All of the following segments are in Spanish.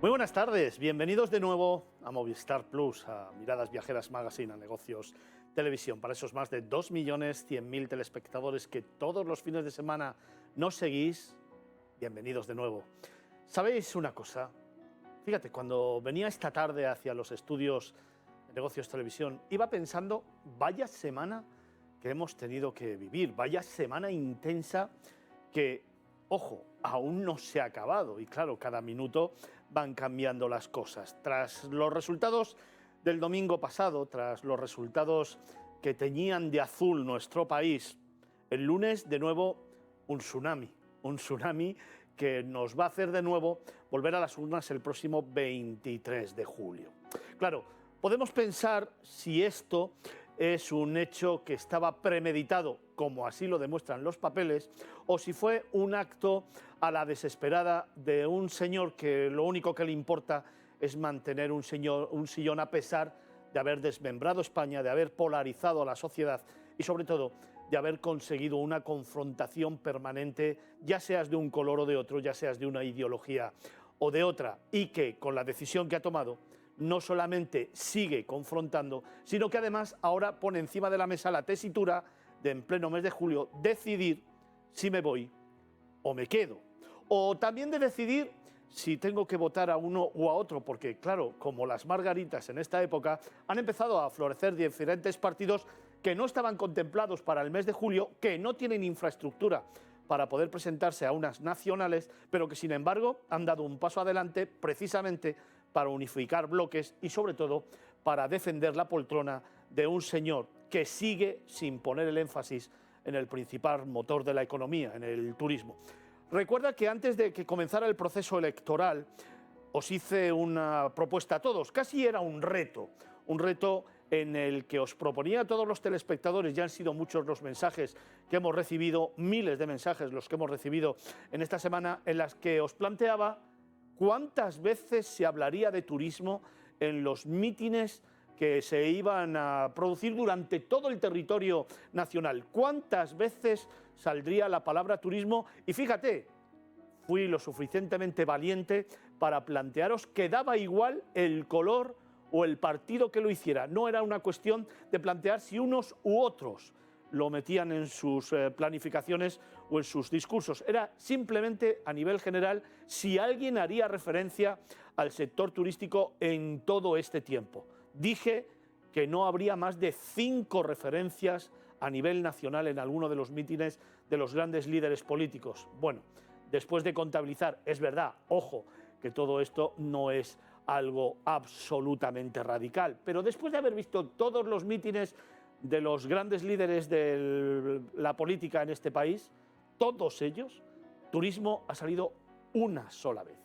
Muy buenas tardes, bienvenidos de nuevo a Movistar Plus, a Miradas Viajeras Magazine, a Negocios Televisión. Para esos más de 2.100.000 telespectadores que todos los fines de semana nos seguís, bienvenidos de nuevo. ¿Sabéis una cosa? Fíjate, cuando venía esta tarde hacia los estudios de Negocios Televisión, iba pensando, vaya semana que hemos tenido que vivir, vaya semana intensa que, ojo, aún no se ha acabado. Y claro, cada minuto van cambiando las cosas. Tras los resultados del domingo pasado, tras los resultados que teñían de azul nuestro país, el lunes de nuevo un tsunami que nos va a hacer de nuevo volver a las urnas el próximo 23 de julio. Claro, podemos pensar si esto es un hecho que estaba premeditado, como así lo demuestran los papeles, o si fue un acto a la desesperada de un señor que lo único que le importa es mantener un sillón a pesar de haber desmembrado España, de haber polarizado a la sociedad y sobre todo de haber conseguido una confrontación permanente, ya seas de un color o de otro, ya seas de una ideología o de otra, y que con la decisión que ha tomado no solamente sigue confrontando, sino que además ahora pone encima de la mesa la tesitura de, en pleno mes de julio, decidir si me voy o me quedo. O también de decidir si tengo que votar a uno o a otro, porque claro, como las margaritas en esta época, han empezado a florecer diferentes partidos que no estaban contemplados para el mes de julio, que no tienen infraestructura para poder presentarse a unas nacionales, pero que sin embargo han dado un paso adelante precisamente para unificar bloques y sobre todo para defender la poltrona de un señor que sigue sin poner el énfasis en el principal motor de la economía, en el turismo. Recuerda que antes de que comenzara el proceso electoral os hice una propuesta a todos, casi era un reto en el que os proponía a todos los telespectadores. Ya han sido muchos los mensajes que hemos recibido, miles de mensajes los que hemos recibido en esta semana, en las que os planteaba cuántas veces se hablaría de turismo en los mítines que se iban a producir durante todo el territorio nacional. ¿Cuántas veces saldría la palabra turismo? Y fíjate, fui lo suficientemente valiente para plantearos que daba igual el color o el partido que lo hiciera. No era una cuestión de plantear si unos u otros lo metían en sus planificaciones o en sus discursos. Era simplemente, a nivel general, si alguien haría referencia al sector turístico en todo este tiempo. Dije que no habría más de 5 referencias a nivel nacional en alguno de los mítines de los grandes líderes políticos. Bueno, después de contabilizar, es verdad, ojo, que todo esto no es algo absolutamente radical, pero después de haber visto todos los mítines de los grandes líderes de la política en este país, todos ellos, turismo ha salido una sola vez.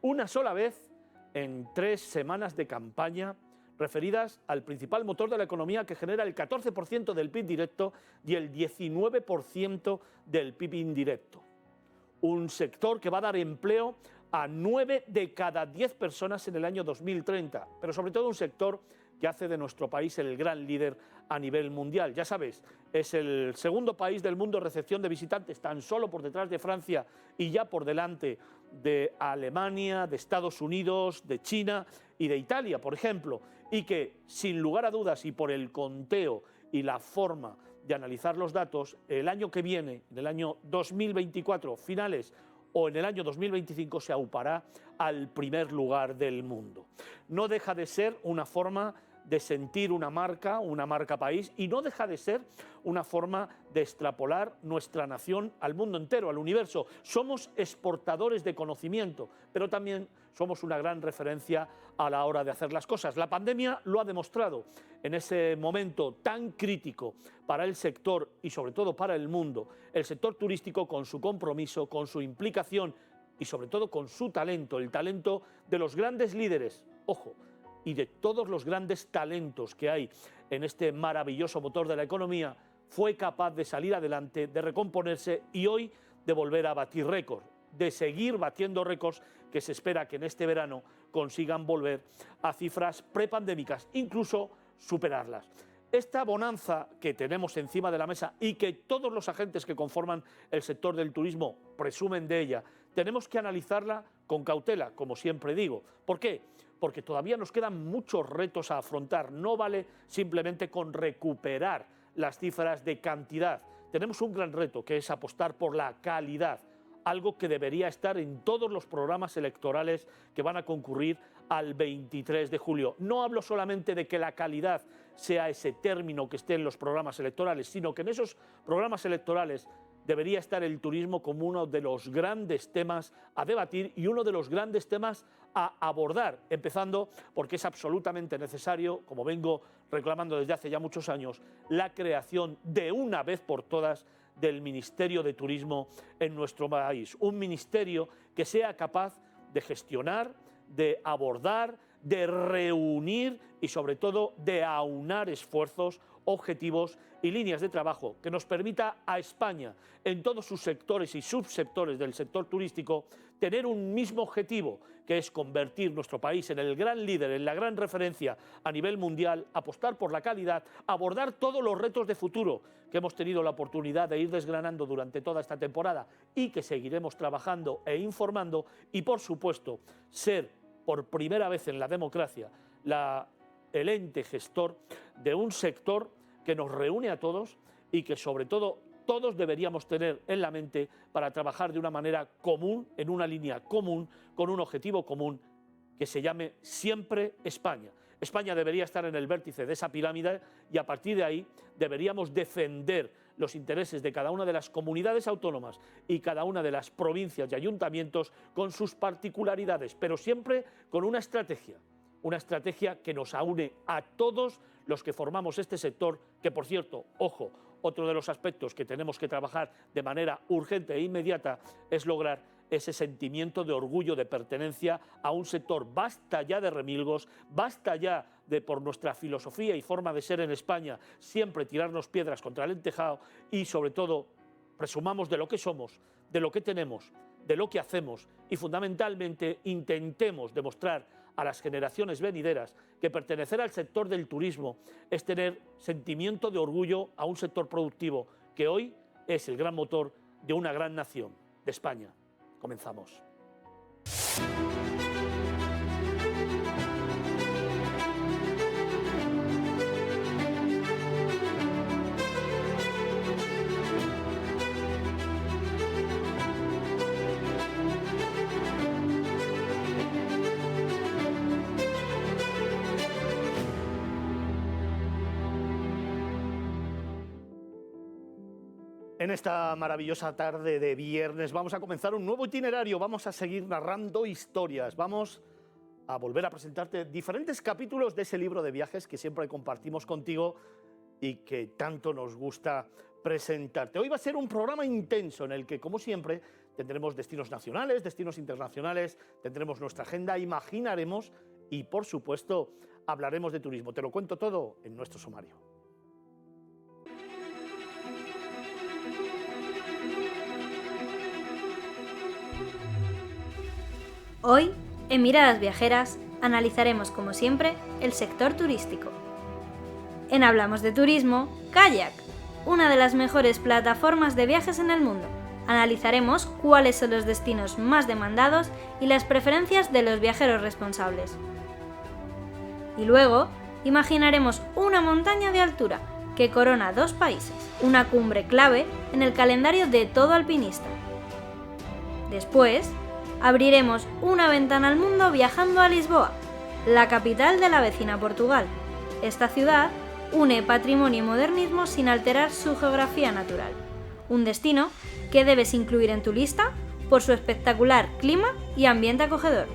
Una sola vez en 3 semanas de campaña referidas al principal motor de la economía, que genera el 14% del PIB directo y el 19% del PIB indirecto. Un sector que va a dar empleo a 9 de cada 10 personas en el año 2030, pero sobre todo un sector que hace de nuestro país el gran líder a nivel mundial. Ya sabes, es el segundo país del mundo en recepción de visitantes, tan solo por detrás de Francia y ya por delante de Alemania, de Estados Unidos, de China y de Italia, por ejemplo, y que, sin lugar a dudas, y por el conteo y la forma de analizar los datos, el año que viene, en el año 2024, finales, o en el año 2025 se aupará al primer lugar del mundo. No deja de ser una forma de sentir una marca país, y no deja de ser una forma de extrapolar nuestra nación al mundo entero, al universo. Somos exportadores de conocimiento, pero también somos una gran referencia a la hora de hacer las cosas. La pandemia lo ha demostrado. En ese momento tan crítico para el sector y sobre todo para el mundo, el sector turístico, con su compromiso, con su implicación y sobre todo con su talento, el talento de los grandes líderes, ojo, y de todos los grandes talentos que hay en este maravilloso motor de la economía, fue capaz de salir adelante, de recomponerse y hoy de volver a batir récords, de seguir batiendo récords que se espera que en este verano consigan volver a cifras prepandémicas, incluso superarlas. Esta bonanza que tenemos encima de la mesa y que todos los agentes que conforman el sector del turismo presumen de ella, tenemos que analizarla con cautela, como siempre digo. ¿Por qué? Porque todavía nos quedan muchos retos a afrontar. No vale simplemente con recuperar las cifras de cantidad. Tenemos un gran reto, que es apostar por la calidad, algo que debería estar en todos los programas electorales que van a concurrir al 23 de julio. No hablo solamente de que la calidad sea ese término que esté en los programas electorales, sino que en esos programas electorales debería estar el turismo como uno de los grandes temas a debatir y uno de los grandes temas a abordar, empezando porque es absolutamente necesario, como vengo reclamando desde hace ya muchos años, la creación de una vez por todas del Ministerio de Turismo en nuestro país. Un ministerio que sea capaz de gestionar, de abordar, de reunir y sobre todo de aunar esfuerzos, objetivos y líneas de trabajo que nos permita a España, en todos sus sectores y subsectores del sector turístico, tener un mismo objetivo, que es convertir nuestro país en el gran líder, en la gran referencia a nivel mundial, apostar por la calidad, abordar todos los retos de futuro que hemos tenido la oportunidad de ir desgranando durante toda esta temporada y que seguiremos trabajando e informando y, por supuesto, ser por primera vez en la democracia el ente gestor de un sector que nos reúne a todos y que sobre todo todos deberíamos tener en la mente para trabajar de una manera común, en una línea común, con un objetivo común que se llame siempre España. España debería estar en el vértice de esa pirámide y a partir de ahí deberíamos defender los intereses de cada una de las comunidades autónomas y cada una de las provincias y ayuntamientos con sus particularidades, pero siempre con una estrategia que nos aúne a todos los que formamos este sector, que por cierto, ojo, otro de los aspectos que tenemos que trabajar de manera urgente e inmediata es lograr ese sentimiento de orgullo, de pertenencia a un sector. Basta ya de remilgos, basta ya de, por nuestra filosofía y forma de ser en España, siempre tirarnos piedras contra el tejado y sobre todo presumamos de lo que somos, de lo que tenemos, de lo que hacemos y fundamentalmente intentemos demostrar a las generaciones venideras que pertenecer al sector del turismo es tener sentimiento de orgullo a un sector productivo que hoy es el gran motor de una gran nación, de España. Comenzamos. En esta maravillosa tarde de viernes vamos a comenzar un nuevo itinerario, vamos a seguir narrando historias, vamos a volver a presentarte diferentes capítulos de ese libro de viajes que siempre compartimos contigo y que tanto nos gusta presentarte. Hoy va a ser un programa intenso en el que, como siempre, tendremos destinos nacionales, destinos internacionales, tendremos nuestra agenda, imaginaremos y, por supuesto, hablaremos de turismo. Te lo cuento todo en nuestro sumario. Hoy, en Miradas Viajeras, analizaremos, como siempre, el sector turístico. En Hablamos de Turismo, Kayak, una de las mejores plataformas de viajes en el mundo. Analizaremos cuáles son los destinos más demandados y las preferencias de los viajeros responsables. Y luego, imaginaremos una montaña de altura que corona 2 países, una cumbre clave en el calendario de todo alpinista. Después, abriremos una ventana al mundo viajando a Lisboa, la capital de la vecina Portugal. Esta ciudad une patrimonio y modernismo sin alterar su geografía natural. Un destino que debes incluir en tu lista por su espectacular clima y ambiente acogedor.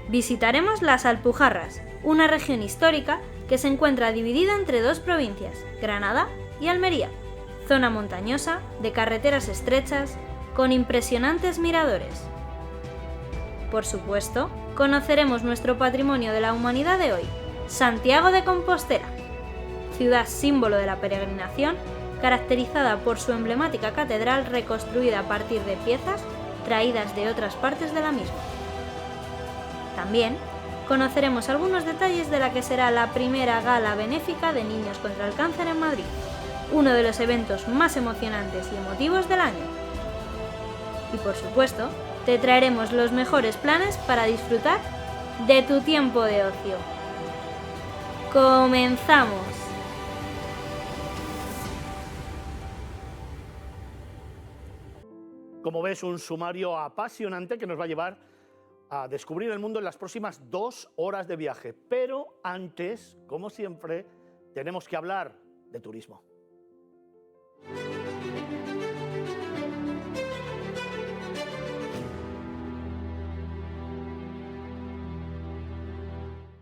Visitaremos las Alpujarras, una región histórica que se encuentra dividida entre 2 provincias, Granada y Almería, zona montañosa, de carreteras estrechas, con impresionantes miradores. Por supuesto, conoceremos nuestro patrimonio de la humanidad de hoy, Santiago de Compostela, ciudad símbolo de la peregrinación, caracterizada por su emblemática catedral reconstruida a partir de piezas traídas de otras partes de la misma. También conoceremos algunos detalles de la que será la primera gala benéfica de niños contra el cáncer en Madrid, uno de los eventos más emocionantes y emotivos del año. Y por supuesto, te traeremos los mejores planes para disfrutar de tu tiempo de ocio. ¡Comenzamos! Como ves, un sumario apasionante que nos va a llevar a descubrir el mundo en las próximas 2 horas de viaje. Pero antes, como siempre, tenemos que hablar de turismo.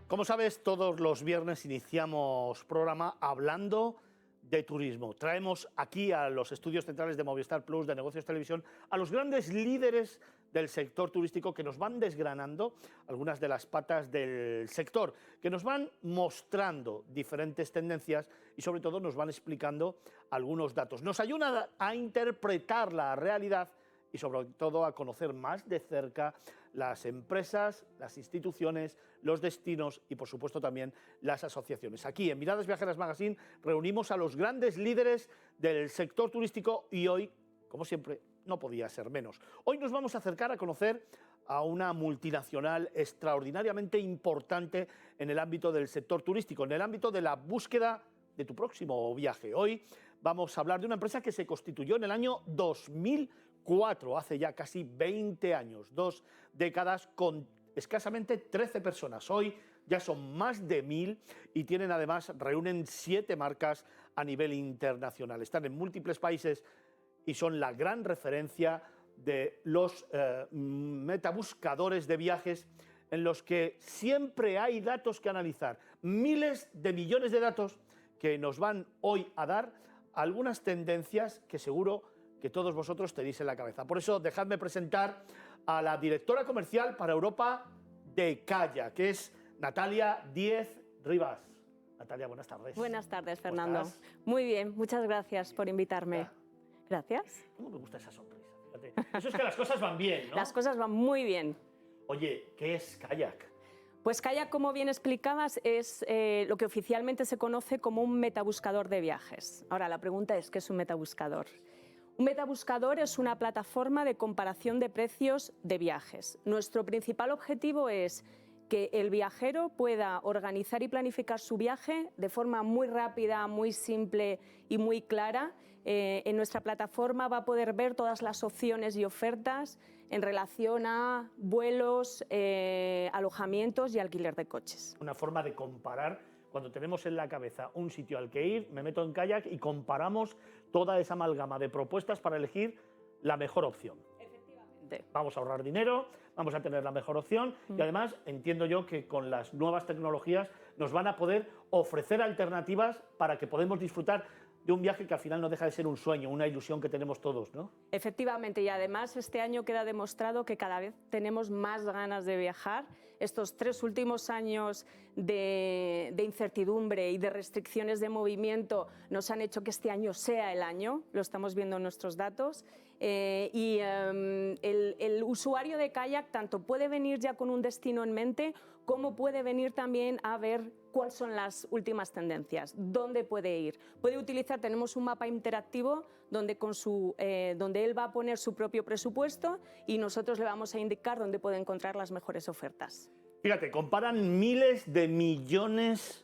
Como sabes, todos los viernes iniciamos programa hablando de turismo. Traemos aquí a los estudios centrales de Movistar Plus, de Negocios Televisión, a los grandes líderes del sector turístico que nos van desgranando algunas de las patas del sector, que nos van mostrando diferentes tendencias y sobre todo nos van explicando algunos datos. Nos ayuda a interpretar la realidad y sobre todo a conocer más de cerca las empresas, las instituciones, los destinos y por supuesto también las asociaciones. Aquí en Miradas Viajeras Magazine reunimos a los grandes líderes del sector turístico y hoy, como siempre, no podía ser menos. Hoy nos vamos a acercar a conocer a una multinacional extraordinariamente importante en el ámbito del sector turístico, en el ámbito de la búsqueda de tu próximo viaje. Hoy vamos a hablar de una empresa que se constituyó en el año 2004, hace ya casi 20 años, 2 décadas, con escasamente 13 personas. Hoy ya son más de 1000 y tienen además, reúnen 7 marcas a nivel internacional. Están en múltiples países y son la gran referencia de los metabuscadores de viajes en los que siempre hay datos que analizar. Miles de millones de datos que nos van hoy a dar algunas tendencias que seguro que todos vosotros tenéis en la cabeza. Por eso, dejadme presentar a la directora comercial para Europa de Kayak, que es Natalia Díez Rivas. Natalia, buenas tardes. Buenas tardes, Fernando. Muy bien, muchas gracias por invitarme. Gracias. ¿Cómo me gusta esa sonrisa? Fíjate. Eso es que las cosas van bien, ¿no? Las cosas van muy bien. Oye, ¿qué es Kayak? Pues Kayak, como bien explicabas, es lo que oficialmente se conoce como un metabuscador de viajes. Ahora, la pregunta es, ¿qué es un metabuscador? Un metabuscador es una plataforma de comparación de precios de viajes. Nuestro principal objetivo es que el viajero pueda organizar y planificar su viaje de forma muy rápida, muy simple y muy clara. En nuestra plataforma va a poder ver todas las opciones y ofertas en relación a vuelos, alojamientos y alquiler de coches. Una forma de comparar, cuando tenemos en la cabeza un sitio al que ir, me meto en Kayak y comparamos toda esa amalgama de propuestas para elegir la mejor opción. Efectivamente. Vamos a ahorrar dinero, vamos a tener la mejor opción y además entiendo yo que con las nuevas tecnologías nos van a poder ofrecer alternativas para que podamos disfrutar de un viaje que al final no deja de ser un sueño, una ilusión que tenemos todos, ¿no? Efectivamente, y además este año queda demostrado que cada vez tenemos más ganas de viajar. Estos 3 últimos años de incertidumbre y de restricciones de movimiento nos han hecho que este año sea el año, lo estamos viendo en nuestros datos. El usuario de Kayak tanto puede venir ya con un destino en mente como puede venir también a ver cuáles son las últimas tendencias, dónde puede ir. Puede utilizar, tenemos un mapa interactivo donde él va a poner su propio presupuesto y nosotros le vamos a indicar dónde puede encontrar las mejores ofertas. Fíjate, comparan miles de millones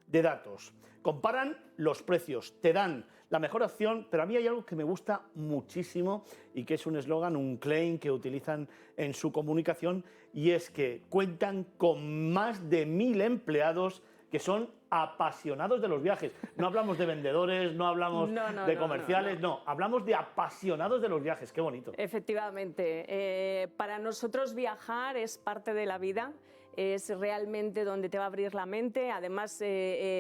de datos. Comparan los precios, te dan la mejor opción, pero a mí hay algo que me gusta muchísimo y que es un eslogan, un claim que utilizan en su comunicación y es que cuentan con más de 1000 empleados que son apasionados de los viajes. No hablamos de vendedores, no hablamos de comerciales, no, hablamos de apasionados de los viajes. Qué bonito. Efectivamente, para nosotros viajar es parte de la vida. Es realmente donde te va a abrir la mente. Además,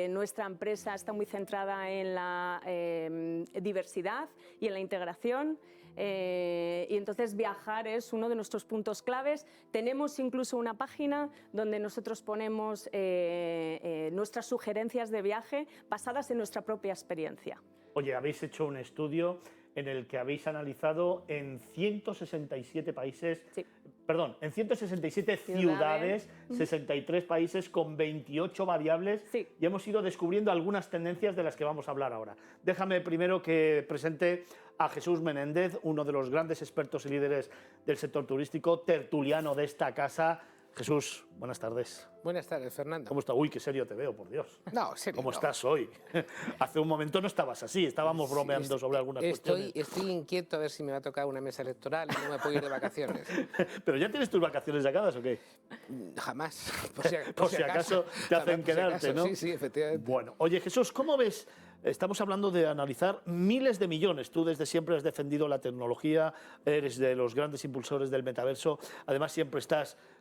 nuestra empresa está muy centrada en la diversidad y en la integración. Y entonces viajar es uno de nuestros puntos claves. Tenemos incluso una página donde nosotros ponemos nuestras sugerencias de viaje basadas en nuestra propia experiencia. Oye, habéis hecho un estudio en el que habéis analizado en 167 países, sí. Perdón, en 167 ciudades, 63 países con 28 variables, sí. Y hemos ido descubriendo algunas tendencias de las que vamos a hablar ahora. Déjame primero que presente a Jesús Menéndez, uno de los grandes expertos y líderes del sector turístico, tertuliano de esta casa. Jesús, buenas tardes. Buenas tardes, Fernando. ¿Cómo estás? Uy, qué serio te veo, por Dios. No, serio. ¿Cómo no. estás hoy? Hace un momento no estabas así, estábamos bromeando sobre algunas cuestiones. Estoy inquieto a ver si me va a tocar una mesa electoral y no me puedo ir de vacaciones. ¿Pero ya tienes tus vacaciones sacadas o qué? Jamás. Por si acaso te hacen quedarte, ¿no? Sí, efectivamente. Bueno, oye Jesús, ¿cómo ves? Estamos hablando de analizar miles de millones. Tú desde siempre has defendido la tecnología, eres de los grandes impulsores del metaverso. Además,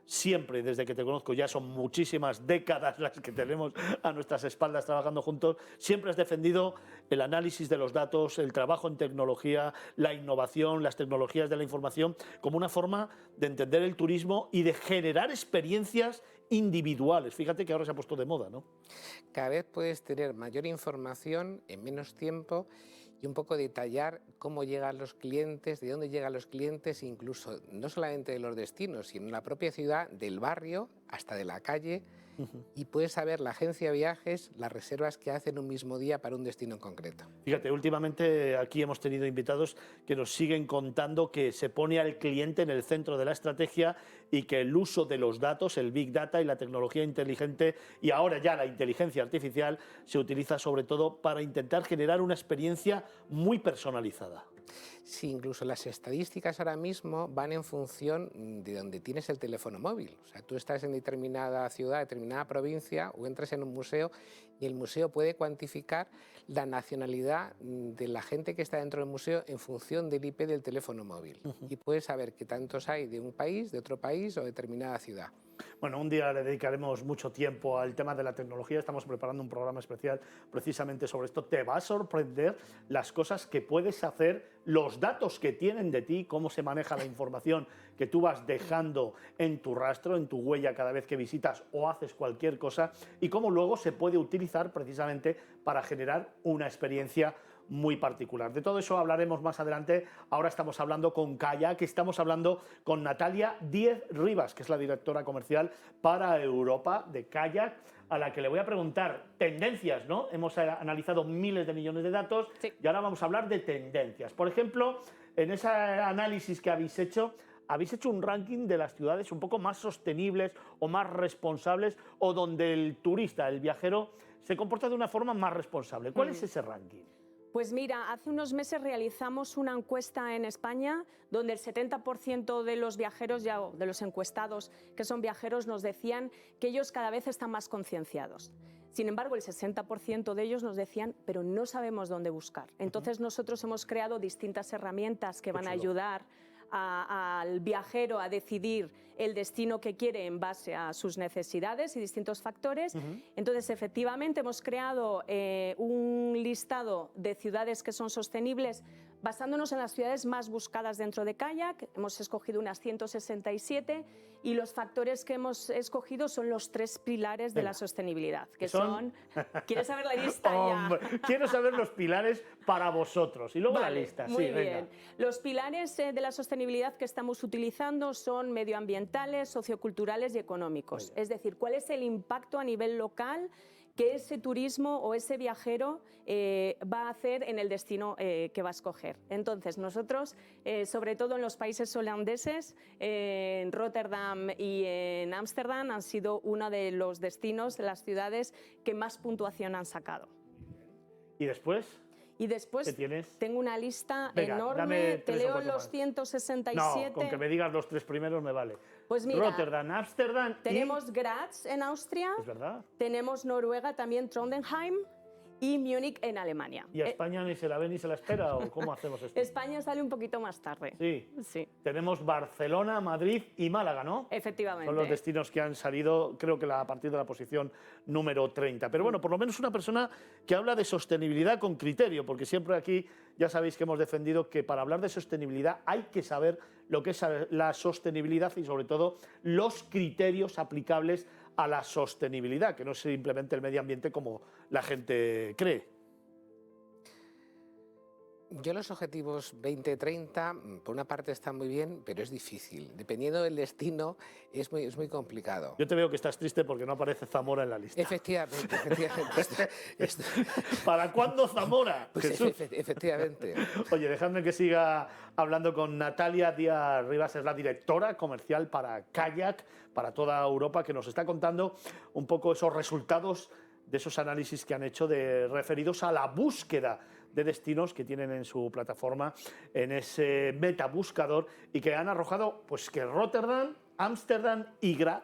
siempre, desde que te conozco, ya son muchísimas décadas las que tenemos a nuestras espaldas trabajando juntos, siempre has defendido el análisis de los datos, el trabajo en tecnología, la innovación, las tecnologías de la información, como una forma de entender el turismo y de generar experiencias individuales. Fíjate que ahora se ha puesto de moda, ¿no? Cada vez puedes tener mayor información en menos tiempo y un poco detallar cómo llegan los clientes, de dónde llegan los clientes, incluso no solamente de los destinos, sino en la propia ciudad, del barrio hasta de la calle. Y puedes saber la agencia de viajes, las reservas que hacen un mismo día para un destino en concreto. Fíjate, últimamente aquí hemos tenido invitados que nos siguen contando que se pone al cliente en el centro de la estrategia y que el uso de los datos, el Big Data y la tecnología inteligente y ahora ya la inteligencia artificial se utiliza sobre todo para intentar generar una experiencia muy personalizada. Sí, incluso las estadísticas ahora mismo van en función de donde tienes el teléfono móvil. O sea, tú estás en determinada ciudad, determinada provincia o entras en un museo y el museo puede cuantificar la nacionalidad de la gente que está dentro del museo en función del IP del teléfono móvil. Y puedes saber qué tantos hay de un país, de otro país o determinada ciudad. Bueno, un día le dedicaremos mucho tiempo al tema de la tecnología. Estamos preparando un programa especial precisamente sobre esto. Te va a sorprender las cosas que puedes hacer, los datos que tienen de ti, cómo se maneja la información que tú vas dejando en tu rastro, en tu huella cada vez que visitas o haces cualquier cosa y cómo luego se puede utilizar precisamente para generar una experiencia muy particular. De todo eso hablaremos más adelante. Ahora estamos hablando con Kayak, estamos hablando con Natalia Díez Rivas, que es la directora comercial para Europa de Kayak, a la que le voy a preguntar tendencias, ¿no? Hemos analizado miles de millones de datos y ahora vamos a hablar de tendencias. Por ejemplo, en ese análisis que habéis hecho un ranking de las ciudades un poco más sostenibles o más responsables o donde el turista, el viajero, se comporta de una forma más responsable. ¿Cuál es ese ranking? Pues mira, hace unos meses realizamos una encuesta en España donde el 70% de los viajeros, de los encuestados que son viajeros, nos decían que ellos cada vez están más concienciados. Sin embargo, el 60% de ellos nos decían, pero no sabemos dónde buscar. Entonces nosotros hemos creado distintas herramientas que van a ayudar al viajero a decidir el destino que quiere en base a sus necesidades y distintos factores. Entonces, efectivamente, hemos creado un listado de ciudades que son sostenibles basándonos en las ciudades más buscadas dentro de Kayak. Hemos escogido unas 167 y los factores que hemos escogido son los 3 pilares de la sostenibilidad, que son... ¿Quieres saber la lista ya? Quiero saber los pilares para vosotros y luego Vale, la lista. Muy sí, bien. venga. Los pilares de la sostenibilidad que estamos utilizando son medioambientales, socioculturales y económicos. Es decir, cuál es el impacto a nivel local que ese turismo o ese viajero va a hacer en el destino que va a escoger. Entonces, nosotros, sobre todo en los países holandeses, en Rotterdam y en Ámsterdam, han sido uno de los destinos, de las ciudades que más puntuación han sacado. ¿Y después? Y después ¿Qué tienes? tengo una lista Venga, enorme, dame te 3 o leo 4 los más. 167. No, con que me digas los 3 primeros me vale. Pues mira, Rotterdam, Ámsterdam tenemos Graz en Austria, ¿Es verdad? tenemos Noruega también, Trondheim y Múnich en Alemania. ¿Y a España ni se la ve ni se la espera o cómo hacemos esto? España sale un poquito más tarde. Sí. Sí, Tenemos Barcelona, Madrid y Málaga, ¿no? efectivamente. Son los destinos que han salido, creo que a partir de la posición número 30. Pero bueno, por lo menos una persona que habla de sostenibilidad con criterio, porque siempre aquí ya sabéis que hemos defendido que para hablar de sostenibilidad hay que saber lo que es la sostenibilidad y sobre todo los criterios aplicables a la sostenibilidad, que no es simplemente el medio ambiente como la gente cree. Yo los objetivos 2030, por una parte están muy bien, pero es difícil. Dependiendo del destino, es muy complicado. Yo te veo que estás triste porque no aparece Zamora en la lista. Efectivamente. ¿Para cuándo Zamora? Pues efectivamente. Oye, dejadme que siga hablando con Natalia Díaz Rivas, es la directora comercial para Kayak, para toda Europa, que nos está contando un poco esos resultados de esos análisis que han hecho referidos a la búsqueda de destinos que tienen en su plataforma, en ese metabuscador, y que han arrojado pues, que Rotterdam, Ámsterdam y Graz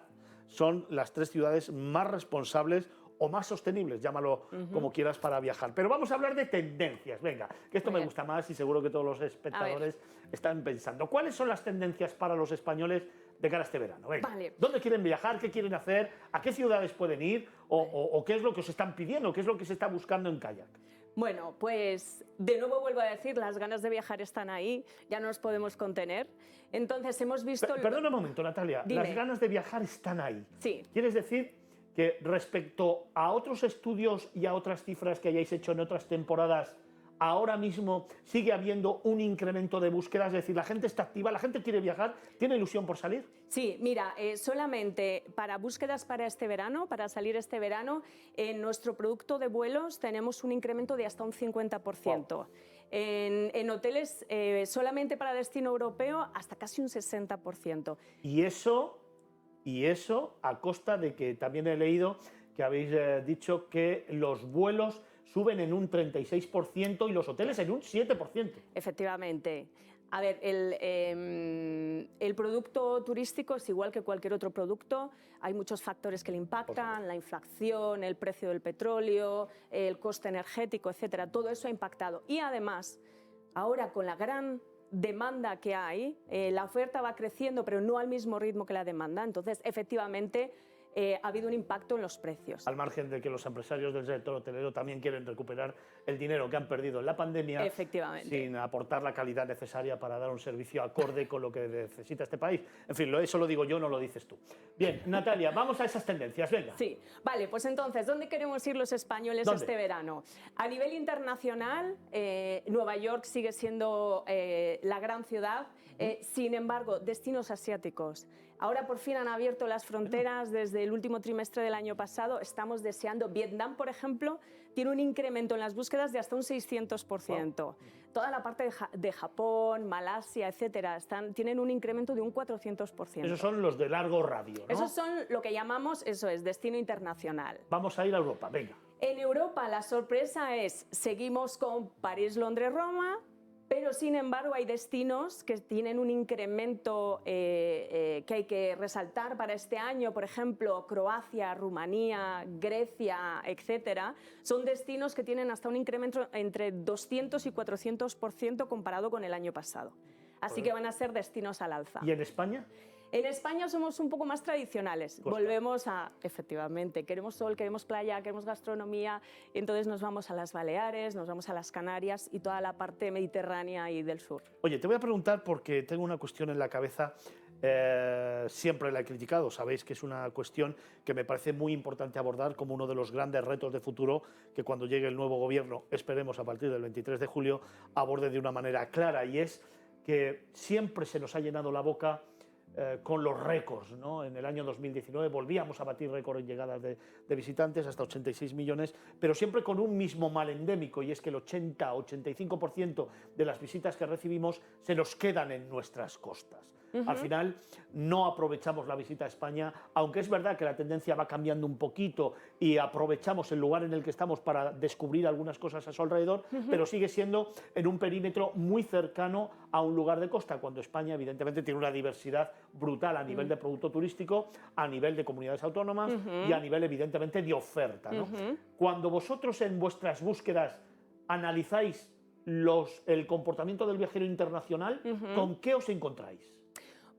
son las 3 ciudades más responsables o más sostenibles, llámalo como quieras, para viajar. Pero vamos a hablar de tendencias, venga, que esto me gusta más y seguro que todos los espectadores están pensando. ¿Cuáles son las tendencias para los españoles de cara a este verano? Venga, Vale. ¿Dónde quieren viajar? ¿Qué quieren hacer? ¿A qué ciudades pueden ir? ¿O qué es lo que os están pidiendo? ¿Qué es lo que se está buscando en Kayak? Bueno, pues de nuevo vuelvo a decir, las ganas de viajar están ahí, ya no nos podemos contener. Entonces hemos visto... Perdona un momento, Natalia, Dime. las ganas de viajar están ahí. Sí. ¿Quieres decir que respecto a otros estudios y a otras cifras que hayáis hecho en otras temporadas, ahora mismo sigue habiendo un incremento de búsquedas? Es decir, la gente está activa, la gente quiere viajar, tiene ilusión por salir. Sí, mira, solamente para búsquedas para este verano, para salir este verano, en nuestro producto de vuelos tenemos un incremento de hasta un 50%. Wow. En hoteles, solamente para destino europeo, hasta casi un 60%. Y eso a costa de que también he leído que habéis dicho que los vuelos suben en un 36% y los hoteles en un 7%. Efectivamente. A ver, el producto turístico es igual que cualquier otro producto. Hay muchos factores que le impactan, la inflación, el precio del petróleo, el coste energético, etcétera. Todo eso ha impactado. Y además, ahora con la gran demanda que hay, la oferta va creciendo, pero no al mismo ritmo que la demanda. Entonces, efectivamente, ha habido un impacto en los precios. Al margen de que los empresarios del sector hotelero también quieren recuperar el dinero que han perdido en la pandemia, efectivamente, sin aportar la calidad necesaria para dar un servicio acorde con lo que necesita este país. En fin, eso lo digo yo, no lo dices tú. Bien, Natalia, vamos a esas tendencias, venga. Sí, vale, pues entonces, ¿dónde queremos ir los españoles este verano? A nivel internacional, Nueva York sigue siendo la gran ciudad, sin embargo, destinos asiáticos. Ahora por fin han abierto las fronteras desde el último trimestre del año pasado. Estamos deseando. Vietnam, por ejemplo, tiene un incremento en las búsquedas de hasta un 600%. Wow. Toda la parte de Japón, Malasia, etcétera, tienen un incremento de un 400%. Esos son los de largo radio, ¿no? Esos son lo que llamamos, eso es, destino internacional. Vamos a ir a Europa, venga. En Europa la sorpresa es, seguimos con París, Londres, Roma, pero sin embargo hay destinos que tienen un incremento que hay que resaltar para este año, por ejemplo, Croacia, Rumanía, Grecia, etcétera. Son destinos que tienen hasta un incremento entre 200 y 400% comparado con el año pasado. Así que van a ser destinos al alza. ¿Y en España? En España somos un poco más tradicionales. Costa. Volvemos a, efectivamente, queremos sol, queremos playa, queremos gastronomía, y entonces nos vamos a las Baleares, nos vamos a las Canarias y toda la parte mediterránea y del sur. Oye, te voy a preguntar porque tengo una cuestión en la cabeza. Siempre la he criticado, sabéis que es una cuestión que me parece muy importante abordar como uno de los grandes retos de futuro que cuando llegue el nuevo gobierno, esperemos a partir del 23 de julio, aborde de una manera clara, y es que siempre se nos ha llenado la boca con los récords, ¿no? En el año 2019 volvíamos a batir récord en llegadas de visitantes, hasta 86 millones, pero siempre con un mismo mal endémico, y es que el 80-85% de las visitas que recibimos se nos quedan en nuestras costas. Al final no aprovechamos la visita a España, aunque es verdad que la tendencia va cambiando un poquito y aprovechamos el lugar en el que estamos para descubrir algunas cosas a su alrededor, pero sigue siendo en un perímetro muy cercano a un lugar de costa, cuando España evidentemente tiene una diversidad brutal a nivel de producto turístico, a nivel de comunidades autónomas y a nivel evidentemente de oferta, ¿no? Cuando vosotros en vuestras búsquedas analizáis el comportamiento del viajero internacional, ¿con qué os encontráis?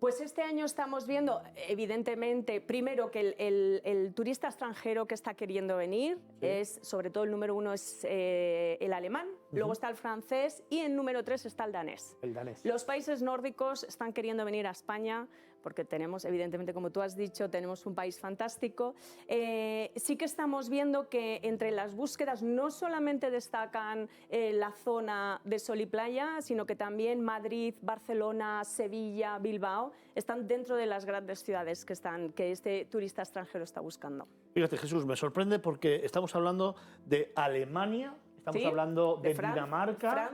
Pues este año estamos viendo, evidentemente, primero que el turista extranjero que está queriendo venir, es, sobre todo el número 1 es el alemán, luego está el francés y en número 3 está el danés. El danés. Los países nórdicos están queriendo venir a España porque tenemos, evidentemente, como tú has dicho, tenemos un país fantástico. Sí que estamos viendo que entre las búsquedas no solamente destacan la zona de sol y playa, sino que también Madrid, Barcelona, Sevilla, Bilbao están dentro de las grandes ciudades que este turista extranjero está buscando. Fíjate, Jesús, me sorprende porque estamos hablando de Alemania, estamos hablando de Dinamarca,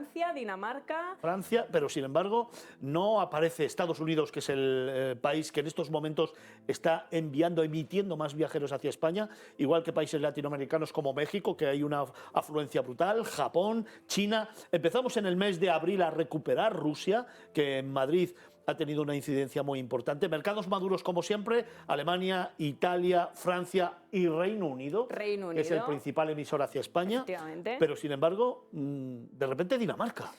Francia, pero sin embargo no aparece Estados Unidos, que es el país que en estos momentos está emitiendo más viajeros hacia España, igual que países latinoamericanos como México, que hay una afluencia brutal, Japón, China. Empezamos en el mes de abril a recuperar Rusia, que en Madrid ha tenido una incidencia muy importante. Mercados maduros, como siempre, Alemania, Italia, Francia y Reino Unido, que es el principal emisor hacia España. Pero, sin embargo, de repente Dinamarca.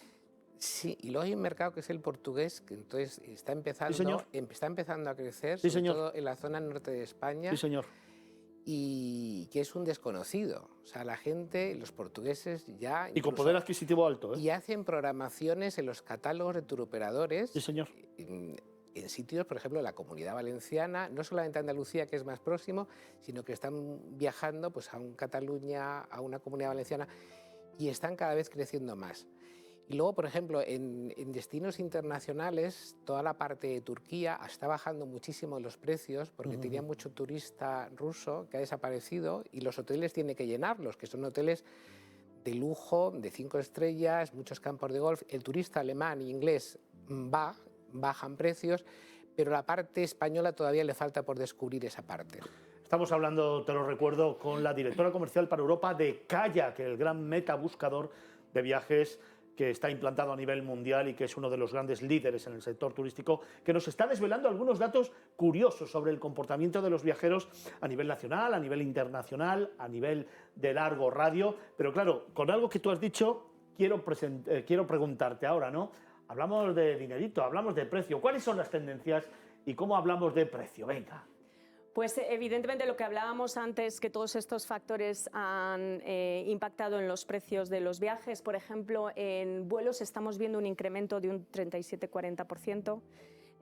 Sí, y luego hay un mercado que es el portugués, que entonces está empezando, está empezando a crecer, sobre todo en la zona norte de España. Sí, señor. Y que es un desconocido. O sea, la gente, los portugueses ya... Y con poder adquisitivo alto, ¿eh? Y hacen programaciones en los catálogos de turoperadores. Sí, señor. En sitios, por ejemplo, la Comunidad Valenciana, no solamente Andalucía, que es más próximo, sino que están viajando pues, a un Cataluña, a una Comunidad Valenciana, y están cada vez creciendo más. Y luego, por ejemplo, en destinos internacionales, toda la parte de Turquía está bajando muchísimo los precios porque tenía mucho turista ruso que ha desaparecido y los hoteles tienen que llenarlos, que son hoteles de lujo, de 5 estrellas, muchos campos de golf. El turista alemán e inglés bajan precios, pero la parte española todavía le falta por descubrir esa parte. Estamos hablando, te lo recuerdo, con la directora comercial para Europa de Kayak, el gran metabuscador de viajes que está implantado a nivel mundial y que es uno de los grandes líderes en el sector turístico, que nos está desvelando algunos datos curiosos sobre el comportamiento de los viajeros a nivel nacional, a nivel internacional, a nivel de largo radio. Pero claro, con algo que tú has dicho, quiero preguntarte ahora, ¿no? Hablamos de dinerito, hablamos de precio. ¿Cuáles son las tendencias y cómo hablamos de precio? Venga. Pues evidentemente lo que hablábamos antes, que todos estos factores han impactado en los precios de los viajes. Por ejemplo, en vuelos estamos viendo un incremento de un 37-40%.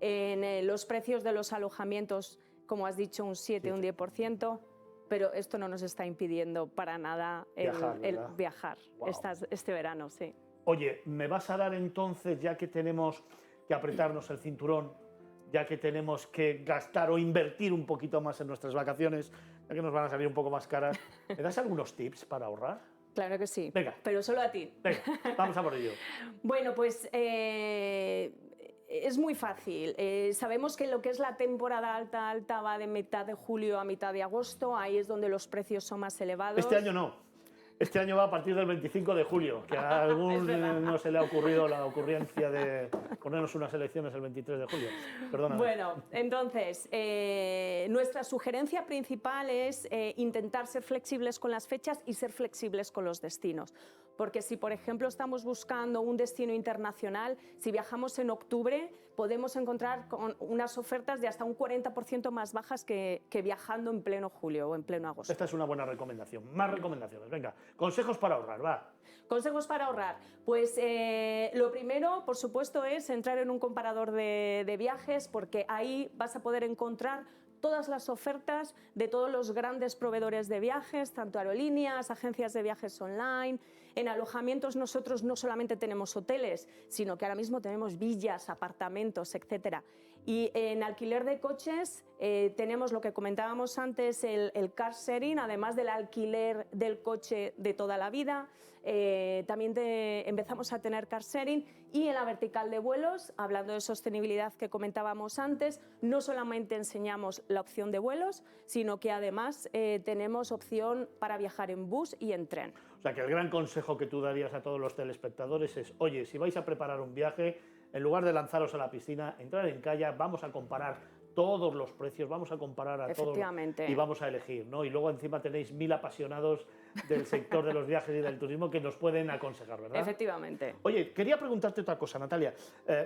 En los precios de los alojamientos, como has dicho, un 7, un 10%. Pero esto no nos está impidiendo para nada el viajar Wow. este verano, sí. Oye, ¿me vas a dar entonces, ya que tenemos que apretarnos el cinturón, ya que tenemos que gastar o invertir un poquito más en nuestras vacaciones, ya que nos van a salir un poco más caras, ¿me das algunos tips para ahorrar? Claro que sí, Venga. pero solo a ti. Venga, vamos a por ello. Bueno, pues es muy fácil. Sabemos que lo que es la temporada alta va de mitad de julio a mitad de agosto, ahí es donde los precios son más elevados. Este año no. Este año va a partir del 25 de julio, que a algún no se le ha ocurrido la ocurrencia de ponernos unas elecciones el 23 de julio. Perdóname. Bueno, entonces, nuestra sugerencia principal es intentar ser flexibles con las fechas y ser flexibles con los destinos. Porque si, por ejemplo, estamos buscando un destino internacional, si viajamos en octubre, podemos encontrar con unas ofertas de hasta un 40% más bajas que viajando en pleno julio o en pleno agosto. Esta es una buena recomendación. Más recomendaciones. Venga, consejos para ahorrar, va. Consejos para ahorrar. Pues lo primero, por supuesto, es entrar en un comparador de viajes, porque ahí vas a poder encontrar todas las ofertas de todos los grandes proveedores de viajes, tanto aerolíneas, agencias de viajes online. En alojamientos nosotros no solamente tenemos hoteles, sino que ahora mismo tenemos villas, apartamentos, etc. Y en alquiler de coches tenemos lo que comentábamos antes, el car sharing, además del alquiler del coche de toda la vida. También empezamos a tener car sharing, y en la vertical de vuelos, hablando de sostenibilidad que comentábamos antes, no solamente enseñamos la opción de vuelos, sino que además tenemos opción para viajar en bus y en tren. O sea, que el gran consejo que tú darías a todos los telespectadores es, oye, si vais a preparar un viaje, en lugar de lanzaros a la piscina, entrar en Kayak, vamos a comparar todos los precios, vamos a comparar a todos y vamos a elegir, ¿no? Y luego encima tenéis 1000 apasionados del sector de los viajes y del turismo que nos pueden aconsejar, ¿verdad? Efectivamente. Oye, quería preguntarte otra cosa, Natalia.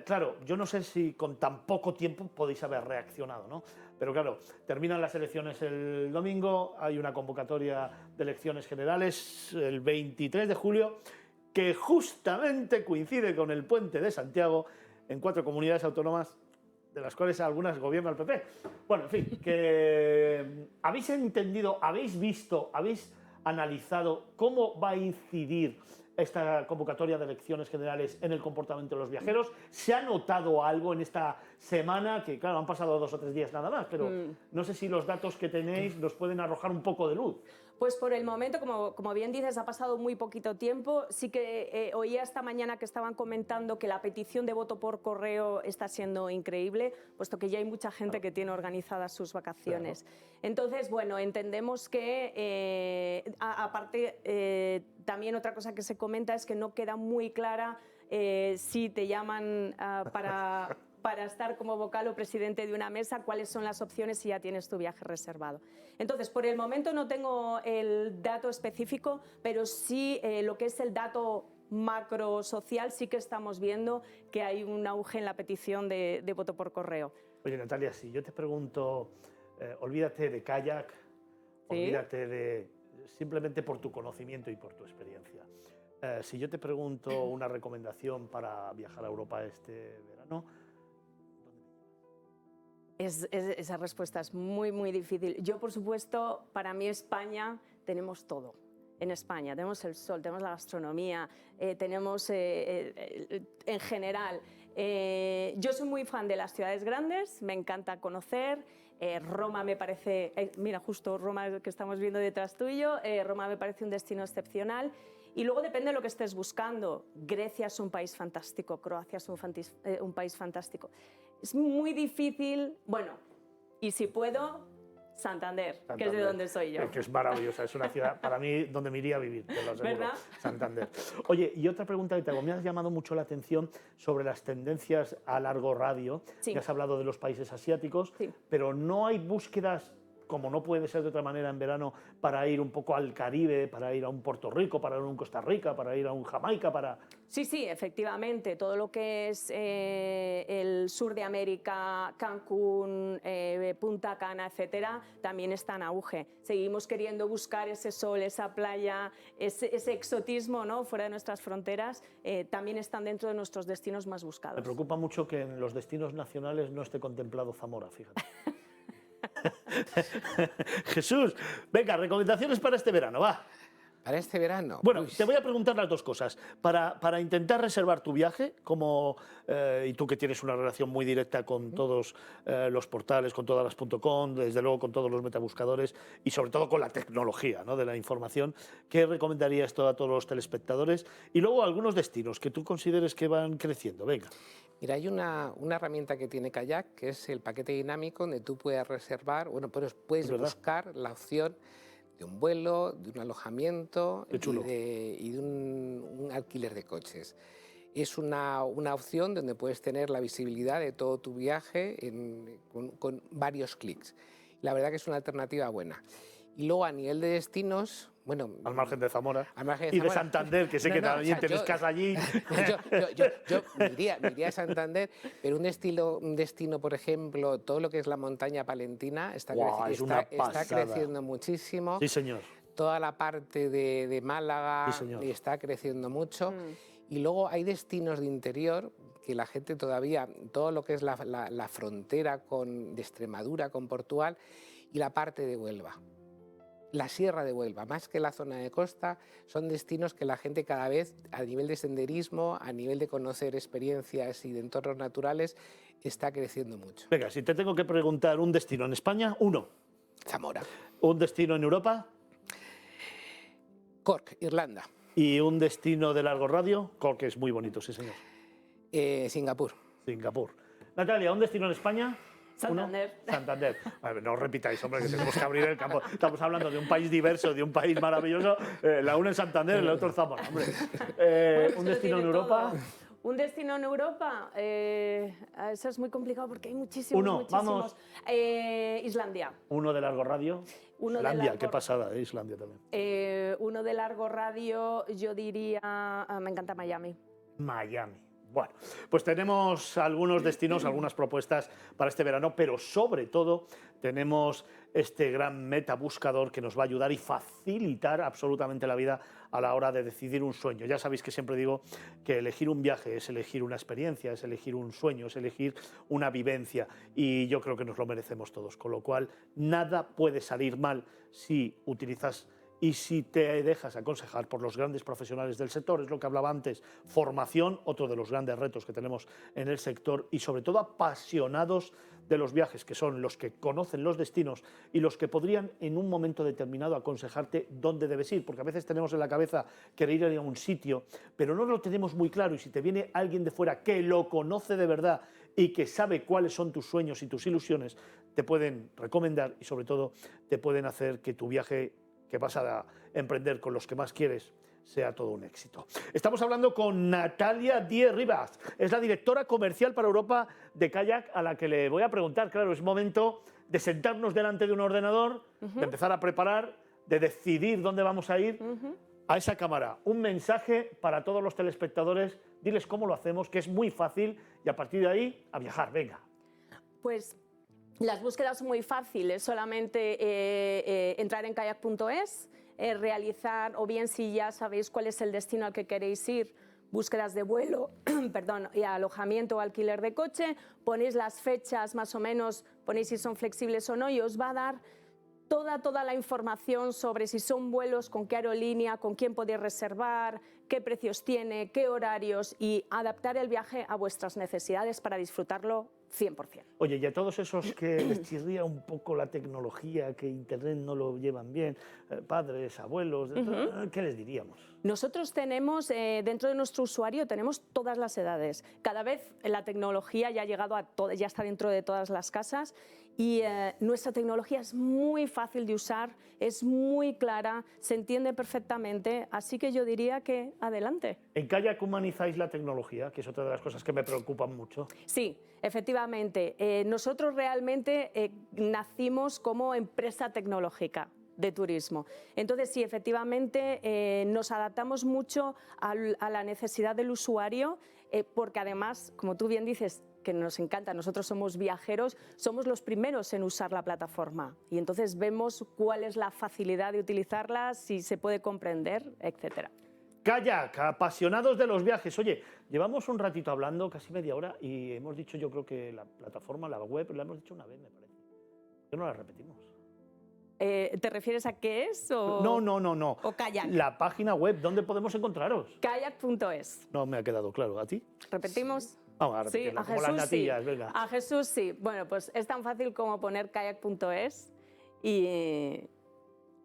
Claro, yo no sé si con tan poco tiempo podéis haber reaccionado, ¿no? Pero claro, terminan las elecciones el domingo, hay una convocatoria de elecciones generales el 23 de julio, que justamente coincide con el Puente de Santiago en 4 comunidades autónomas. de las cuales algunas gobierna el PP. Bueno, en fin, que habéis entendido, habéis visto, habéis analizado cómo va a incidir esta convocatoria de elecciones generales en el comportamiento de los viajeros. ¿Se ha notado algo en esta semana? Que claro, han pasado 2 o 3 días nada más, pero no sé si los datos que tenéis nos pueden arrojar un poco de luz. Pues por el momento, como bien dices, ha pasado muy poquito tiempo. Sí que oía esta mañana que estaban comentando que la petición de voto por correo está siendo increíble, puesto que ya hay mucha gente que tiene organizadas sus vacaciones. Claro. Entonces, bueno, entendemos que, aparte, también otra cosa que se comenta es que no queda muy clara si te llaman para estar como vocal o presidente de una mesa, cuáles son las opciones si ya tienes tu viaje reservado. Entonces, por el momento no tengo el dato específico, pero sí lo que es el dato macro social, sí que estamos viendo que hay un auge en la petición de voto por correo. Oye, Natalia, si yo te pregunto, olvídate de kayak, ¿sí? Olvídate de, simplemente por tu conocimiento y por tu experiencia. Si yo te pregunto una recomendación para viajar a Europa este verano, esa respuesta es muy, muy difícil. Yo, por supuesto, para mí España tenemos todo. En España tenemos el sol, tenemos la gastronomía, tenemos en general. Yo soy muy fan de las ciudades grandes, me encanta conocer. Roma me parece, mira, justo Roma que estamos viendo detrás tuyo, Roma me parece un destino excepcional. Y luego depende de lo que estés buscando. Grecia es un país fantástico, Croacia es un país fantástico. Es muy difícil, bueno, y si puedo, Santander, que es de donde soy yo. Que es maravillosa, es una ciudad para mí donde me iría a vivir, te lo aseguro. ¿Verdad? Santander. Oye, y otra pregunta que te hago, me has llamado mucho la atención sobre las tendencias a largo radio. Sí. Ya has hablado de los países asiáticos, sí, pero no hay búsquedas, como no puede ser de otra manera en verano, para ir un poco al Caribe, para ir a un Puerto Rico, para ir a un Costa Rica, para ir a un Jamaica, para... Sí, sí, efectivamente, todo lo que es el sur de América, Cancún, Punta Cana, etcétera, también está en auge. Seguimos queriendo buscar ese sol, esa playa, ese exotismo, ¿no?, fuera de nuestras fronteras, también están dentro de nuestros destinos más buscados. Me preocupa mucho que en los destinos nacionales no esté contemplado Zamora, fíjate. Jesús, venga, recomendaciones para este verano, va. Para este verano. Bueno, te voy a preguntar las dos cosas. Para intentar reservar tu viaje, y tú que tienes una relación muy directa con todos los portales, con todas las .com, desde luego con todos los metabuscadores y sobre todo con la tecnología, ¿no?, de la información, ¿qué recomendarías a todos los telespectadores? Y luego algunos destinos que tú consideres que van creciendo. Venga. Mira, hay una herramienta que tiene Kayak, que es el paquete dinámico, donde tú puedes reservar, bueno, puedes buscar la opción de un vuelo, de un alojamiento y de un alquiler de coches. Es una opción donde puedes tener la visibilidad de todo tu viaje con varios clics. La verdad que es una alternativa buena. Y luego a nivel de destinos, bueno... Al margen de Zamora. Al margen de y Zamora. De Santander, que sé que también tienes casa allí. Yo me iría a Santander, pero un destino, por ejemplo, todo lo que es la montaña palentina está creciendo muchísimo. Sí, señor. Toda la parte de Málaga está creciendo mucho. Y luego hay destinos de interior que la gente todavía, todo lo que es la frontera de Extremadura con Portugal y la parte de Huelva. La Sierra de Huelva, más que la zona de costa, son destinos que la gente cada vez, a nivel de senderismo, a nivel de conocer experiencias y de entornos naturales, está creciendo mucho. Venga, si te tengo que preguntar un destino en España, uno. Zamora. ¿Un destino en Europa? Cork, Irlanda. ¿Y un destino de largo radio? Cork es muy bonito, sí, señor. Singapur. Singapur. Natalia, ¿un destino en España? Santander. Santander. A ver, no os repitáis, hombre, que tenemos que abrir el campo. Estamos hablando de un país diverso, de un país maravilloso. La una en Santander, el otro en Zamora, hombre. ¿Un destino en Europa? Todo. ¿Un destino en Europa? Eso es muy complicado porque hay muchísimos. Vamos. Islandia. ¿Uno de largo radio? Islandia, qué pasada, Islandia también. Uno de largo radio, yo diría, me encanta Miami. Miami. Bueno, pues tenemos algunos destinos, algunas propuestas para este verano, pero sobre todo tenemos este gran metabuscador que nos va a ayudar y facilitar absolutamente la vida a la hora de decidir un sueño. Ya sabéis que siempre digo que elegir un viaje es elegir una experiencia, es elegir un sueño, es elegir una vivencia, y yo creo que nos lo merecemos todos, con lo cual nada puede salir mal si utilizas y si te dejas aconsejar por los grandes profesionales del sector. Es lo que hablaba antes, formación, otro de los grandes retos que tenemos en el sector, y sobre todo apasionados de los viajes, que son los que conocen los destinos y los que podrían en un momento determinado aconsejarte dónde debes ir, porque a veces tenemos en la cabeza querer ir a un sitio, pero no lo tenemos muy claro, y si te viene alguien de fuera que lo conoce de verdad y que sabe cuáles son tus sueños y tus ilusiones, te pueden recomendar y sobre todo te pueden hacer que tu viaje que vas a emprender con los que más quieres sea todo un éxito. Estamos hablando con Natalia Díez Rivas, es la directora comercial para Europa de Kayak, a la que le voy a preguntar, claro, es momento de sentarnos delante de un ordenador, de empezar a preparar, de decidir dónde vamos a ir. A esa cámara, un mensaje para todos los telespectadores, diles cómo lo hacemos, que es muy fácil, y a partir de ahí, a viajar, venga. Pues las búsquedas son muy fáciles, solamente entrar en kayak.es, realizar, o bien si ya sabéis cuál es el destino al que queréis ir, búsquedas de vuelo, perdón, y alojamiento o alquiler de coche, ponéis las fechas más o menos, ponéis si son flexibles o no, y os va a dar toda la información sobre si son vuelos, con qué aerolínea, con quién podéis reservar, qué precios tiene, qué horarios, y adaptar el viaje a vuestras necesidades para disfrutarlo 100%. Oye, y a todos esos que les chirría un poco la tecnología, que Internet no lo llevan bien, padres, abuelos, ¿qué les diríamos? Nosotros tenemos, dentro de nuestro usuario, tenemos todas las edades. Cada vez la tecnología ya ha llegado a ya está dentro de todas las casas, y nuestra tecnología es muy fácil de usar, es muy clara, se entiende perfectamente, así que yo diría que adelante. En Kayak humanizáis la tecnología, que es otra de las cosas que me preocupan mucho. Sí, efectivamente. Nosotros realmente nacimos como empresa tecnológica de turismo. Entonces, sí, efectivamente, nos adaptamos mucho a la necesidad del usuario, porque además, como tú bien dices, que nos encanta, nosotros somos viajeros, somos los primeros en usar la plataforma, y entonces vemos cuál es la facilidad de utilizarla, si se puede comprender, etcétera. Kayak, apasionados de los viajes. Oye, llevamos un ratito hablando, casi media hora, y hemos dicho, yo creo que la plataforma, la web, la hemos dicho una vez, me parece. ¿Por qué no la repetimos? ¿Te refieres a qué es? O... No. O Kayak. La página web, ¿dónde podemos encontraros? Kayak.es. No me ha quedado claro. ¿A ti? ¿Repetimos? Vamos a repetirlo, Sí, a como Jesús, las natillas, sí. venga. A Jesús sí. Bueno, pues es tan fácil como poner kayak.es y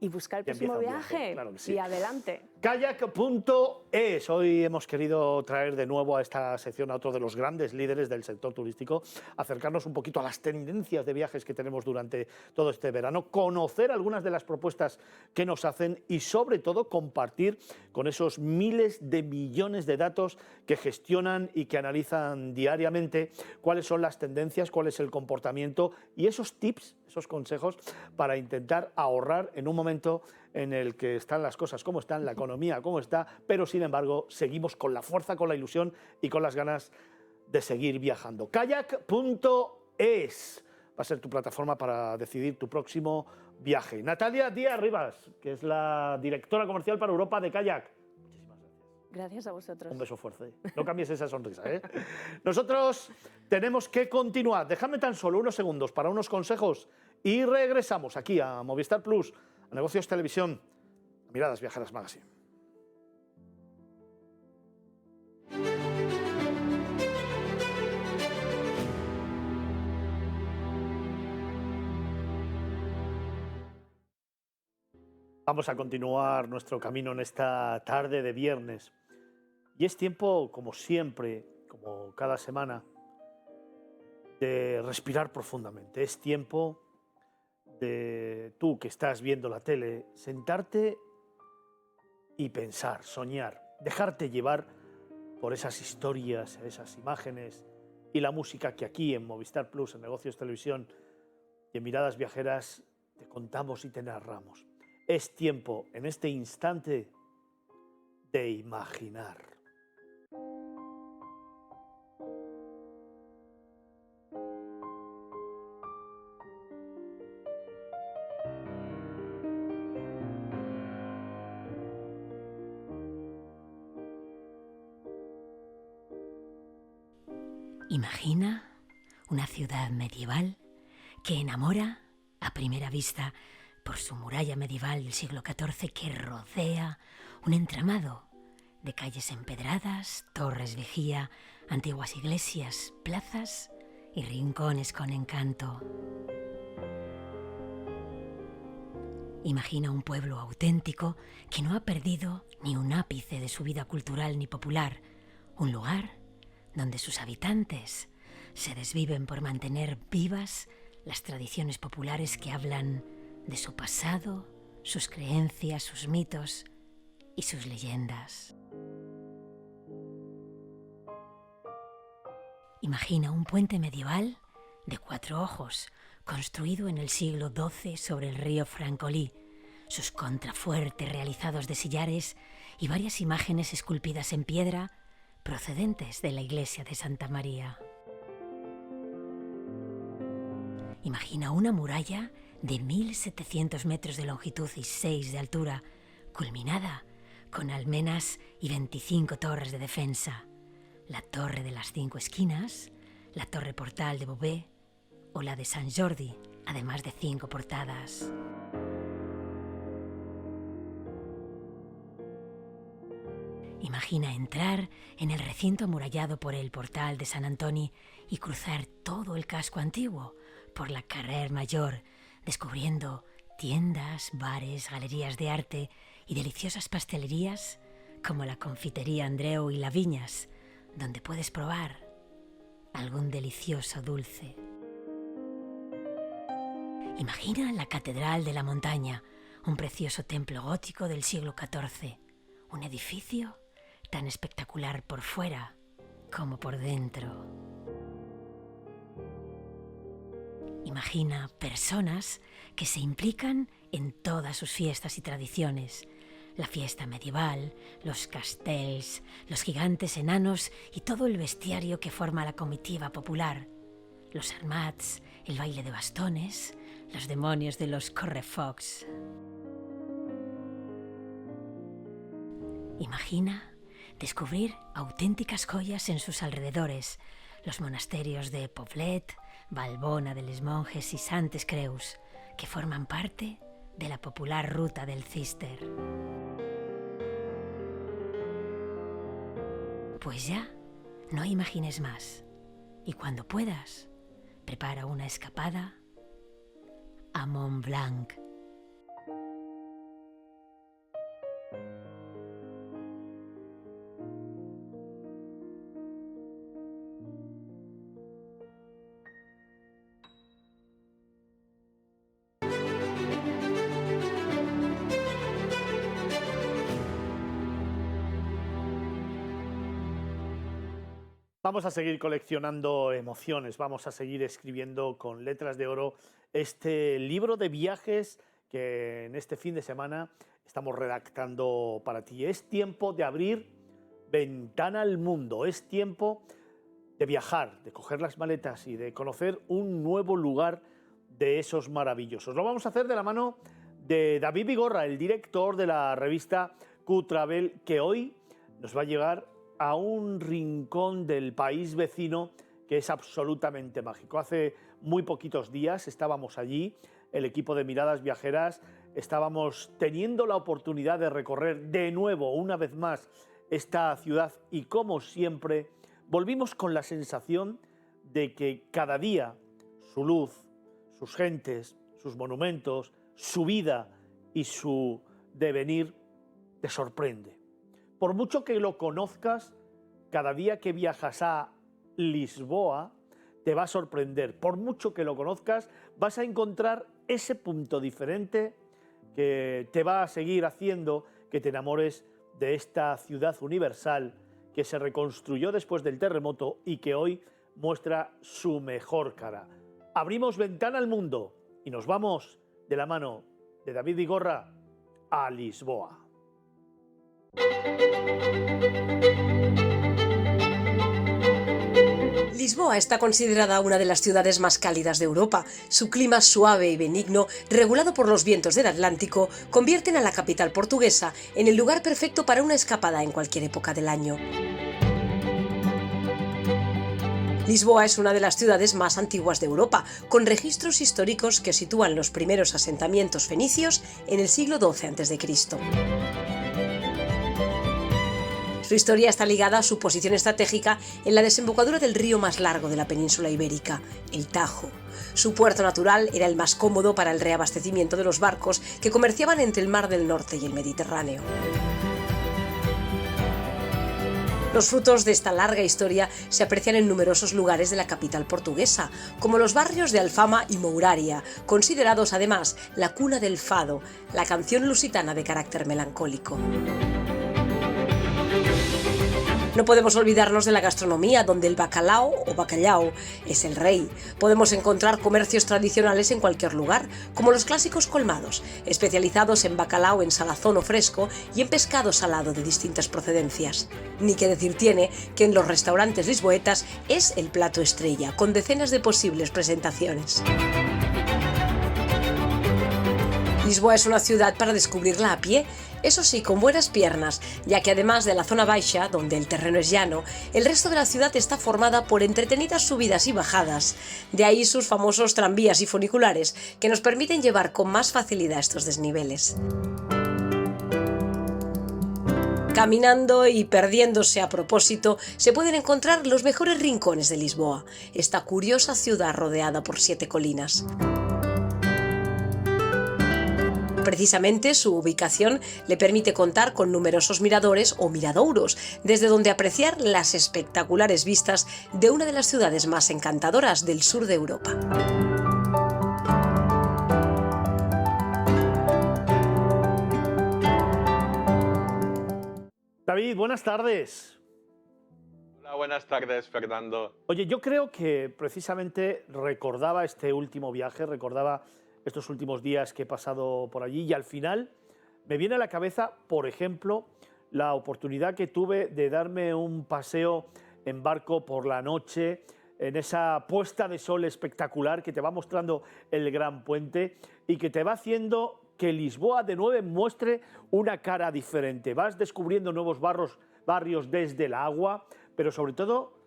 buscar el próximo viaje. Claro que sí. Y adelante. Kayak.es. Hoy hemos querido traer de nuevo a esta sección a otro de los grandes líderes del sector turístico, acercarnos un poquito a las tendencias de viajes que tenemos durante todo este verano, conocer algunas de las propuestas que nos hacen y sobre todo compartir con esos miles de millones de datos que gestionan y que analizan diariamente cuáles son las tendencias, cuál es el comportamiento y esos tips, esos consejos para intentar ahorrar en un momento en el que están las cosas como están, la economía como está, pero sin embargo seguimos con la fuerza, con la ilusión y con las ganas de seguir viajando. Kayak.es va a ser tu plataforma para decidir tu próximo viaje. Natalia Díez Rivas, que es la directora comercial para Europa de Kayak. Muchísimas gracias. Gracias a vosotros. Un beso fuerte. No cambies esa sonrisa, ¿eh? Nosotros tenemos que continuar. Dejadme tan solo unos segundos para unos consejos y regresamos aquí a Movistar Plus, a Negocios Televisión, a Miradas Viajeras Magazine. Vamos a continuar nuestro camino en esta tarde de viernes. Y es tiempo, como siempre, como cada semana, de respirar profundamente. Es tiempo de tú que estás viendo la tele, sentarte y pensar, soñar, dejarte llevar por esas historias, esas imágenes y la música que aquí en Movistar Plus, en Negocios Televisión y en Miradas Viajeras te contamos y te narramos. Es tiempo, en este instante, de imaginar. Imagina una ciudad medieval que enamora a primera vista por su muralla medieval del siglo XIV que rodea un entramado de calles empedradas, torres vigía, antiguas iglesias, plazas y rincones con encanto. Imagina un pueblo auténtico que no ha perdido ni un ápice de su vida cultural ni popular, un lugar donde sus habitantes se desviven por mantener vivas las tradiciones populares que hablan de su pasado, sus creencias, sus mitos y sus leyendas. Imagina un puente medieval de 4 ojos, construido en el siglo XII sobre el río Francolí, sus contrafuertes realizados de sillares y varias imágenes esculpidas en piedra procedentes de la iglesia de Santa María. Imagina una muralla de 1.700 metros de longitud y 6 de altura, culminada con almenas y 25 torres de defensa, la Torre de las 5 Esquinas, la Torre Portal de Beauvais o la de Sant Jordi, además de 5 portadas. Imagina entrar en el recinto amurallado por el Portal de Sant Antoni y cruzar todo el casco antiguo por la Carrer Major, descubriendo tiendas, bares, galerías de arte y deliciosas pastelerías como la Confitería Andreu y la Viñas, donde puedes probar algún delicioso dulce. Imagina la Catedral de la Montaña, un precioso templo gótico del siglo XIV, un edificio tan espectacular por fuera como por dentro. Imagina personas que se implican en todas sus fiestas y tradiciones, la fiesta medieval, los castells, los gigantes enanos y todo el bestiario que forma la comitiva popular, los armats, el baile de bastones, los demonios de los correfocs. Imagina descubrir auténticas joyas en sus alrededores, los monasterios de Poblet, Valbona de les Monges y Santes Creus, que forman parte de la popular ruta del Císter. Pues ya, no imagines más, y cuando puedas, prepara una escapada a Mont Blanc. Vamos a seguir coleccionando emociones, vamos a seguir escribiendo con letras de oro este libro de viajes que en este fin de semana estamos redactando para ti. Es tiempo de abrir ventana al mundo, es tiempo de viajar, de coger las maletas y de conocer un nuevo lugar de esos maravillosos. Lo vamos a hacer de la mano de David Vigorra, el director de la revista Q-Travel, que hoy nos va a llevar a un rincón del país vecino que es absolutamente mágico. Hace muy poquitos días estábamos allí, el equipo de Miradas Viajeras, estábamos teniendo la oportunidad de recorrer de nuevo, una vez más, esta ciudad y como siempre volvimos con la sensación de que cada día su luz, sus gentes, sus monumentos, su vida y su devenir te sorprende. Por mucho que lo conozcas, cada día que viajas a Lisboa te va a sorprender. Por mucho que lo conozcas, vas a encontrar ese punto diferente que te va a seguir haciendo que te enamores de esta ciudad universal que se reconstruyó después del terremoto y que hoy muestra su mejor cara. Abrimos ventana al mundo y nos vamos de la mano de David Vigorra a Lisboa. Lisboa está considerada una de las ciudades más cálidas de Europa. Su clima suave y benigno, regulado por los vientos del Atlántico, convierten a la capital portuguesa en el lugar perfecto para una escapada en cualquier época del año. Lisboa es una de las ciudades más antiguas de Europa, con registros históricos que sitúan los primeros asentamientos fenicios en el siglo XII a.C. Su historia está ligada a su posición estratégica en la desembocadura del río más largo de la península ibérica, el Tajo. Su puerto natural era el más cómodo para el reabastecimiento de los barcos que comerciaban entre el Mar del Norte y el Mediterráneo. Los frutos de esta larga historia se aprecian en numerosos lugares de la capital portuguesa, como los barrios de Alfama y Mouraria, considerados además la cuna del fado, la canción lusitana de carácter melancólico. No podemos olvidarnos de la gastronomía, donde el bacalao o bacallao es el rey. Podemos encontrar comercios tradicionales en cualquier lugar, como los clásicos colmados, especializados en bacalao en salazón o fresco y en pescado salado de distintas procedencias. Ni que decir tiene que en los restaurantes lisboetas es el plato estrella, con decenas de posibles presentaciones. Lisboa es una ciudad para descubrirla a pie, eso sí, con buenas piernas, ya que además de la zona baixa, donde el terreno es llano, el resto de la ciudad está formada por entretenidas subidas y bajadas. De ahí sus famosos tranvías y funiculares, que nos permiten llevar con más facilidad estos desniveles. Caminando y perdiéndose a propósito, se pueden encontrar los mejores rincones de Lisboa, esta curiosa ciudad rodeada por 7 colinas. Precisamente su ubicación le permite contar con numerosos miradores o miradouros, desde donde apreciar las espectaculares vistas de una de las ciudades más encantadoras del sur de Europa. David, buenas tardes. Hola, buenas tardes, Fernando. Oye, yo creo que precisamente recordaba este último viaje, recordaba estos últimos días que he pasado por allí y al final me viene a la cabeza, por ejemplo, la oportunidad que tuve de darme un paseo en barco por la noche, en esa puesta de sol espectacular que te va mostrando el Gran Puente y que te va haciendo que Lisboa de nuevo muestre una cara diferente. Vas descubriendo nuevos barrios desde el agua, pero sobre todo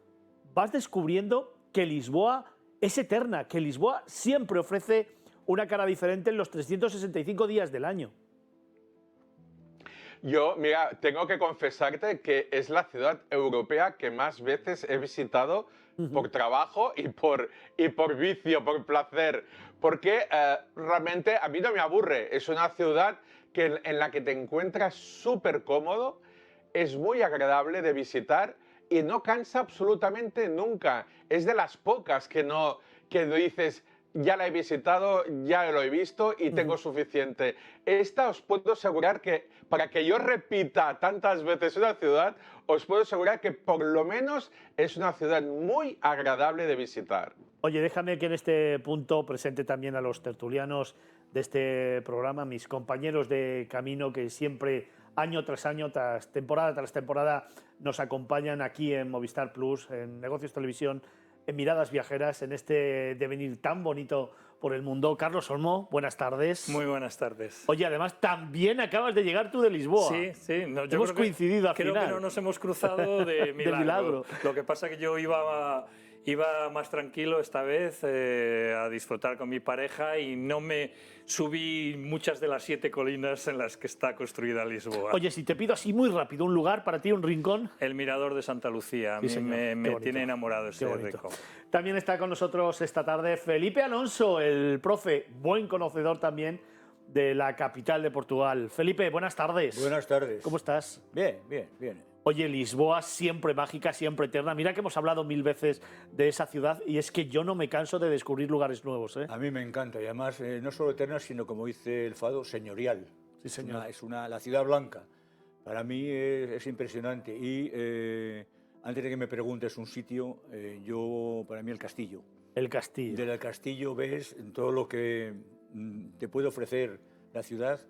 vas descubriendo que Lisboa es eterna, que Lisboa siempre ofrece una cara diferente en los 365 días del año. Yo, mira, tengo que confesarte que es la ciudad europea que más veces he visitado por trabajo y por vicio, por placer, porque realmente a mí no me aburre. Es una ciudad en la que te encuentras súper cómodo, es muy agradable de visitar y no cansa absolutamente nunca. Es de las pocas que dices, ya la he visitado, ya lo he visto y tengo suficiente. Esta os puedo asegurar que para que yo repita tantas veces una ciudad, os puedo asegurar que por lo menos es una ciudad muy agradable de visitar. Oye, déjame que en este punto presente también a los tertulianos de este programa, mis compañeros de camino que siempre, año tras año, tras temporada, nos acompañan aquí en Movistar Plus, en Negocios Televisión, en Miradas Viajeras, en este devenir tan bonito por el mundo. Carlos Olmo, buenas tardes. Muy buenas tardes. Oye, además también acabas de llegar tú de Lisboa. Sí, sí. No, yo hemos coincidido al final. Creo que no nos hemos cruzado de milagro. De milagro. Lo que pasa es que yo iba más tranquilo esta vez a disfrutar con mi pareja y no me subí muchas de las 7 colinas en las que está construida Lisboa. Oye, si te pido así muy rápido, un lugar para ti, un rincón. El Mirador de Santa Lucía. A mí me tiene enamorado ese rincón. También está con nosotros esta tarde Felipe Alonso, el profe, buen conocedor también de la capital de Portugal. Felipe, buenas tardes. Buenas tardes. ¿Cómo estás? Bien, bien, bien. Oye, Lisboa siempre mágica, siempre eterna. Mira que hemos hablado 1000 veces de esa ciudad y es que yo no me canso de descubrir lugares nuevos, ¿eh? A mí me encanta y además no solo eterna, sino como dice el fado, señorial. Sí, señor. La ciudad blanca. Para mí es impresionante y antes de que me preguntes un sitio, para mí el castillo. El castillo. Desde el castillo ves todo lo que te puede ofrecer la ciudad.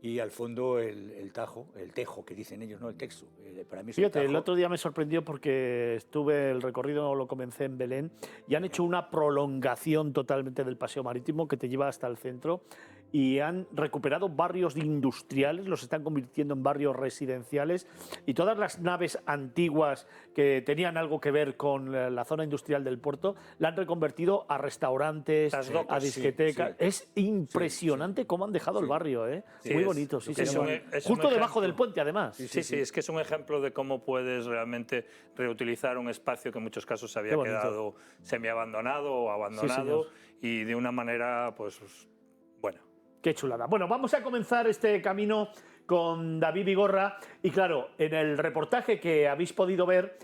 Y al fondo el Tajo, el Tejo, que dicen ellos, no el Texo. Para mí es Fíjate, el Tajo. El otro día me sorprendió porque el recorrido lo comencé en Belén y han hecho una prolongación totalmente del paseo marítimo que te lleva hasta el centro y han recuperado barrios industriales, los están convirtiendo en barrios residenciales, y todas las naves antiguas que tenían algo que ver con la zona industrial del puerto la han reconvertido a restaurantes, a discotecas. Sí, sí. Es impresionante cómo han dejado el barrio, ¿eh? Sí, Muy bonito, sí, es señor. es Justo un debajo ejemplo. del puente, además. Sí, es que es un ejemplo de cómo puedes realmente reutilizar un espacio que en muchos casos se había Qué bonito. quedado semiabandonado o abandonado y de una manera, pues, bueno. Qué chulada. Bueno, vamos a comenzar este camino con David Vigorra. Y claro, en el reportaje que habéis podido ver,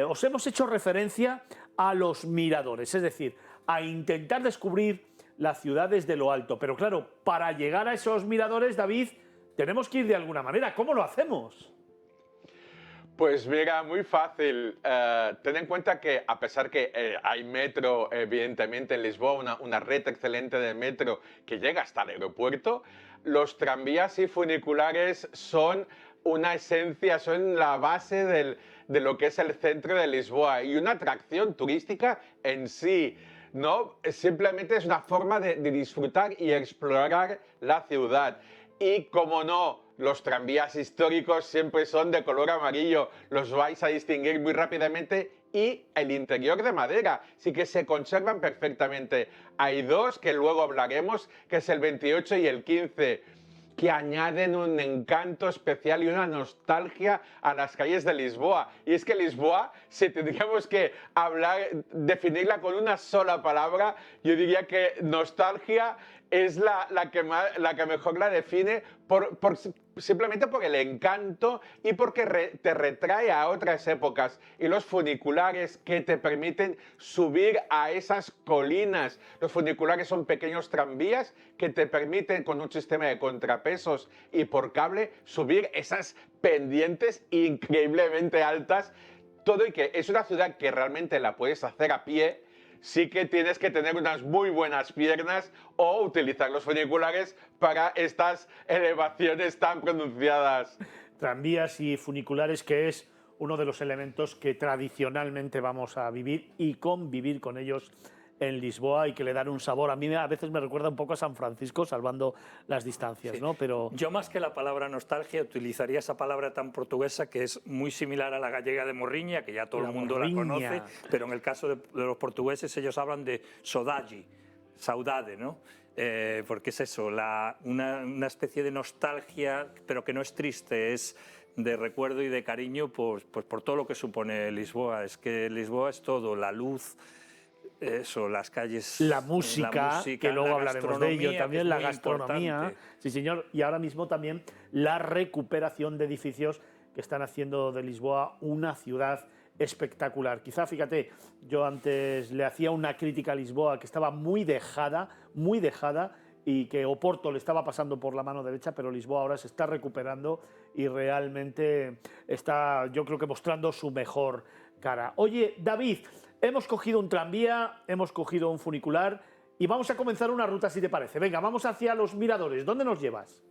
os hemos hecho referencia a los miradores, es decir, a intentar descubrir la ciudad desde lo alto. Pero claro, para llegar a esos miradores, David, tenemos que ir de alguna manera. ¿Cómo lo hacemos? Pues mira, muy fácil. Ten en cuenta que a pesar que hay metro, evidentemente en Lisboa, una red excelente de metro que llega hasta el aeropuerto, los tranvías y funiculares son una esencia, son la base de lo que es el centro de Lisboa y una atracción turística en sí. ¿No? Simplemente es una forma de disfrutar y explorar la ciudad. Y como no, los tranvías históricos siempre son de color amarillo, los vais a distinguir muy rápidamente, y el interior de madera, sí que se conservan perfectamente. Hay dos que luego hablaremos, que es el 28 y el 15, que añaden un encanto especial y una nostalgia a las calles de Lisboa. Y es que Lisboa, si tendríamos que definirla con una sola palabra, yo diría que nostalgia es la que mejor la define simplemente por el encanto y porque te retrae a otras épocas. Y los funiculares que te permiten subir a esas colinas. Los funiculares son pequeños tranvías que te permiten, con un sistema de contrapesos y por cable, subir esas pendientes increíblemente altas. Todo, y que es una ciudad que realmente la puedes hacer a pie. Sí que tienes que tener unas muy buenas piernas o utilizar los funiculares para estas elevaciones tan pronunciadas. Tranvías y funiculares, que es uno de los elementos que tradicionalmente vamos a vivir y convivir con ellos en Lisboa, y que le dan un sabor. A mí a veces me recuerda un poco a San Francisco, salvando las distancias, ¿no? Pero yo, más que la palabra nostalgia, utilizaría esa palabra tan portuguesa que es muy similar a la gallega de morriña, que ya todo el mundo la conoce, pero en el caso de los portugueses ellos hablan de saudade, ¿no? Porque es eso, una especie de nostalgia, pero que no es triste, es de recuerdo y de cariño pues por todo lo que supone Lisboa. Es que Lisboa es todo, la luz, eso, las calles, la música, que luego hablaremos de ello, también la gastronomía. Importante. Sí, señor, y ahora mismo también la recuperación de edificios que están haciendo de Lisboa una ciudad espectacular. Quizá, fíjate, yo antes le hacía una crítica a Lisboa, que estaba muy dejada, y que Oporto le estaba pasando por la mano derecha, pero Lisboa ahora se está recuperando y realmente está, yo creo que, mostrando su mejor cara. Oye, David, hemos cogido un tranvía, hemos cogido un funicular y vamos a comenzar una ruta, si te parece. Venga, vamos hacia los miradores. ¿Dónde nos llevas?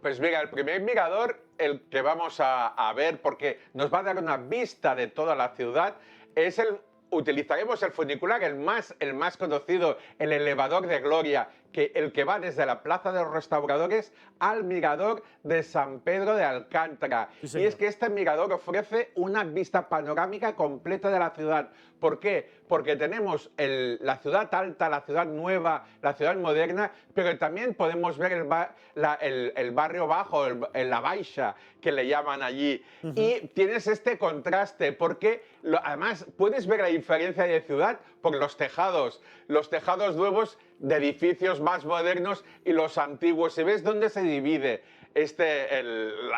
Pues mira, el primer mirador, el que vamos a ver, porque nos va a dar una vista de toda la ciudad, es utilizaremos el funicular, el más conocido, el elevador de Gloria, el que va desde la Plaza de los Restauradores al mirador de San Pedro de Alcántara. Sí, y es que este mirador ofrece una vista panorámica completa de la ciudad. ¿Por qué? Porque tenemos la ciudad alta, la ciudad nueva, la ciudad moderna, pero también podemos ver el barrio bajo, la Baixa, que le llaman allí. Y tienes este contraste, porque además puedes ver la diferencia de ciudad por los tejados nuevos de edificios más modernos y los antiguos. ¿Y ves dónde se divide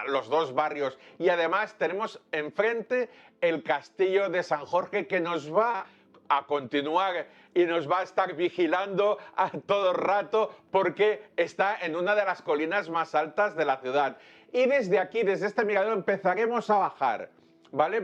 los dos barrios? Y además tenemos enfrente el castillo de San Jorge, que nos va a continuar y nos va a estar vigilando a todo rato, porque está en una de las colinas más altas de la ciudad. Y desde aquí, desde este mirador, empezaremos a bajar, ¿vale?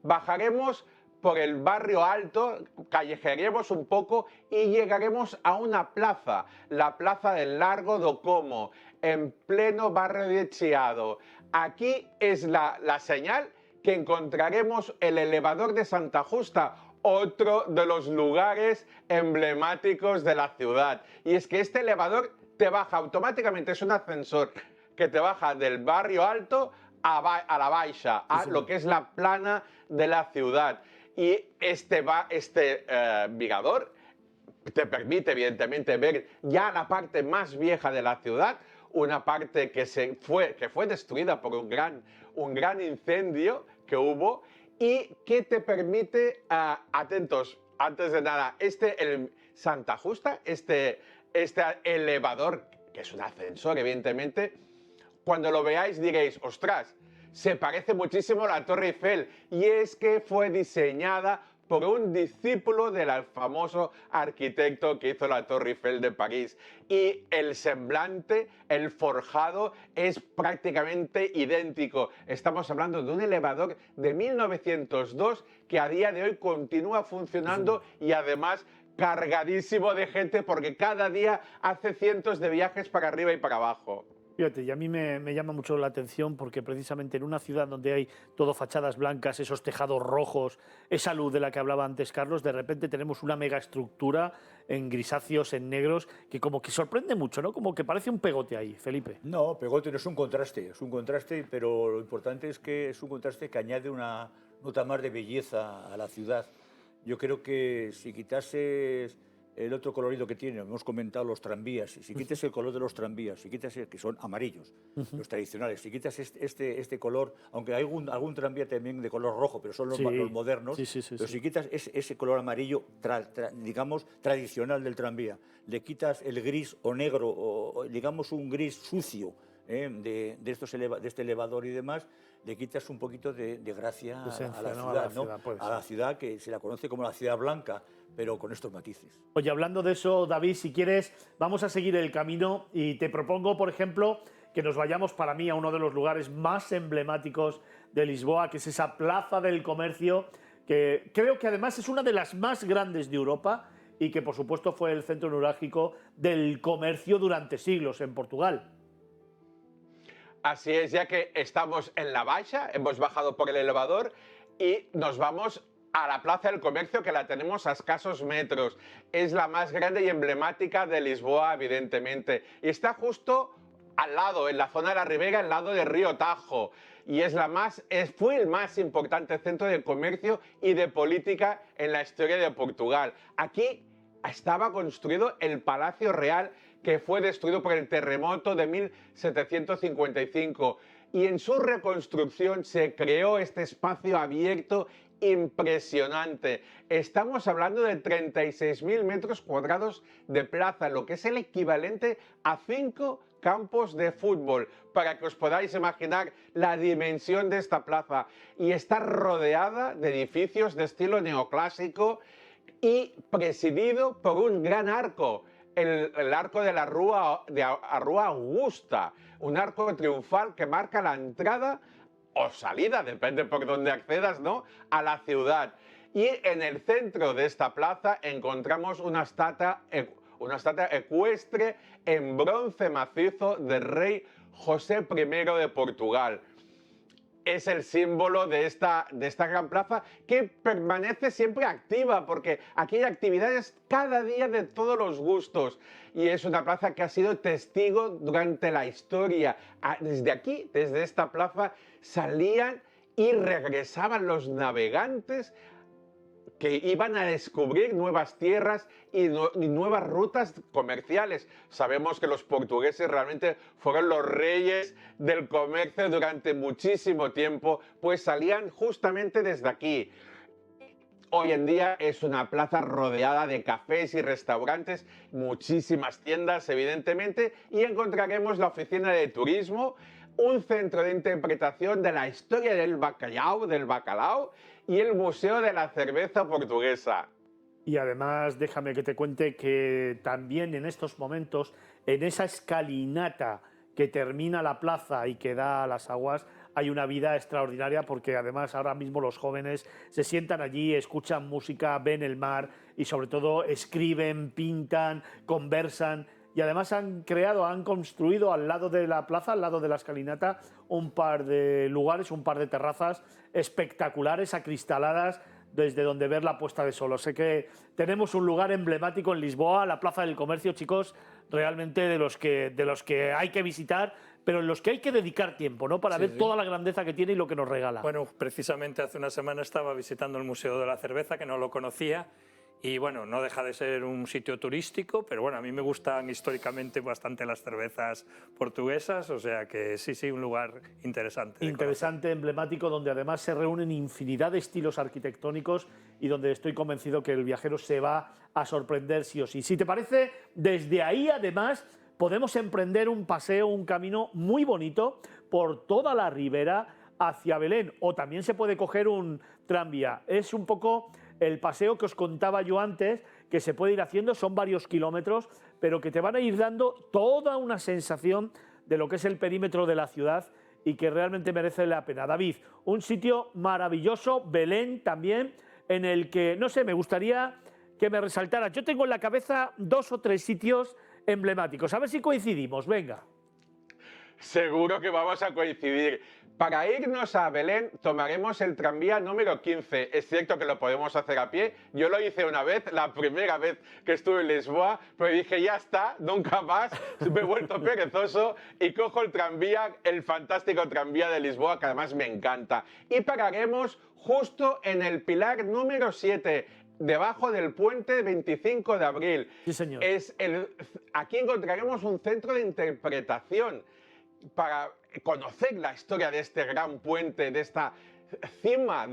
Bajaremos por el barrio alto, callejearemos un poco y llegaremos a una plaza, la plaza del Largo do Como, en pleno barrio de Chiado. Aquí es la señal que encontraremos el elevador de Santa Justa, otro de los lugares emblemáticos de la ciudad. Y es que este elevador te baja automáticamente, es un ascensor que te baja del barrio alto a la baixa, a lo que es la plana de la ciudad. Y este mirador te permite, evidentemente, ver ya la parte más vieja de la ciudad, una parte que fue destruida por un gran incendio que hubo y que te permite, atentos, antes de nada, el Santa Justa, este elevador, que es un ascensor, evidentemente, cuando lo veáis diréis, ostras, se parece muchísimo a la Torre Eiffel, y es que fue diseñada por un discípulo del famoso arquitecto que hizo la Torre Eiffel de París. Y el semblante, el forjado, es prácticamente idéntico. Estamos hablando de un elevador de 1902 que a día de hoy continúa funcionando y además cargadísimo de gente porque cada día hace cientos de viajes para arriba y para abajo. Fíjate, y a mí me llama mucho la atención porque precisamente en una ciudad donde hay todo fachadas blancas, esos tejados rojos, esa luz de la que hablaba antes Carlos, de repente tenemos una megaestructura en grisáceos, en negros, que como que sorprende mucho, ¿no? Como que parece un pegote ahí, Felipe. No, pegote no, es un contraste, pero lo importante es que es un contraste que añade una nota más de belleza a la ciudad. Yo creo que si quitases el otro colorido que tiene, hemos comentado los tranvías, si quitas el color de los tranvías, si quitas que son amarillos, los tradicionales, si quitas este color, aunque hay algún tranvía también de color rojo, pero son los modernos, pero si quitas ese color amarillo, digamos, tradicional del tranvía, le quitas el gris o negro, o digamos un gris sucio de este elevador y demás, le quitas un poquito de gracia a la ciudad, ¿no? A la ciudad que se la conoce como la ciudad blanca, pero con estos matices. Oye, hablando de eso, David, si quieres, vamos a seguir el camino y te propongo, por ejemplo, que nos vayamos para mí a uno de los lugares más emblemáticos de Lisboa, que es esa Plaza del Comercio, que creo que además es una de las más grandes de Europa y que, por supuesto, fue el centro neurálgico del comercio durante siglos en Portugal. Así es, ya que estamos en la Baixa, hemos bajado por el elevador y nos vamos a la Plaza del Comercio, que la tenemos a escasos metros. Es la más grande y emblemática de Lisboa, evidentemente. Y está justo al lado, en la zona de la Ribera, al lado del río Tajo. Y fue el más importante centro de comercio y de política en la historia de Portugal. Aquí estaba construido el Palacio Real, que fue destruido por el terremoto de 1755. Y en su reconstrucción se creó este espacio abierto impresionante. Estamos hablando de 36.000 metros cuadrados de plaza, lo que es el equivalente a 5 campos de fútbol, para que os podáis imaginar la dimensión de esta plaza. Y está rodeada de edificios de estilo neoclásico y presidido por un gran arco, el arco de la Rúa Augusta, un arco triunfal que marca la entrada o salida, depende por dónde accedas, ¿no?, a la ciudad. Y en el centro de esta plaza encontramos una estatua ecuestre en bronce macizo del rey José I de Portugal. Es el símbolo de esta gran plaza, que permanece siempre activa, porque aquí hay actividades cada día de todos los gustos. Y es una plaza que ha sido testigo durante la historia. Desde aquí, desde esta plaza, salían y regresaban los navegantes que iban a descubrir nuevas tierras y nuevas rutas comerciales. Sabemos que los portugueses realmente fueron los reyes del comercio durante muchísimo tiempo, pues salían justamente desde aquí. Hoy en día es una plaza rodeada de cafés y restaurantes, muchísimas tiendas, evidentemente, y encontraremos la oficina de turismo, un centro de interpretación de la historia del bacalao, y el Museo de la Cerveza Portuguesa. Y además, déjame que te cuente que también en estos momentos, en esa escalinata que termina la plaza y que da a las aguas, hay una vida extraordinaria, porque además ahora mismo los jóvenes se sientan allí, escuchan música, ven el mar y sobre todo escriben, pintan, conversan. Y además han construido al lado de la plaza, al lado de la escalinata, un par de lugares, un par de terrazas espectaculares, acristaladas, desde donde ver la puesta de sol. Sé que tenemos un lugar emblemático en Lisboa, la Plaza del Comercio, chicos, realmente de los que hay que visitar, pero en los que hay que dedicar tiempo, ¿no? Para ver toda la grandeza que tiene y lo que nos regala. Bueno, precisamente hace una semana estaba visitando el Museo de la Cerveza, que no lo conocía, y bueno, no deja de ser un sitio turístico, pero bueno, a mí me gustan históricamente bastante las cervezas portuguesas, o sea que sí, un lugar interesante. Interesante, emblemático, donde además se reúnen infinidad de estilos arquitectónicos y donde estoy convencido que el viajero se va a sorprender sí o sí. Si te parece, desde ahí además podemos emprender un paseo, un camino muy bonito por toda la ribera hacia Belén, o también se puede coger un tranvía. Es un poco el paseo que os contaba yo antes, que se puede ir haciendo, son varios kilómetros, pero que te van a ir dando toda una sensación de lo que es el perímetro de la ciudad y que realmente merece la pena. David, un sitio maravilloso, Belén también, en el que, no sé, me gustaría que me resaltaras. Yo tengo en la cabeza 2 o 3 sitios emblemáticos. A ver si coincidimos, venga. Seguro que vamos a coincidir. Para irnos a Belén tomaremos el tranvía número 15. Es cierto que lo podemos hacer a pie. Yo lo hice una vez, la primera vez que estuve en Lisboa, pero dije, ya está, nunca más. Me he vuelto perezoso y cojo el tranvía, el fantástico tranvía de Lisboa, que además me encanta. Y pararemos justo en el pilar número 7. Debajo del puente 25 de abril. Sí, señor. Aquí encontraremos un centro de interpretación para conocer la historia de este gran puente, de esta cima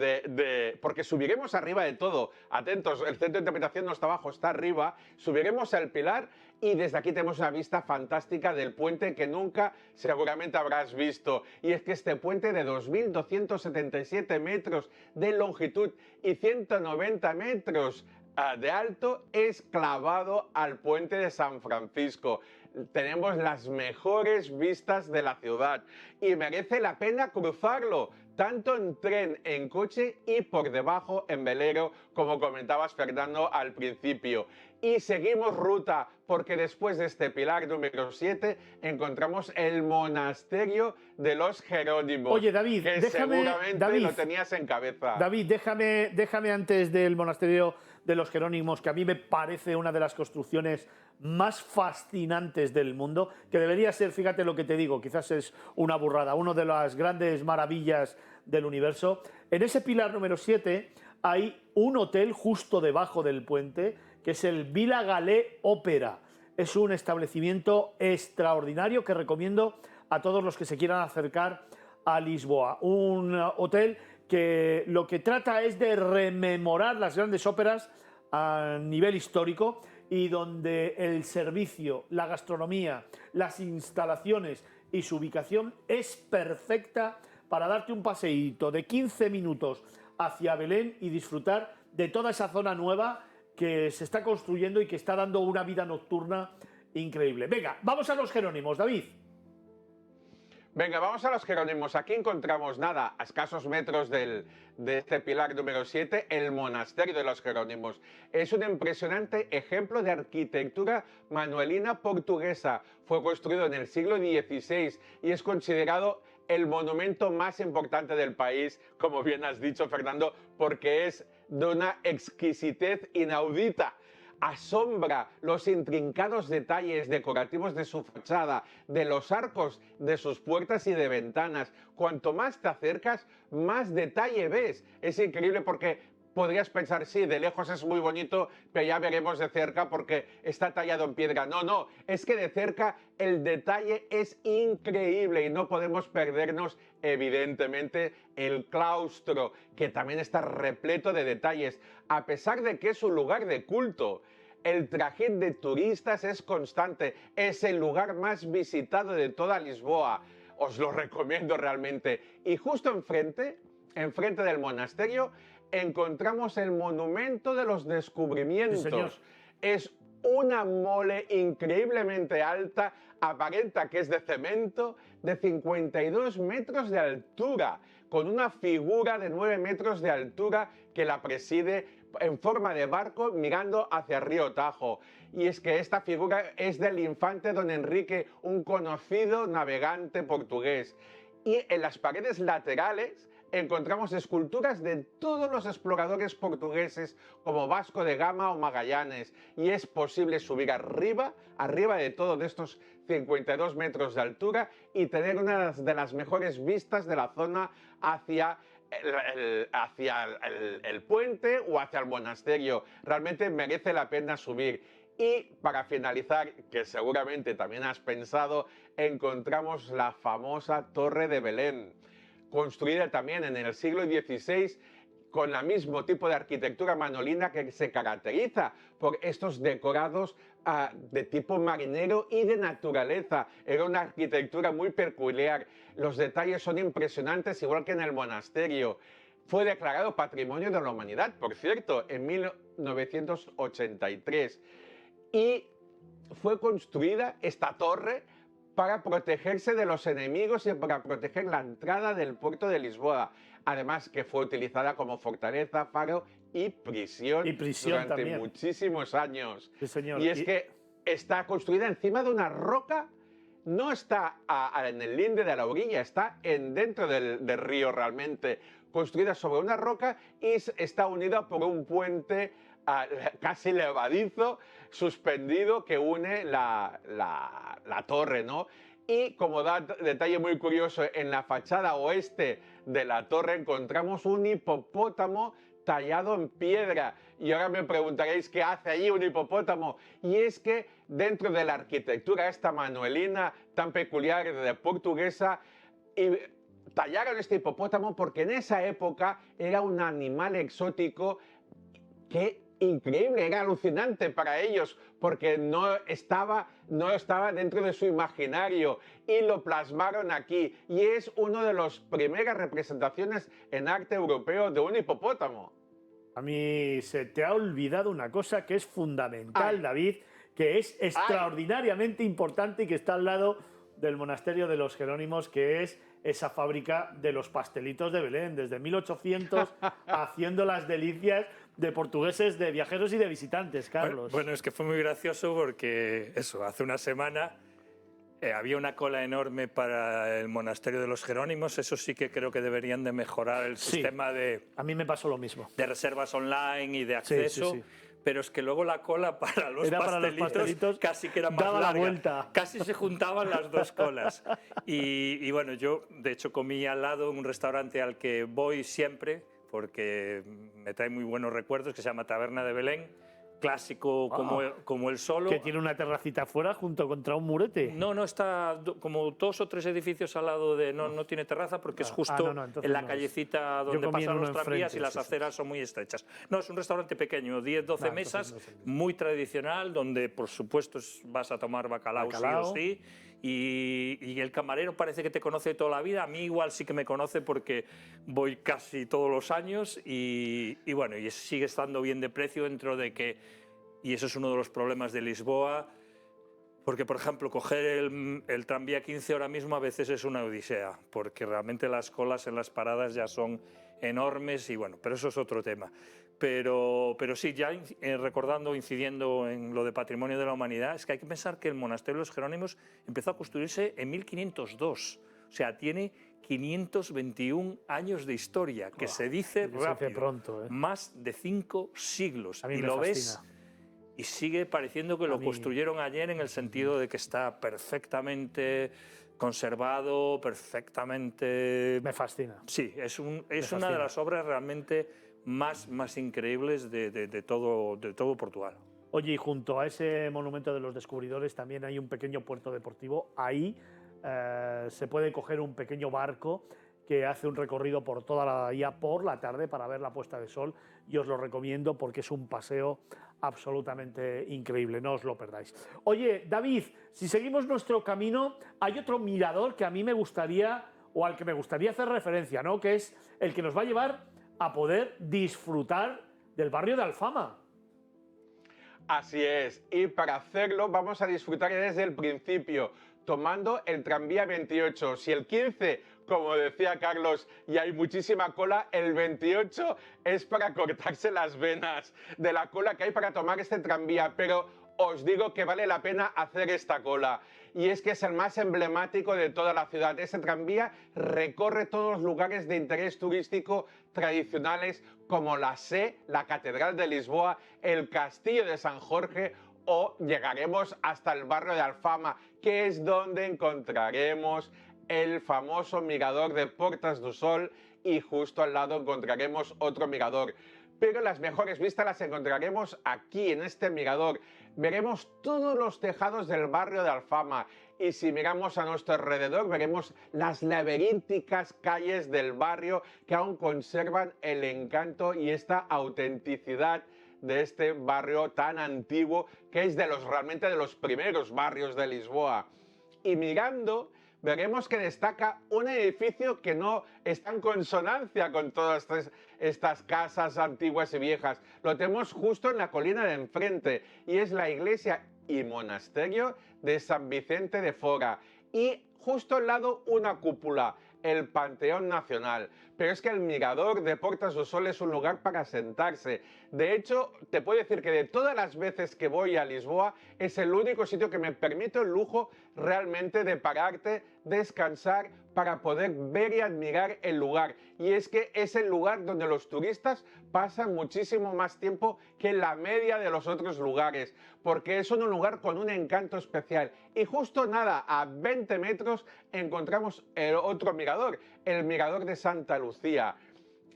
porque subiremos arriba de todo. Atentos, el centro de interpretación no está abajo, está arriba. Subiremos al pilar y desde aquí tenemos una vista fantástica del puente que nunca seguramente habrás visto. Y es que este puente de 2.277 metros de longitud y 190 metros de alto es clavado al puente de San Francisco. Tenemos las mejores vistas de la ciudad y merece la pena cruzarlo, tanto en tren, en coche y por debajo en velero, como comentabas, Fernando, al principio. Y seguimos ruta, porque después de este pilar número 7 encontramos el monasterio de los Jerónimos. Oye, David, que seguramente lo tenías en cabeza. David, déjame antes del monasterio de los Jerónimos, que a mí me parece una de las construcciones más fascinantes del mundo, que debería ser, fíjate lo que te digo, quizás es una burrada, una de las grandes maravillas del universo. En ese pilar número 7 hay un hotel justo debajo del puente, que es el Vila Galé Ópera. Es un establecimiento extraordinario que recomiendo a todos los que se quieran acercar a Lisboa. Un hotel que lo que trata es de rememorar las grandes óperas a nivel histórico y donde el servicio, la gastronomía, las instalaciones y su ubicación es perfecta para darte un paseíto de 15 minutos hacia Belén y disfrutar de toda esa zona nueva que se está construyendo y que está dando una vida nocturna increíble. Venga, vamos a los Jerónimos, David. Venga, vamos a los Jerónimos. Aquí encontramos, nada, a escasos metros de este pilar número 7, el monasterio de los Jerónimos. Es un impresionante ejemplo de arquitectura manuelina portuguesa. Fue construido en el siglo XVI y es considerado el monumento más importante del país, como bien has dicho, Fernando, porque es de una exquisitez inaudita. Asombra los intrincados detalles decorativos de su fachada, de los arcos de sus puertas y de ventanas. Cuanto más te acercas, más detalle ves. Es increíble porque podrías pensar, sí, de lejos es muy bonito, pero ya veremos de cerca porque está tallado en piedra. No, no, es que de cerca el detalle es increíble y no podemos perdernos, evidentemente, el claustro, que también está repleto de detalles. A pesar de que es un lugar de culto, el trajín de turistas es constante. Es el lugar más visitado de toda Lisboa. Os lo recomiendo realmente. Y justo enfrente del monasterio, encontramos el monumento de los descubrimientos. Sí, señor. Es una mole increíblemente alta, aparenta que es de cemento, de 52 metros de altura, con una figura de 9 metros de altura que la preside en forma de barco mirando hacia el río Tajo. Y es que esta figura es del infante Don Enrique, un conocido navegante portugués. Y en las paredes laterales encontramos esculturas de todos los exploradores portugueses como Vasco de Gama o Magallanes, y es posible subir arriba de todos estos 52 metros de altura y tener una de las mejores vistas de la zona hacia el puente o hacia el monasterio. Realmente merece la pena subir. Y para finalizar, que seguramente también has pensado, encontramos la famosa Torre de Belén, construida también en el siglo XVI con el mismo tipo de arquitectura manolina que se caracteriza por estos decorados de tipo marinero y de naturaleza. Era una arquitectura muy peculiar. Los detalles son impresionantes, igual que en el monasterio. Fue declarado Patrimonio de la Humanidad, por cierto, en 1983. Y fue construida esta torre para protegerse de los enemigos y para proteger la entrada del puerto de Lisboa. Además que fue utilizada como fortaleza, faro y prisión durante también. Muchísimos años. Sí, señor. Y es que está construida encima de una roca, no está en el linde de la orilla, está dentro del río realmente, construida sobre una roca y está unida por un puente casi levadizo, suspendido, que une la torre, ¿no? Y como detalle muy curioso, en la fachada oeste de la torre encontramos un hipopótamo tallado en piedra. Y ahora me preguntaréis qué hace allí un hipopótamo. Y es que dentro de la arquitectura esta manuelina tan peculiar de portuguesa, tallaron este hipopótamo porque en esa época era un animal exótico que increíble, era alucinante para ellos porque no estaba dentro de su imaginario y lo plasmaron aquí, y es una de las primeras representaciones en arte europeo de un hipopótamo. A mí se te ha olvidado una cosa que es fundamental, David, que es extraordinariamente importante y que está al lado del monasterio de los Jerónimos, que es esa fábrica de los pastelitos de Belén, desde 1800 haciendo las delicias de portugueses, de viajeros y de visitantes, Carlos. Bueno, es que fue muy gracioso porque hace una semana había una cola enorme para el monasterio de los Jerónimos. Eso sí que creo que deberían de mejorar el sistema a mí me pasó lo mismo. De reservas online y de acceso. Sí. Pero es que luego la cola para los pastelitos casi que era más daba larga. La vuelta. Casi se juntaban las dos colas. Y bueno, yo de hecho comí al lado en un restaurante al que voy siempre, porque me trae muy buenos recuerdos, que se llama Taberna de Belén, clásico como el solo. Que tiene una terracita afuera junto contra un murete. No, está como 2 o 3 edificios al lado de... No tiene terraza porque es justo en la callecita donde pasan los tranvías y las aceras son muy estrechas. No, es un restaurante pequeño, 10-12 mesas, muy tradicional, donde por supuesto vas a tomar bacalao sí o sí. Y el camarero parece que te conoce toda la vida. A mí igual sí que me conoce porque voy casi todos los años y bueno, y sigue estando bien de precio dentro de que, y eso es uno de los problemas de Lisboa, porque por ejemplo coger el tranvía 15 ahora mismo a veces es una odisea, porque realmente las colas en las paradas ya son enormes y bueno, pero eso es otro tema. Pero sí, ya recordando, incidiendo en lo de Patrimonio de la Humanidad, es que hay que pensar que el monasterio de los Jerónimos empezó a construirse en 1502, o sea, tiene 521 años de historia, que se dice rápido, pronto, más de 5 siglos, a mí y me lo fascina. ves y sigue pareciendo que lo construyeron ayer, en el sentido de que está perfectamente conservado, perfectamente... Me fascina. Sí, es una de las obras realmente más increíbles de todo Portugal. Oye, y junto a ese monumento de los descubridores también hay un pequeño puerto deportivo. Ahí se puede coger un pequeño barco que hace un recorrido por toda la bahía por la tarde para ver la puesta de sol, y os lo recomiendo porque es un paseo absolutamente increíble, no os lo perdáis. Oye, David, si seguimos nuestro camino, hay otro mirador que a mí me gustaría, o al que me gustaría hacer referencia, ¿no?, que es el que nos va a llevar a poder disfrutar del barrio de Alfama. Así es, y para hacerlo vamos a disfrutar desde el principio, tomando el tranvía 28. Si el 15, como decía Carlos, y hay muchísima cola, el 28 es para cortarse las venas de la cola que hay para tomar este tranvía, pero os digo que vale la pena hacer esta cola. y es que es el más emblemático de toda la ciudad. Ese tranvía recorre todos los lugares de interés turístico tradicionales como la Sé, la Catedral de Lisboa, el Castillo de San Jorge, o llegaremos hasta el barrio de Alfama, que es donde encontraremos el famoso mirador de Portas do Sol, y justo al lado encontraremos otro mirador. Pero las mejores vistas las encontraremos aquí, en este mirador. Veremos todos los tejados del barrio de Alfama, y si miramos a nuestro alrededor veremos las laberínticas calles del barrio que aún conservan el encanto y esta autenticidad de este barrio tan antiguo, que es realmente de los primeros barrios de Lisboa. Y mirando, veremos que destaca un edificio que no está en consonancia con todas estas casas antiguas y viejas. Lo tenemos justo en la colina de enfrente, y es la iglesia y monasterio de San Vicente de Fora. Y justo al lado una cúpula, el Panteón Nacional. Pero es que el mirador de Portas do Sol es un lugar para sentarse. De hecho, te puedo decir que de todas las veces que voy a Lisboa, es el único sitio que me permite el lujo realmente de pararte, descansar, para poder ver y admirar el lugar. Y es que es el lugar donde los turistas pasan muchísimo más tiempo que la media de los otros lugares, porque es un lugar con un encanto especial. Y justo nada, a 20 metros encontramos el otro mirador, el mirador de Santa Lucía.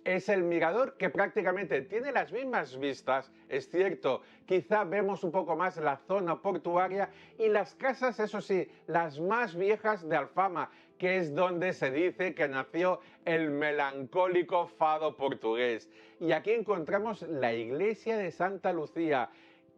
Es el mirador que prácticamente tiene las mismas vistas, es cierto, quizá vemos un poco más la zona portuaria y las casas, eso sí, las más viejas de Alfama, que es donde se dice que nació el melancólico fado portugués. Y aquí encontramos la iglesia de Santa Lucía,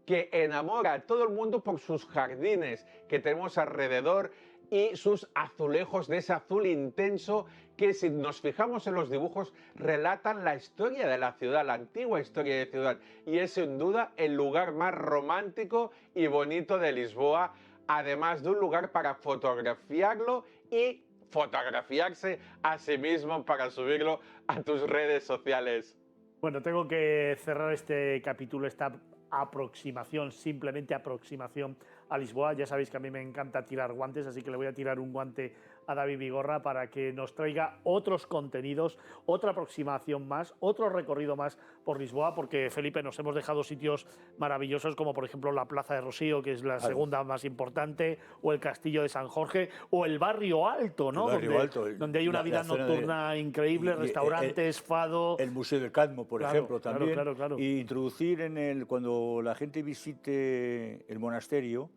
que enamora a todo el mundo por sus jardines que tenemos alrededor y sus azulejos de ese azul intenso que, si nos fijamos en los dibujos, relatan la historia de la ciudad, la antigua historia de la ciudad, y es sin duda el lugar más romántico y bonito de Lisboa, además de un lugar para fotografiarlo y fotografiarse a sí mismo para subirlo a tus redes sociales. Bueno, tengo que cerrar este capítulo, esta aproximación, simplemente aproximación a Lisboa. Ya sabéis que a mí me encanta tirar guantes, así que le voy a tirar un guante a David Vigorra para que nos traiga otros contenidos, otra aproximación más, otro recorrido más por Lisboa, porque, Felipe, nos hemos dejado sitios maravillosos como, por ejemplo, la Plaza de Rocío, que es la segunda más importante, o el Castillo de San Jorge, o el Barrio Alto, ¿no? Donde hay una vida nocturna increíble, restaurantes, fado... El Museo del Cadmo, por ejemplo, también. Claro. Y introducir cuando la gente visite el monasterio,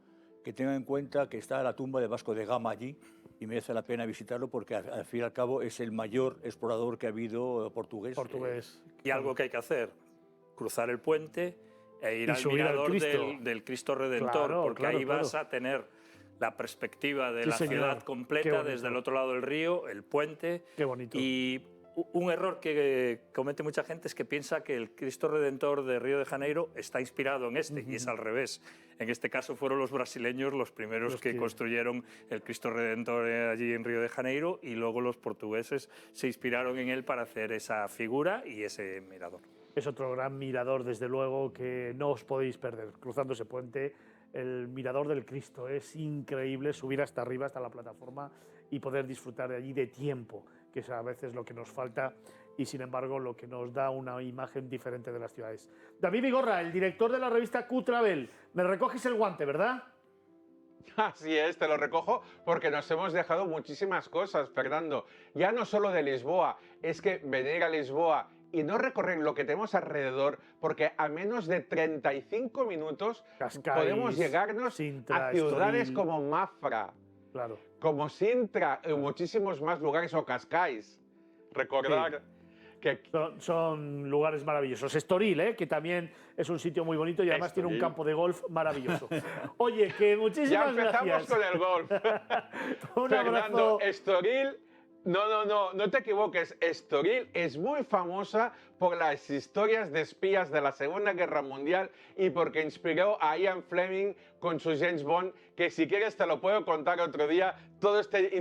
que tenga en cuenta que está la tumba de Vasco de Gama allí, y merece la pena visitarlo porque al fin y al cabo es el mayor explorador que ha habido portugués. Y algo que hay que hacer, cruzar el puente e ir al mirador del Cristo Redentor, porque ahí vas a tener la perspectiva de la ciudad completa desde el otro lado del río, el puente. Qué bonito. Y un error que comete mucha gente es que piensa que el Cristo Redentor de Río de Janeiro está inspirado en este, y es al revés. En este caso fueron los brasileños los primeros que construyeron el Cristo Redentor allí en Río de Janeiro, y luego los portugueses se inspiraron en él para hacer esa figura y ese mirador. Es otro gran mirador, desde luego, que no os podéis perder. Cruzando ese puente, el mirador del Cristo. Es increíble subir hasta arriba, hasta la plataforma, y poder disfrutar de allí de tiempo, que es a veces lo que nos falta y, sin embargo, lo que nos da una imagen diferente de las ciudades. David Vigorra, el director de la revista Q-Travel, me recoges el guante, ¿verdad? Así es, te lo recojo porque nos hemos dejado muchísimas cosas, Fernando. Ya no solo de Lisboa, es que venir a Lisboa y no recorrer lo que tenemos alrededor, porque a menos de 35 minutos Cascais, podemos llegarnos Sintra, a ciudades Estoril, como Mafra, como Sintra, en muchísimos más lugares, o Cascais. Recordar que... Son lugares maravillosos. Estoril, que también es un sitio muy bonito y además tiene un campo de golf maravilloso. Oye, que muchísimas gracias. Ya empezamos con el golf. Un Fernando, abrazo. Estoril... No te equivoques. Estoril es muy famosa por las historias de espías de la Segunda Guerra Mundial y porque inspiró a Ian Fleming con su James Bond, que si quieres te lo puedo contar otro día, todo este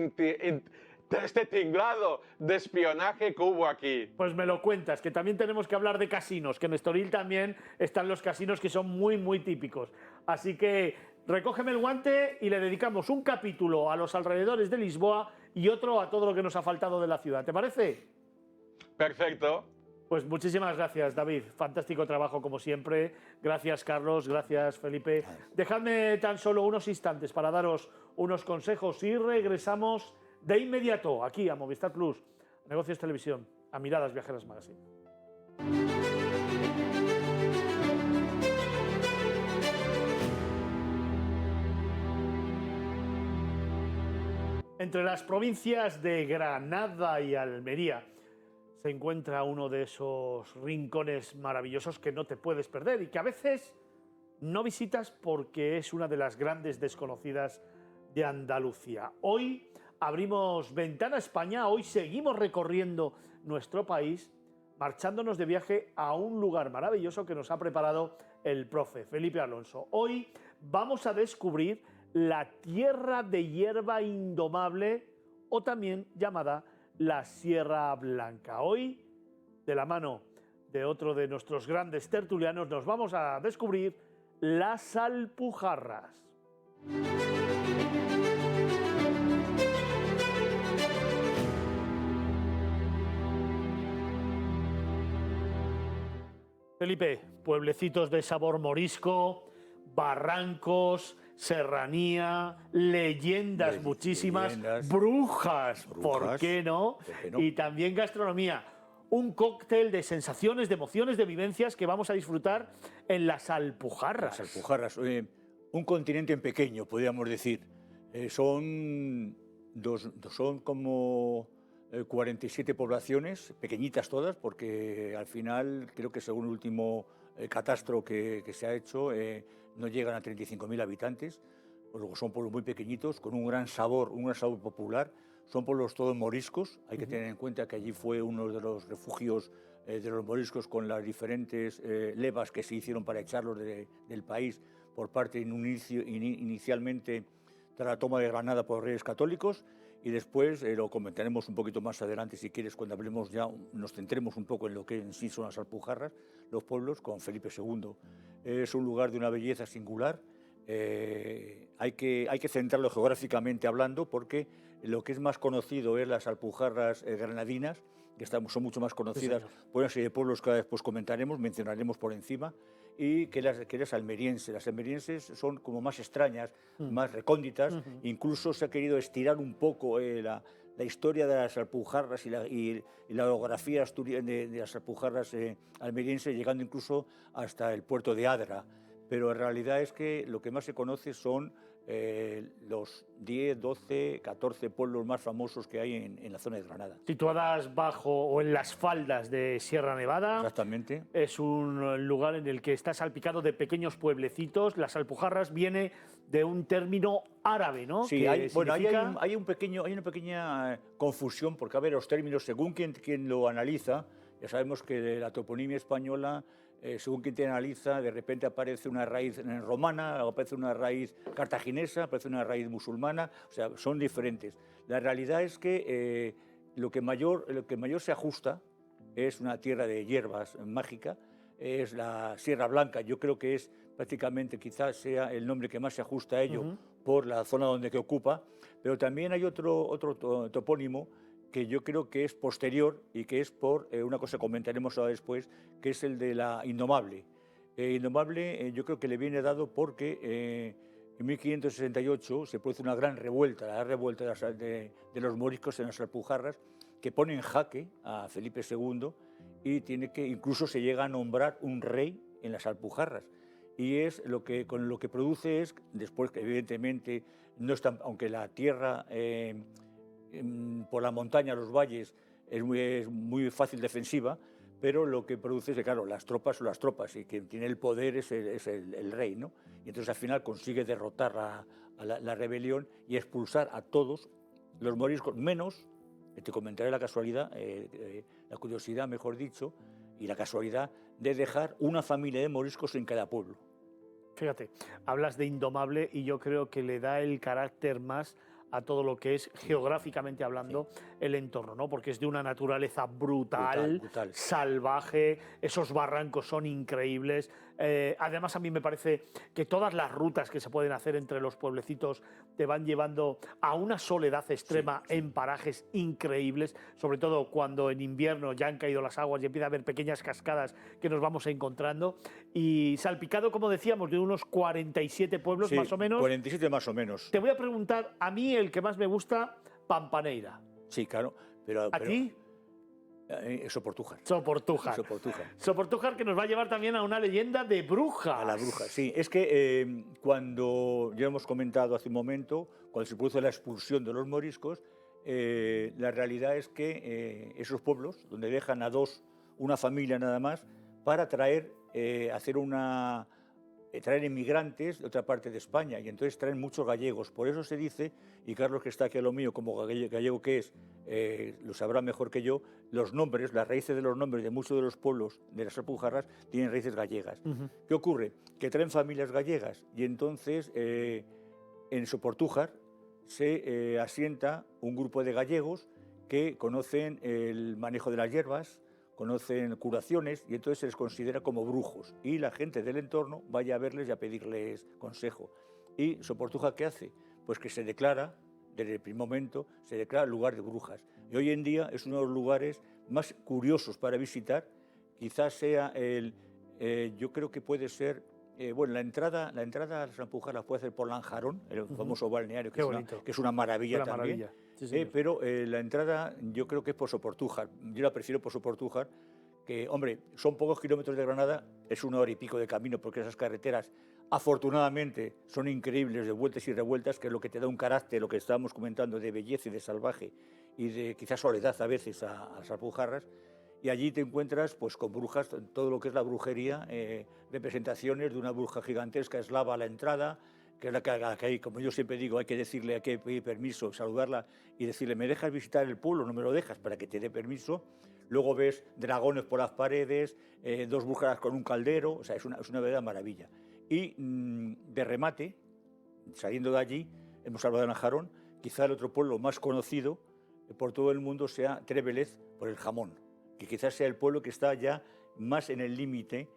tinglado de espionaje que hubo aquí. Pues me lo cuentas, que también tenemos que hablar de casinos, que en Estoril también están los casinos que son muy, muy típicos. Así que recógeme el guante y le dedicamos un capítulo a los alrededores de Lisboa y otro a todo lo que nos ha faltado de la ciudad. ¿Te parece? Perfecto. Pues muchísimas gracias, David. Fantástico trabajo como siempre. Gracias, Carlos. Gracias, Felipe. Dejadme tan solo unos instantes para daros unos consejos y regresamos de inmediato aquí a Movistar Plus, a Negocios Televisión, a Miradas Viajeras Magazine. Entre las provincias de Granada y Almería se encuentra uno de esos rincones maravillosos que no te puedes perder y que a veces no visitas porque es una de las grandes desconocidas de Andalucía. Hoy abrimos Ventana a España, hoy seguimos recorriendo nuestro país, marchándonos de viaje a un lugar maravilloso que nos ha preparado el profe Felipe Alonso. Hoy vamos a descubrir la tierra de hierba indomable o también llamada la Sierra Blanca. Hoy, de la mano de otro de nuestros grandes tertulianos, nos vamos a descubrir las Alpujarras. Felipe, pueblecitos de sabor morisco, barrancos, serranía, leyendas muchísimas, brujas, ¿por qué no? Y también gastronomía. Un cóctel de sensaciones, de emociones, de vivencias que vamos a disfrutar en las Alpujarras. Las Alpujarras, un continente en pequeño, podríamos decir. Son como 47 poblaciones, pequeñitas todas, porque al final creo que según el último catastro que se ha hecho, no llegan a 35.000 habitantes, luego son pueblos muy pequeñitos, con un gran sabor popular. Son pueblos todos moriscos, hay que tener en cuenta que allí fue uno de los refugios de los moriscos con las diferentes levas que se hicieron para echarlos del país por parte inicialmente de la toma de Granada por reyes católicos, y después lo comentaremos un poquito más adelante, si quieres, cuando hablemos ya, nos centremos un poco en lo que en sí son las Alpujarras, los pueblos, con Felipe II. Es un lugar de una belleza singular. Hay que centrarlo geográficamente hablando, porque lo que es más conocido es las Alpujarras granadinas, que son mucho más conocidas por una serie de pueblos que después comentaremos, mencionaremos por encima, y que las almerienses. Las almerienses son como más extrañas, más recónditas. Incluso se ha querido estirar un poco la historia de las Alpujarras y la geografía de las Alpujarras almerienses, llegando incluso hasta el puerto de Adra. Pero en realidad es que lo que más se conoce son los 10, 12, 14 pueblos más famosos que hay en la zona de Granada. Situadas bajo o en las faldas de Sierra Nevada. Exactamente. Es un lugar en el que está salpicado de pequeños pueblecitos. Las Alpujarras viene de un término árabe, ¿no? Sí, hay una pequeña confusión, porque a ver, los términos, según quien lo analiza, ya sabemos que la toponimia española, según quien te analiza, de repente aparece una raíz romana, aparece una raíz cartaginesa, aparece una raíz musulmana, o sea, son diferentes. La realidad es que lo que mayor se ajusta es una tierra de hierbas mágica, es la Sierra Blanca. Yo creo que es prácticamente, quizás sea el nombre que más se ajusta a ello por la zona que ocupa, pero también hay otro topónimo que yo creo que es posterior y que es por una cosa que comentaremos ahora después, que es el de la Indomable. Indomable yo creo que le viene dado porque en 1568 se produce una gran revuelta, la revuelta de los moriscos en las Alpujarras, que pone en jaque a Felipe II y incluso se llega a nombrar un rey en las Alpujarras. Y es con lo que produce es, después que evidentemente no está, aunque la tierra por la montaña, los valles, es muy fácil defensiva, pero lo que produce es que, claro, las tropas son las tropas y quien tiene el poder es el rey, ¿no? Y entonces al final consigue derrotar a la rebelión y expulsar a todos los moriscos, menos, te comentaré la casualidad, la curiosidad, mejor dicho, y la casualidad de dejar una familia de moriscos en cada pueblo. Fíjate, hablas de Indomable y yo creo que le da el carácter más a todo lo que es, geográficamente hablando, el entorno, ¿no? Porque es de una naturaleza brutal, salvaje, esos barrancos son increíbles, Además, a mí me parece que todas las rutas que se pueden hacer entre los pueblecitos te van llevando a una soledad extrema en parajes increíbles, sobre todo cuando en invierno ya han caído las aguas y empieza a haber pequeñas cascadas que nos vamos encontrando. Y salpicado, como decíamos, de unos 47 pueblos más o menos. 47 más o menos. Te voy a preguntar, a mí el que más me gusta, Pampaneira. Sí, claro. Pero, ¿A ti? Soportújar. Soportújar. Soportújar, que nos va a llevar también a una leyenda de brujas. A la bruja, sí. Es que cuando, ya hemos comentado hace un momento, cuando se produce la expulsión de los moriscos, la realidad es que esos pueblos, donde dejan a una familia nada más, para traer inmigrantes de otra parte de España, y entonces traen muchos gallegos. Por eso se dice, y Carlos, que está aquí a lo mío, como gallego que es, lo sabrá mejor que yo, los nombres, las raíces de los nombres de muchos de los pueblos de las Alpujarras tienen raíces gallegas. ¿Qué ocurre? Que traen familias gallegas, y entonces en Soportújar se asienta un grupo de gallegos que conocen el manejo de las hierbas, conocen curaciones, y entonces se les considera como brujos, y la gente del entorno vaya a verles y a pedirles consejo. ¿Y Soportújar qué hace? Pues que se declara, desde el primer momento, se declara lugar de brujas. Y hoy en día es uno de los lugares más curiosos para visitar. Quizás sea yo creo que puede ser, bueno, la entrada a las Alpujarras puede ser por Lanjarón, el famoso balneario, que es una maravilla también. Maravilla. Sí, pero la entrada yo creo que es por Soportújar. Yo la prefiero por Soportújar, que, hombre, son pocos kilómetros de Granada, es 1 hora y pico de camino, porque esas carreteras, afortunadamente, son increíbles de vueltas y revueltas, que es lo que te da un carácter, lo que estábamos comentando, de belleza y de salvaje, y de quizás soledad a veces a las Alpujarras. Y allí te encuentras pues con brujas, todo lo que es la brujería, representaciones de una bruja gigantesca eslava a la entrada, que es la que hay, como yo siempre digo, hay que decirle, hay que pedir permiso, saludarla y decirle, ¿me dejas visitar el pueblo? No me lo dejas, para que te dé permiso. Luego ves dragones por las paredes, 2 brujas con un caldero, o sea, es una verdadera maravilla. Y de remate, saliendo de allí, hemos hablado de Lanjarón, quizá el otro pueblo más conocido por todo el mundo sea Trévelez, por el jamón, que quizás sea el pueblo que está ya más en el límite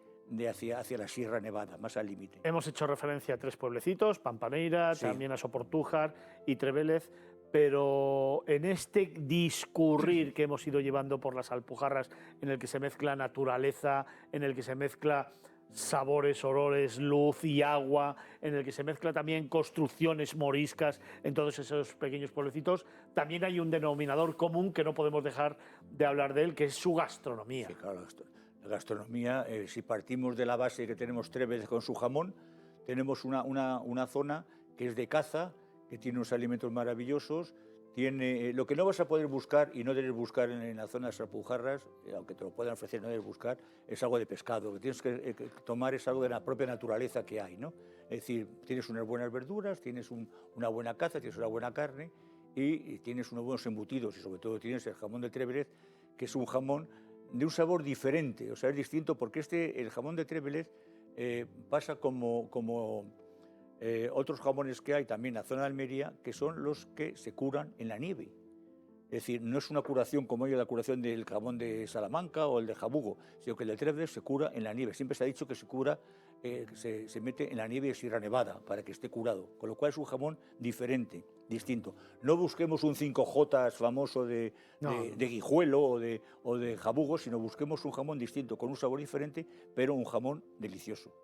hacia la Sierra Nevada, más al límite. Hemos hecho referencia a 3 pueblecitos, Pampaneira, también a Soportújar y Trévelez, pero en este discurrir que hemos ido llevando por las Alpujarras, en el que se mezcla naturaleza, en el que se mezcla sabores, olores, luz y agua, en el que se mezcla también construcciones moriscas en todos esos pequeños pueblecitos, también hay un denominador común que no podemos dejar de hablar de él, que es su gastronomía. Sí, claro, la gastronomía, si partimos de la base que tenemos Trévelez con su jamón, tenemos una zona que es de caza, que tiene unos alimentos maravillosos, tiene lo que no vas a poder buscar y no debes buscar en la zona de las Alpujarras, aunque te lo puedan ofrecer, no debes buscar, es algo de pescado. Lo que tienes que tomar es algo de la propia naturaleza que hay, ¿no? Es decir, tienes unas buenas verduras, tienes una buena caza, tienes una buena carne y tienes unos buenos embutidos, y sobre todo tienes el jamón de Trévelez, que es un jamón de un sabor diferente, o sea, es distinto, porque el jamón de Trévelez pasa como otros jamones que hay también en la zona de Almería, que son los que se curan en la nieve. Es decir, no es una curación como la curación del jamón de Salamanca o el de Jabugo, sino que el de Trévelez se cura en la nieve. Siempre se ha dicho que se cura, se mete en la nieve de Sierra Nevada para que esté curado, con lo cual es un jamón diferente, distinto. No busquemos un 5J famoso de Guijuelo o de Jabugo, sino busquemos un jamón distinto, con un sabor diferente, pero un jamón delicioso.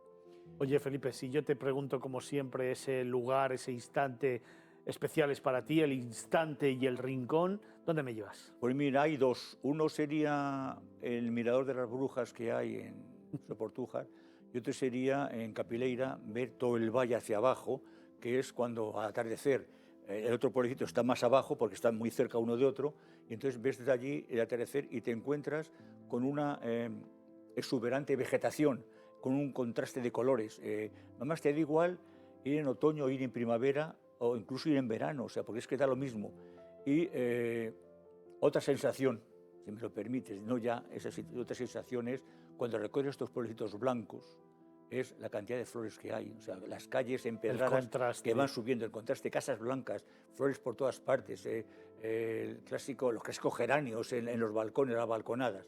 Oye, Felipe, si yo te pregunto, como siempre, ese lugar, ese instante especiales para ti, el instante y el rincón, ¿dónde me llevas? Pues mira, hay 2. Uno sería el Mirador de las Brujas que hay en Soportújar, y otro sería en Capileira, ver todo el valle hacia abajo, que es cuando al atardecer, el otro pueblecito está más abajo porque están muy cerca uno de otro, y entonces ves desde allí el atardecer y te encuentras con una exuberante vegetación, con un contraste de colores. Además te da igual ir en otoño, ir en primavera o incluso ir en verano, o sea, porque es que da lo mismo. Y otra sensación, si me lo permites, no ya esas otras sensaciones, cuando recorres estos pueblecitos blancos, es la cantidad de flores que hay, o sea, las calles empedradas que van subiendo, el contraste, casas blancas, flores por todas partes, los clásicos geranios en los balcones, las balconadas.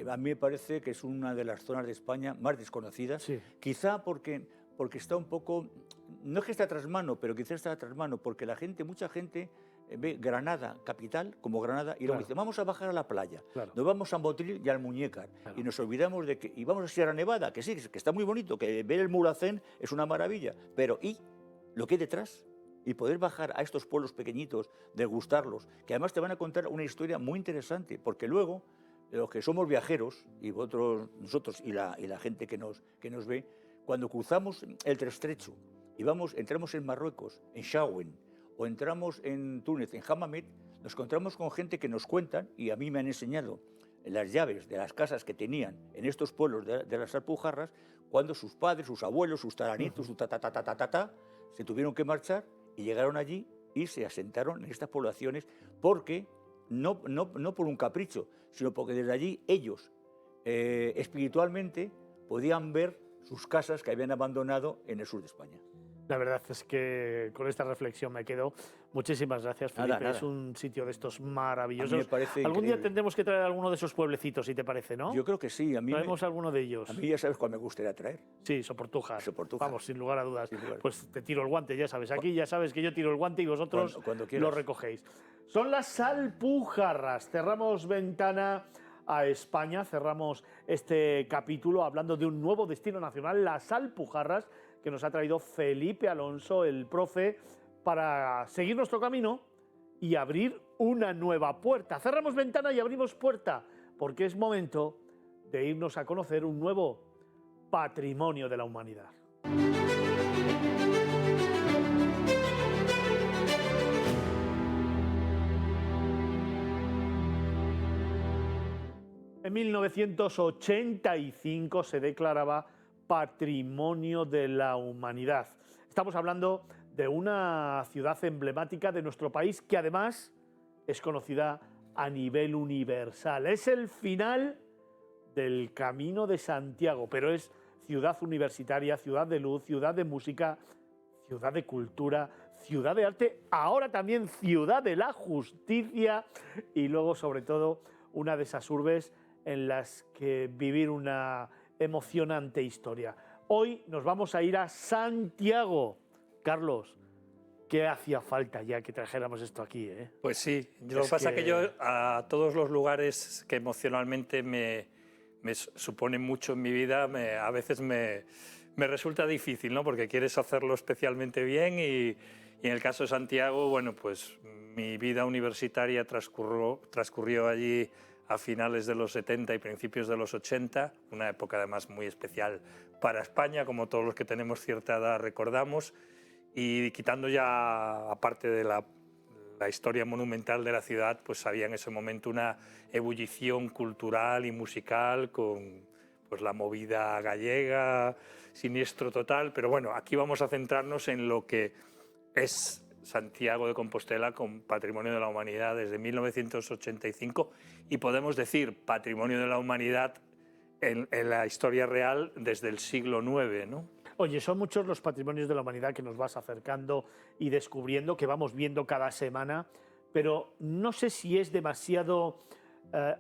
A mí me parece que es una de las zonas de España más desconocidas, Sí. quizá porque está un poco, no es que está tras mano, pero quizá está tras mano, porque mucha gente ve Granada, capital, como Granada, y luego Claro. dice, vamos a bajar a la playa, Claro. nos vamos a Motril y al Muñécar, Claro. y nos olvidamos de que, y vamos a Sierra Nevada, que sí, que está muy bonito, que ver el Mulhacén es una maravilla, pero ¿y lo que hay detrás? Y poder bajar a estos pueblos pequeñitos, degustarlos, que además te van a contar una historia muy interesante, porque luego, los que somos viajeros, y nosotros y la gente que nos ve, cuando cruzamos el Estrecho y entramos en Marruecos, en Chaouen, o entramos en Túnez, en Hammamet, nos encontramos con gente que nos cuentan, y a mí me han enseñado las llaves de las casas que tenían en estos pueblos de las Alpujarras, cuando sus padres, sus abuelos, sus taranitos, sus se tuvieron que marchar y llegaron allí y se asentaron en estas poblaciones, porque no por un capricho, sino porque desde allí ellos espiritualmente podían ver sus casas que habían abandonado en el sur de España. La verdad es que con esta reflexión me quedo. Muchísimas gracias, Felipe. Nada. Es un sitio de estos maravillosos. A mí me parece Algún día increíble. tendremos que traer alguno de esos pueblecitos, si te parece, ¿no? Yo creo que sí. Traemos alguno de ellos. A mí ya sabes cuál me gustaría traer. Sí, Soportujas. Soportujas. Vamos, sin lugar a dudas. Sin lugar. Pues te tiro el guante, ya sabes. Aquí ya sabes que yo tiro el guante y vosotros Cuando quieras. lo recogéis. Son las Alpujarras. Cerramos ventana a España. Cerramos este capítulo hablando de un nuevo destino nacional, las Alpujarras, que nos ha traído Felipe Alonso, el profe, para seguir nuestro camino y abrir una nueva puerta. Cerramos ventana y abrimos puerta, porque es momento de irnos a conocer un nuevo patrimonio de la humanidad. En 1985 se declaraba Patrimonio de la Humanidad. Estamos hablando de una ciudad emblemática de nuestro país que además es conocida a nivel universal. Es el final del Camino de Santiago, pero es ciudad universitaria, ciudad de luz, ciudad de música, ciudad de cultura, ciudad de arte, ahora también ciudad de la justicia y luego, sobre todo, una de esas urbes en las que vivir una emocionante historia. Hoy nos vamos a ir a Santiago. Carlos, ¿qué hacía falta ya que trajéramos esto aquí? Pues sí, lo que pasa es que yo a todos los lugares que emocionalmente me suponen mucho en mi vida, a veces me resulta difícil, ¿no? Porque quieres hacerlo especialmente bien y en el caso de Santiago, bueno, pues mi vida universitaria transcurrió allí a finales de los 70 y principios de los 80, una época además muy especial para España, como todos los que tenemos cierta edad recordamos, y quitando ya, aparte de la historia monumental de la ciudad, pues había en ese momento una ebullición cultural y musical con pues, la movida gallega, siniestro total, pero bueno, aquí vamos a centrarnos en lo que es Santiago de Compostela con Patrimonio de la Humanidad desde 1985 y podemos decir Patrimonio de la Humanidad en la historia real desde el siglo IX, ¿no? Oye, son muchos los patrimonios de la humanidad que nos vas acercando y descubriendo, que vamos viendo cada semana, pero no sé si es demasiado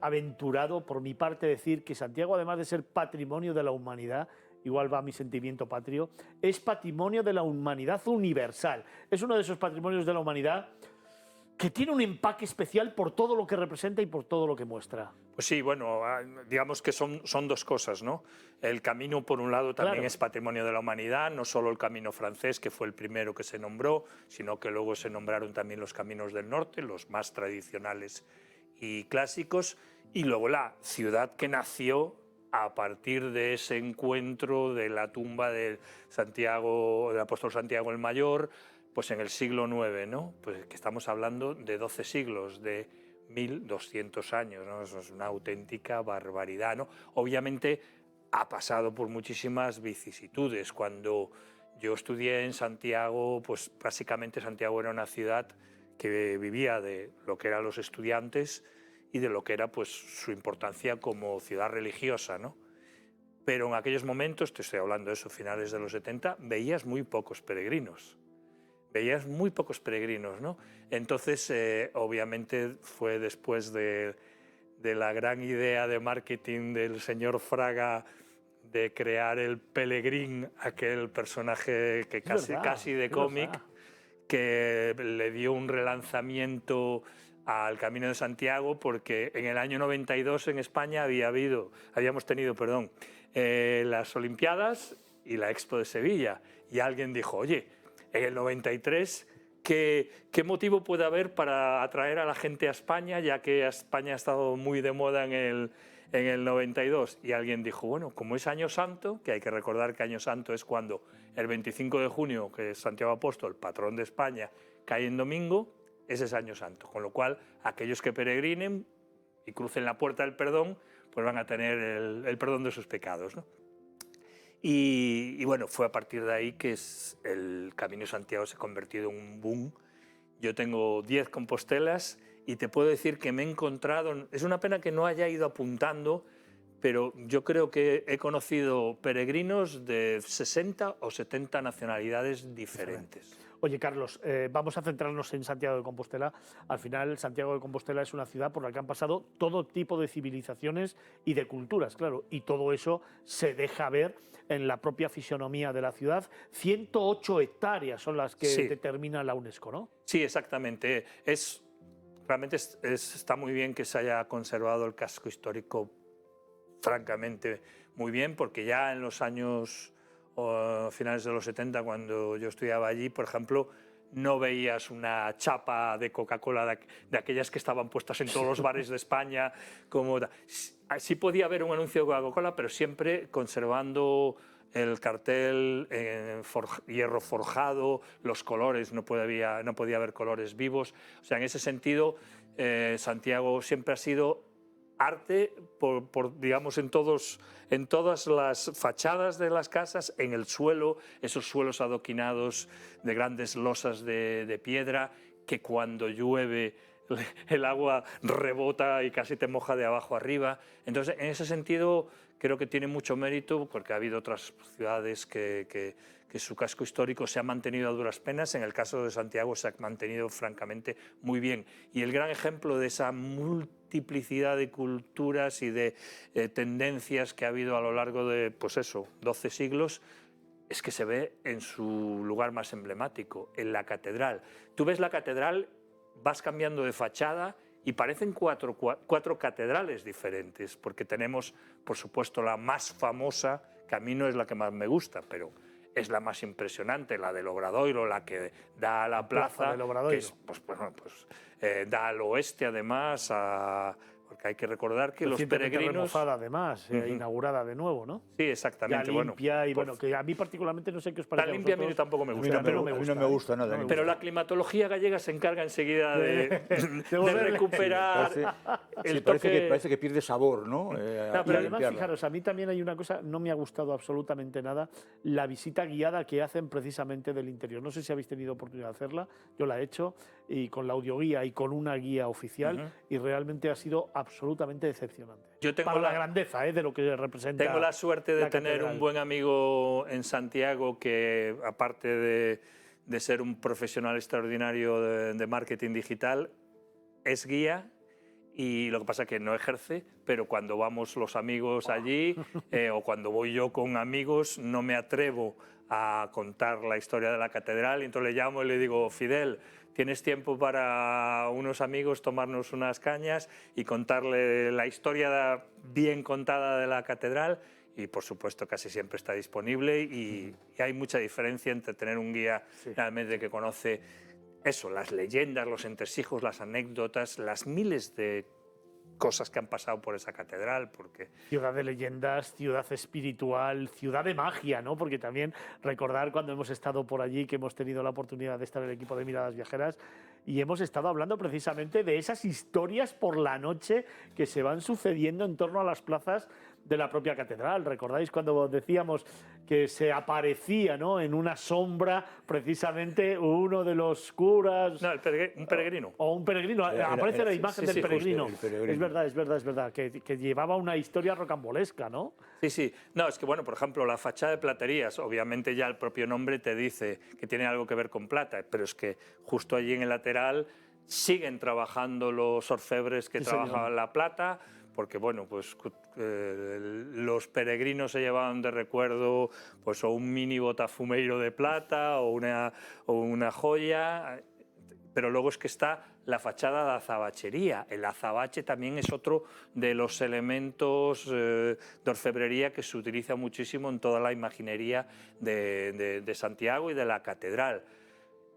aventurado por mi parte decir que Santiago, además de ser Patrimonio de la Humanidad, igual va mi sentimiento patrio, es Patrimonio de la Humanidad universal. Es uno de esos patrimonios de la humanidad que tiene un empaque especial por todo lo que representa y por todo lo que muestra. Pues sí, bueno, digamos que son dos cosas, ¿no? El camino, por un lado, también es Patrimonio de la Humanidad, no solo el camino francés, que fue el primero que se nombró, sino que luego se nombraron también los caminos del norte, los más tradicionales y clásicos, y luego la ciudad que nació a partir de ese encuentro de la tumba del apóstol Santiago el Mayor, pues en el siglo IX, ¿no? Pues que estamos hablando de 12 siglos, de 1200 años, ¿no? Eso es una auténtica barbaridad, ¿no? Obviamente ha pasado por muchísimas vicisitudes. Cuando yo estudié en Santiago, pues básicamente Santiago era una ciudad que vivía de lo que eran los estudiantes y de lo que era pues su importancia como ciudad religiosa, ¿no? Pero en aquellos momentos, te estoy hablando de eso, finales de los 70, veías muy pocos peregrinos. Veías muy pocos peregrinos, ¿no? Entonces, obviamente, fue después de de la gran idea de marketing del señor Fraga de crear el Pelegrín, aquel personaje que casi de cómic, que le dio un relanzamiento al Camino de Santiago, porque en el año 92 en España habíamos tenido las Olimpiadas y la Expo de Sevilla, y alguien dijo, oye, en el 93, ¿qué motivo puede haber para atraer a la gente a España, ya que España ha estado muy de moda en el 92? Y alguien dijo, bueno, como es Año Santo, que hay que recordar que Año Santo es cuando el 25 de junio, que es Santiago Apóstol, patrón de España, cae en domingo, ese es Año Santo. Con lo cual, aquellos que peregrinen y crucen la puerta del perdón, pues van a tener el perdón de sus pecados, ¿no? Y bueno, fue a partir de ahí que el Camino de Santiago se ha convertido en un boom. Yo tengo 10 Compostelas y te puedo decir que me he encontrado, es una pena que no haya ido apuntando, pero yo creo que he conocido peregrinos de 60 o 70 nacionalidades diferentes. Oye, Carlos, vamos a centrarnos en Santiago de Compostela. Al final, Santiago de Compostela es una ciudad por la que han pasado todo tipo de civilizaciones y de culturas, claro, y todo eso se deja ver en la propia fisonomía de la ciudad. 108 hectáreas son las que determina la UNESCO, ¿no? Sí, exactamente. Realmente está muy bien que se haya conservado el casco histórico, francamente, muy bien, porque ya en los años finales de los 70, cuando yo estudiaba allí, por ejemplo, no veías una chapa de Coca-Cola de aquellas que estaban puestas en todos los bares de España. Sí podía haber un anuncio de Coca-Cola, pero siempre conservando el cartel en hierro forjado, los colores, no podía haber colores vivos. O sea, en ese sentido, Santiago siempre ha sido arte, digamos, en todas las fachadas de las casas, en el suelo, esos suelos adoquinados de grandes losas de piedra, que cuando llueve el agua rebota y casi te moja de abajo arriba. Entonces, en ese sentido, creo que tiene mucho mérito, porque ha habido otras ciudades que su casco histórico se ha mantenido a duras penas. En el caso de Santiago se ha mantenido francamente muy bien. Y el gran ejemplo de esa multiplicidad de culturas y de tendencias que ha habido a lo largo de, 12 siglos, es que se ve en su lugar más emblemático, en la catedral. Tú ves la catedral, vas cambiando de fachada y parecen cuatro catedrales diferentes, porque tenemos, por supuesto, la más famosa, que a mí no es la que más me gusta, pero es la más impresionante, la del Obradoiro, la que da a la plaza del Obradoiro, que da al oeste, además, porque hay que recordar que los peregrinos... remozada, además, inaugurada de nuevo, ¿no? Sí, exactamente. Ya limpia, y bueno, que a mí particularmente no sé qué os parece. Tan limpia a mí tampoco me gusta. A mí no me gusta nada. Pero la climatología gallega se encarga enseguida de recuperar el toque... Parece que pierde sabor, ¿no? Pero además, fijaros, a mí también hay una cosa, no me ha gustado absolutamente nada, la visita guiada que hacen precisamente del interior. No sé si habéis tenido oportunidad de hacerla, yo la he hecho, y con la audioguía y con una guía oficial, y realmente ha sido absolutamente decepcionante. Yo tengo la grandeza de lo que representa. Tengo la suerte de tener un buen amigo en Santiago que, aparte de ser un profesional extraordinario de marketing digital, es guía. Y lo que pasa es que no ejerce, pero cuando vamos los amigos allí o cuando voy yo con amigos, no me atrevo a contar la historia de la catedral, y entonces le llamo y le digo, Fidel, ¿tienes tiempo para unos amigos tomarnos unas cañas y contarle la historia bien contada de la catedral? Y por supuesto casi siempre está disponible, y hay mucha diferencia entre tener un guía realmente que conoce eso, las leyendas, los entresijos, las anécdotas, las miles de cosas que han pasado por esa catedral, porque... Ciudad de leyendas, ciudad espiritual, ciudad de magia, ¿no? Porque también recordar cuando hemos estado por allí, que hemos tenido la oportunidad de estar en el equipo de Miradas Viajeras, y hemos estado hablando precisamente de esas historias por la noche que se van sucediendo en torno a las plazas de la propia catedral. ¿Recordáis cuando decíamos que se aparecía, ¿no?, en una sombra precisamente uno de los curas? No, un peregrino. O un peregrino. Aparece la imagen del peregrino. Es verdad. Que llevaba una historia rocambolesca, ¿no? Sí. No, es que, bueno, por ejemplo, la fachada de Platerías, obviamente ya el propio nombre te dice que tiene algo que ver con plata, pero es que justo allí en el lateral siguen trabajando los orfebres que trabajaban la plata, porque bueno, pues los peregrinos se llevaban de recuerdo pues o un mini botafumeiro de plata o una joya, pero luego es que está la fachada de azabachería. El azabache también es otro de los elementos de orfebrería que se utiliza muchísimo en toda la imaginería de Santiago y de la catedral.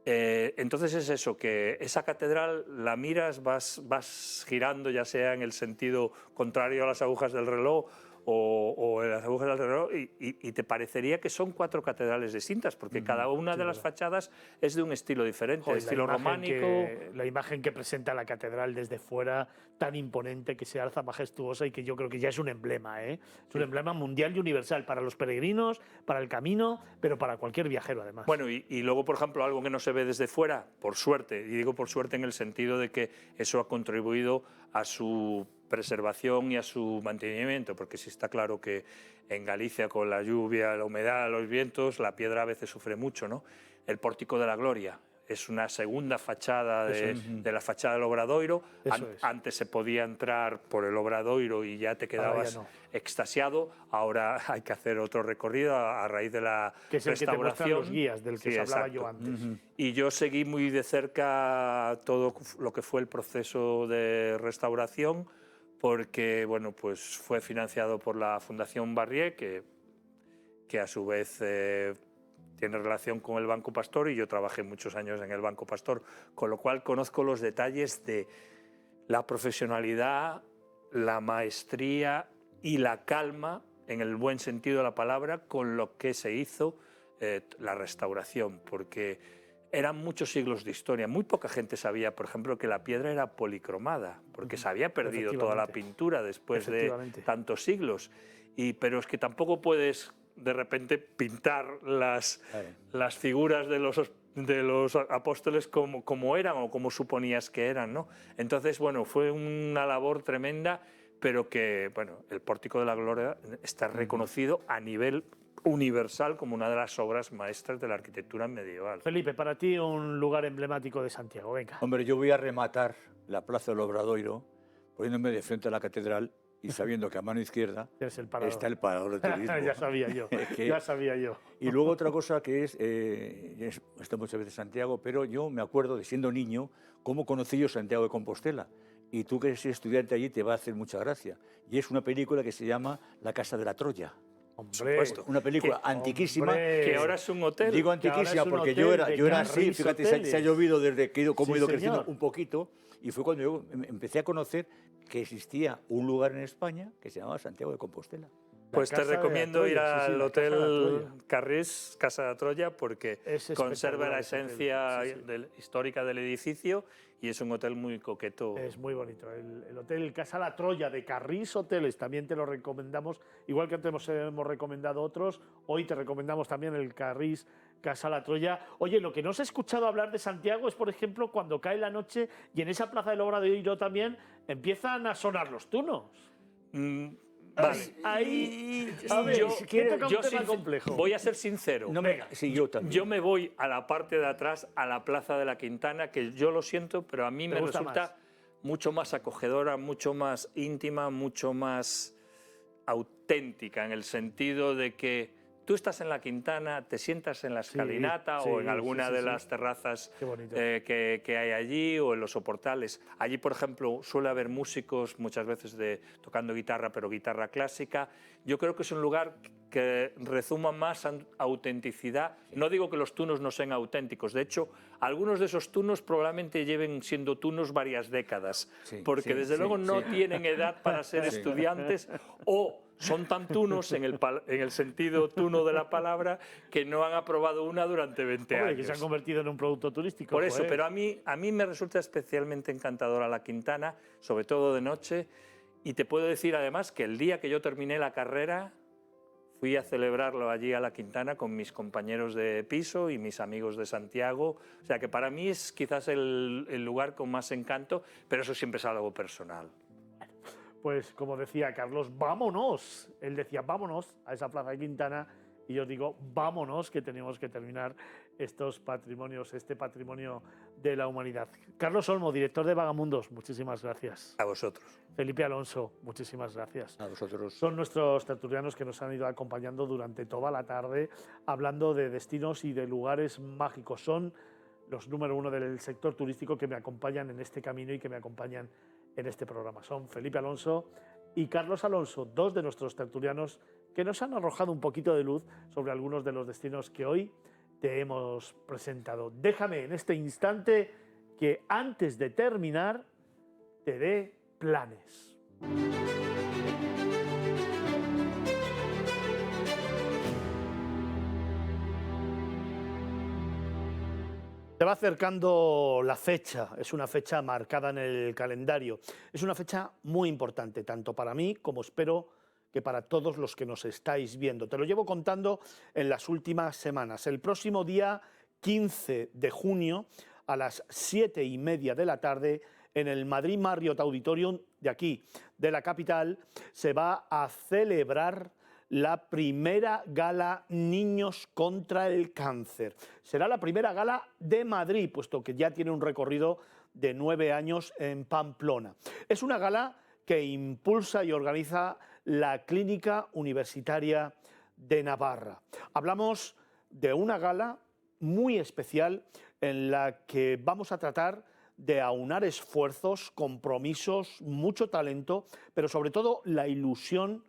Entonces es eso, que esa catedral la miras, vas girando ya sea en el sentido contrario a las agujas del reloj o en las agujas del reloj y te parecería que son 4 catedrales distintas, porque cada una de las fachadas es de un estilo diferente, Joder, estilo románico. La imagen que presenta la catedral desde fuera, tan imponente, que se alza majestuosa y que yo creo que ya es un emblema, ¿eh? Es un emblema mundial y universal para los peregrinos, para el camino, pero para cualquier viajero además. Bueno, y luego, por ejemplo, algo que no se ve desde fuera, por suerte, y digo por suerte en el sentido de que eso ha contribuido a su preservación y a su mantenimiento, porque sí está claro que en Galicia, con la lluvia, la humedad, los vientos, la piedra a veces sufre mucho, ¿no? El Pórtico de la Gloria es una segunda fachada de la fachada del Obradoiro. Antes se podía entrar por el Obradoiro y ya te quedabas extasiado. Ahora hay que hacer otro recorrido a raíz de la que es el restauración. Que te muestran los guías del que os hablaba yo antes. Y yo seguí muy de cerca todo lo que fue el proceso de restauración, porque bueno, pues fue financiado por la Fundación Barrié, que a su vez tiene relación con el Banco Pastor, y yo trabajé muchos años en el Banco Pastor, con lo cual conozco los detalles de la profesionalidad, la maestría y la calma, en el buen sentido de la palabra, con lo que se hizo la restauración, porque eran muchos siglos de historia. Muy poca gente sabía, por ejemplo, que la piedra era policromada, porque se había perdido toda la pintura después de tantos siglos. Pero es que tampoco puedes de repente pintar las figuras de los apóstoles como eran o como suponías que eran, ¿no? Entonces, bueno, fue una labor tremenda, pero que, bueno, el Pórtico de la Gloria está reconocido a nivel universal como una de las obras maestras de la arquitectura medieval. Felipe, para ti un lugar emblemático de Santiago, venga. Hombre, yo voy a rematar la Plaza del Obradoiro poniéndome de frente a la catedral y sabiendo que a mano izquierda está el parador de turismo. Ya sabía yo, ya sabía yo. Y luego otra cosa que es, esto muchas veces en Santiago, pero yo me acuerdo de siendo niño cómo conocí yo Santiago de Compostela. Y tú que eres estudiante allí te va a hacer mucha gracia. Y es una película que se llama La Casa de la Troya. Hombre, una película antiquísima. Que ahora es un hotel. Digo antiquísima porque yo era así, fíjate, se ha llovido desde cómo he ido creciendo un poquito, y fue cuando yo empecé a conocer que existía un lugar en España que se llamaba Santiago de Compostela. Pues te recomiendo ir al Hotel Carrís, Casa de la Troya, porque conserva la esencia histórica del edificio y es un hotel muy coqueto. Es muy bonito. El Hotel Casa La Troya de Carrís Hoteles también te lo recomendamos, igual que antes hemos recomendado otros, hoy te recomendamos también el Carrís Casa La Troya. Oye, lo que no os he escuchado hablar de Santiago es, por ejemplo, cuando cae la noche y en esa Plaza del Obradoiro también empiezan a sonar los tunos. Vale. Ahí, a ver, yo complejo. Voy a ser sincero. Yo también. Yo me voy a la parte de atrás, a la Plaza de la Quintana, que yo lo siento, pero a mí me resulta mucho más acogedora, mucho más íntima, mucho más auténtica, en el sentido de que tú estás en la Quintana, te sientas en la escalinata o en alguna de las terrazas que hay allí o en los soportales. Allí, por ejemplo, suele haber músicos muchas veces tocando guitarra, pero guitarra clásica. Yo creo que es un lugar que rezuma más autenticidad. No digo que los tunos no sean auténticos. De hecho, algunos de esos tunos probablemente lleven siendo tunos varias décadas, porque desde luego no tienen edad para ser estudiantes o son tan tunos en el sentido tuno de la palabra que no han aprobado una durante 20 años. Que se han convertido en un producto turístico. Por eso, pero a mí me resulta especialmente encantadora la Quintana, sobre todo de noche, y te puedo decir además que el día que yo terminé la carrera fui a celebrarlo allí a la Quintana con mis compañeros de piso y mis amigos de Santiago. O sea que para mí es quizás el lugar con más encanto, pero eso siempre es algo personal. Pues como decía Carlos, vámonos. Él decía, vámonos a esa Plaza de Quintana, y yo digo, vámonos, que tenemos que terminar este patrimonio de la humanidad. Carlos Olmo, director de Vagamundos, muchísimas gracias. A vosotros. Felipe Alonso, muchísimas gracias. A vosotros. Son nuestros tertulianos que nos han ido acompañando durante toda la tarde, hablando de destinos y de lugares mágicos. Son los número uno del sector turístico que me acompañan en este camino y que me acompañan en este programa. Son Felipe Alonso y Carlos Alonso, dos de nuestros tertulianos que nos han arrojado un poquito de luz sobre algunos de los destinos que hoy te hemos presentado. Déjame en este instante que antes de terminar te dé planes. Se va acercando la fecha, es una fecha marcada en el calendario, es una fecha muy importante, tanto para mí como espero que para todos los que nos estáis viendo. Te lo llevo contando en las últimas semanas. El próximo día 15 de junio a las 7:30 de la tarde en el Madrid Marriott Auditorium de aquí, de la capital, se va a celebrar la primera gala Niños contra el Cáncer. Será la primera gala de Madrid, puesto que ya tiene un recorrido de 9 años en Pamplona. Es una gala que impulsa y organiza la Clínica Universitaria de Navarra. Hablamos de una gala muy especial en la que vamos a tratar de aunar esfuerzos, compromisos, mucho talento, pero sobre todo la ilusión,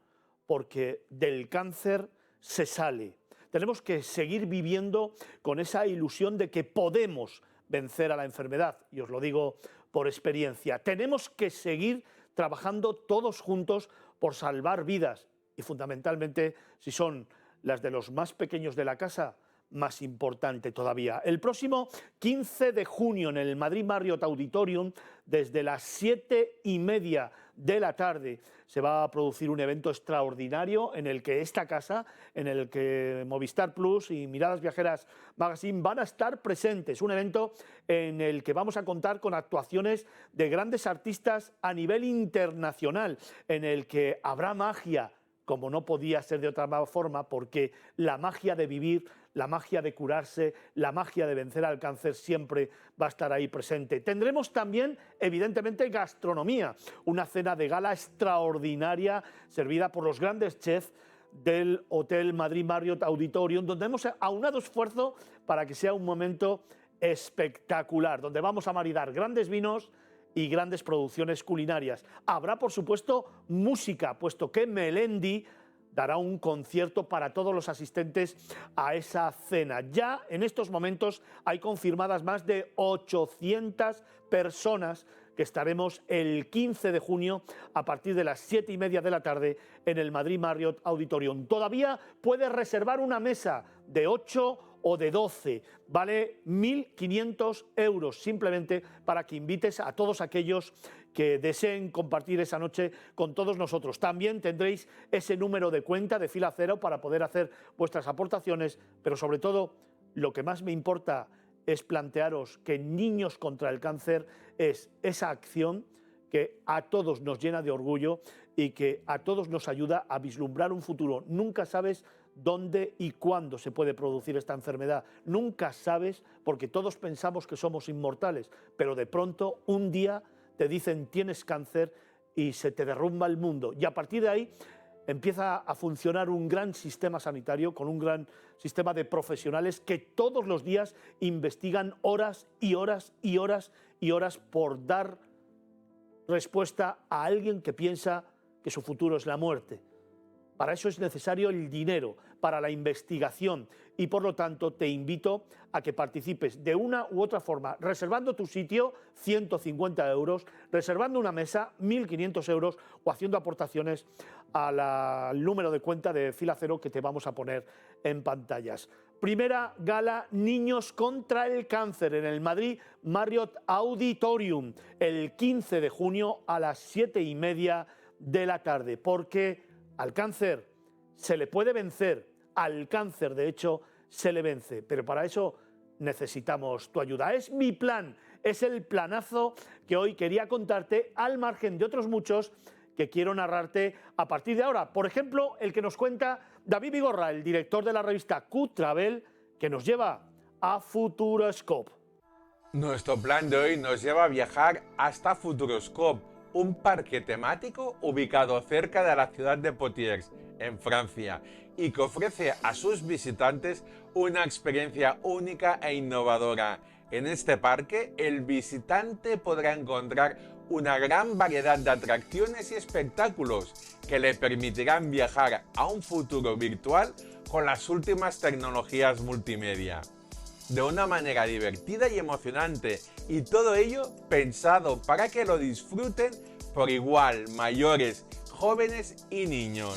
porque del cáncer se sale. Tenemos que seguir viviendo con esa ilusión de que podemos vencer a la enfermedad, y os lo digo por experiencia. Tenemos que seguir trabajando todos juntos por salvar vidas, y fundamentalmente, si son las de los más pequeños de la casa, más importante todavía. El próximo 15 de junio en el Madrid Marriott Auditorium, desde las 7:30 de la tarde, se va a producir un evento extraordinario en el que esta casa, en el que Movistar Plus y Miradas Viajeras Magazine van a estar presentes. Un evento en el que vamos a contar con actuaciones de grandes artistas a nivel internacional, en el que habrá magia, como no podía ser de otra forma, porque la magia de vivir, la magia de curarse, la magia de vencer al cáncer siempre va a estar ahí presente. Tendremos también, evidentemente, gastronomía, una cena de gala extraordinaria servida por los grandes chefs del Hotel Madrid Marriott Auditorium, donde hemos aunado esfuerzo para que sea un momento espectacular, donde vamos a maridar grandes vinos y grandes producciones culinarias. Habrá, por supuesto, música, puesto que Melendi dará un concierto para todos los asistentes a esa cena. Ya en estos momentos hay confirmadas más de 800 personas que estaremos el 15 de junio a partir de las 7:30 de la tarde en el Madrid Marriott Auditorium. Todavía puedes reservar una mesa de 8 o de 12. Vale 1.500 euros simplemente para que invites a todos aquellos que deseen compartir esa noche con todos nosotros. También tendréis ese número de cuenta de Fila Cero para poder hacer vuestras aportaciones, pero sobre todo lo que más me importa es plantearos que Niños contra el Cáncer es esa acción que a todos nos llena de orgullo y que a todos nos ayuda a vislumbrar un futuro. Nunca sabes dónde y cuándo se puede producir esta enfermedad. Nunca sabes, porque todos pensamos que somos inmortales, pero de pronto un día te dicen tienes cáncer y se te derrumba el mundo. Y a partir de ahí empieza a funcionar un gran sistema sanitario con un gran sistema de profesionales que todos los días investigan horas y horas y horas y horas por dar respuesta a alguien que piensa que su futuro es la muerte. Para eso es necesario el dinero, para la investigación, y por lo tanto te invito a que participes de una u otra forma, reservando tu sitio, 150 euros, reservando una mesa, 1.500 euros, o haciendo aportaciones al número de cuenta de Fila Cero que te vamos a poner en pantallas. Primera gala Niños contra el Cáncer en el Madrid Marriott Auditorium, el 15 de junio a las 7:30 de la tarde, porque al cáncer se le puede vencer, al cáncer de hecho se le vence, pero para eso necesitamos tu ayuda. Es mi plan, es el planazo que hoy quería contarte, al margen de otros muchos que quiero narrarte a partir de ahora. Por ejemplo, el que nos cuenta David Vigorra, el director de la revista Q Travel, que nos lleva a Futuroscope. Nuestro plan de hoy nos lleva a viajar hasta Futuroscope, un parque temático ubicado cerca de la ciudad de Poitiers, en Francia, y que ofrece a sus visitantes una experiencia única e innovadora. En este parque, el visitante podrá encontrar una gran variedad de atracciones y espectáculos que le permitirán viajar a un futuro virtual con las últimas tecnologías multimedia. De una manera divertida y emocionante, y todo ello pensado para que lo disfruten por igual mayores, jóvenes y niños.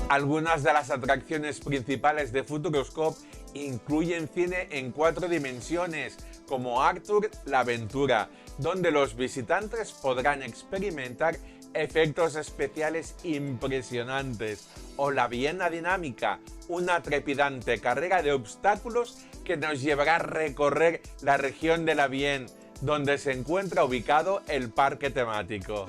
Algunas de las atracciones principales de Futuroscope incluyen cine en 4 dimensiones, como Arthur la aventura, donde los visitantes podrán experimentar efectos especiales impresionantes, o la Viena dinámica, una trepidante carrera de obstáculos que nos llevará a recorrer la región de la Vienne, donde se encuentra ubicado el parque temático.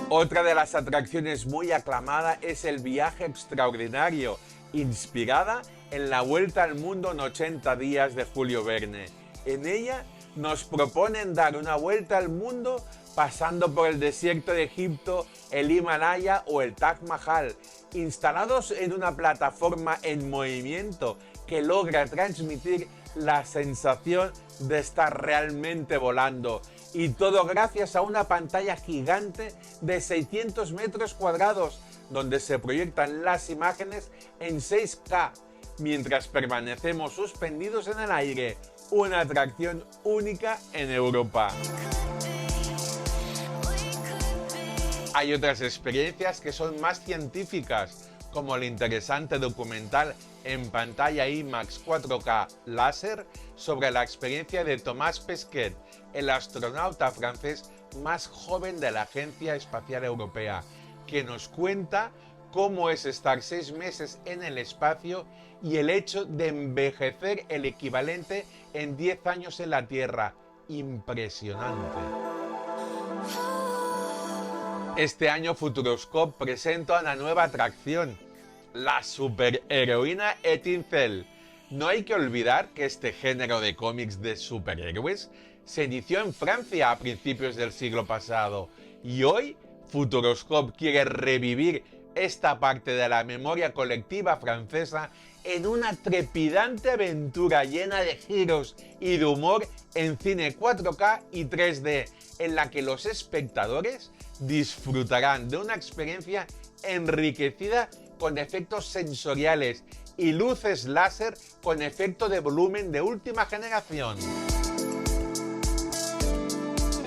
Otra de las atracciones muy aclamada es el viaje extraordinario, inspirada en la Vuelta al Mundo en 80 días de Julio Verne. En ella nos proponen dar una vuelta al mundo pasando por el desierto de Egipto, el Himalaya o el Taj Mahal, instalados en una plataforma en movimiento que logra transmitir la sensación de estar realmente volando. Y todo gracias a una pantalla gigante de 600 metros cuadrados, donde se proyectan las imágenes en 6K, mientras permanecemos suspendidos en el aire. Una atracción única en Europa. Hay otras experiencias que son más científicas, como el interesante documental en pantalla IMAX 4K láser sobre la experiencia de Thomas Pesquet, el astronauta francés más joven de la Agencia Espacial Europea, que nos cuenta cómo es estar 6 meses en el espacio y el hecho de envejecer el equivalente en 10 años en la Tierra. Impresionante. Este año Futuroscope presenta una nueva atracción, la superheroína Etincelle. No hay que olvidar que este género de cómics de superhéroes se inició en Francia a principios del siglo pasado, y hoy Futuroscope quiere revivir esta parte de la memoria colectiva francesa en una trepidante aventura llena de giros y de humor en cine 4K y 3D, en la que los espectadores disfrutarán de una experiencia enriquecida con efectos sensoriales y luces láser con efecto de volumen de última generación.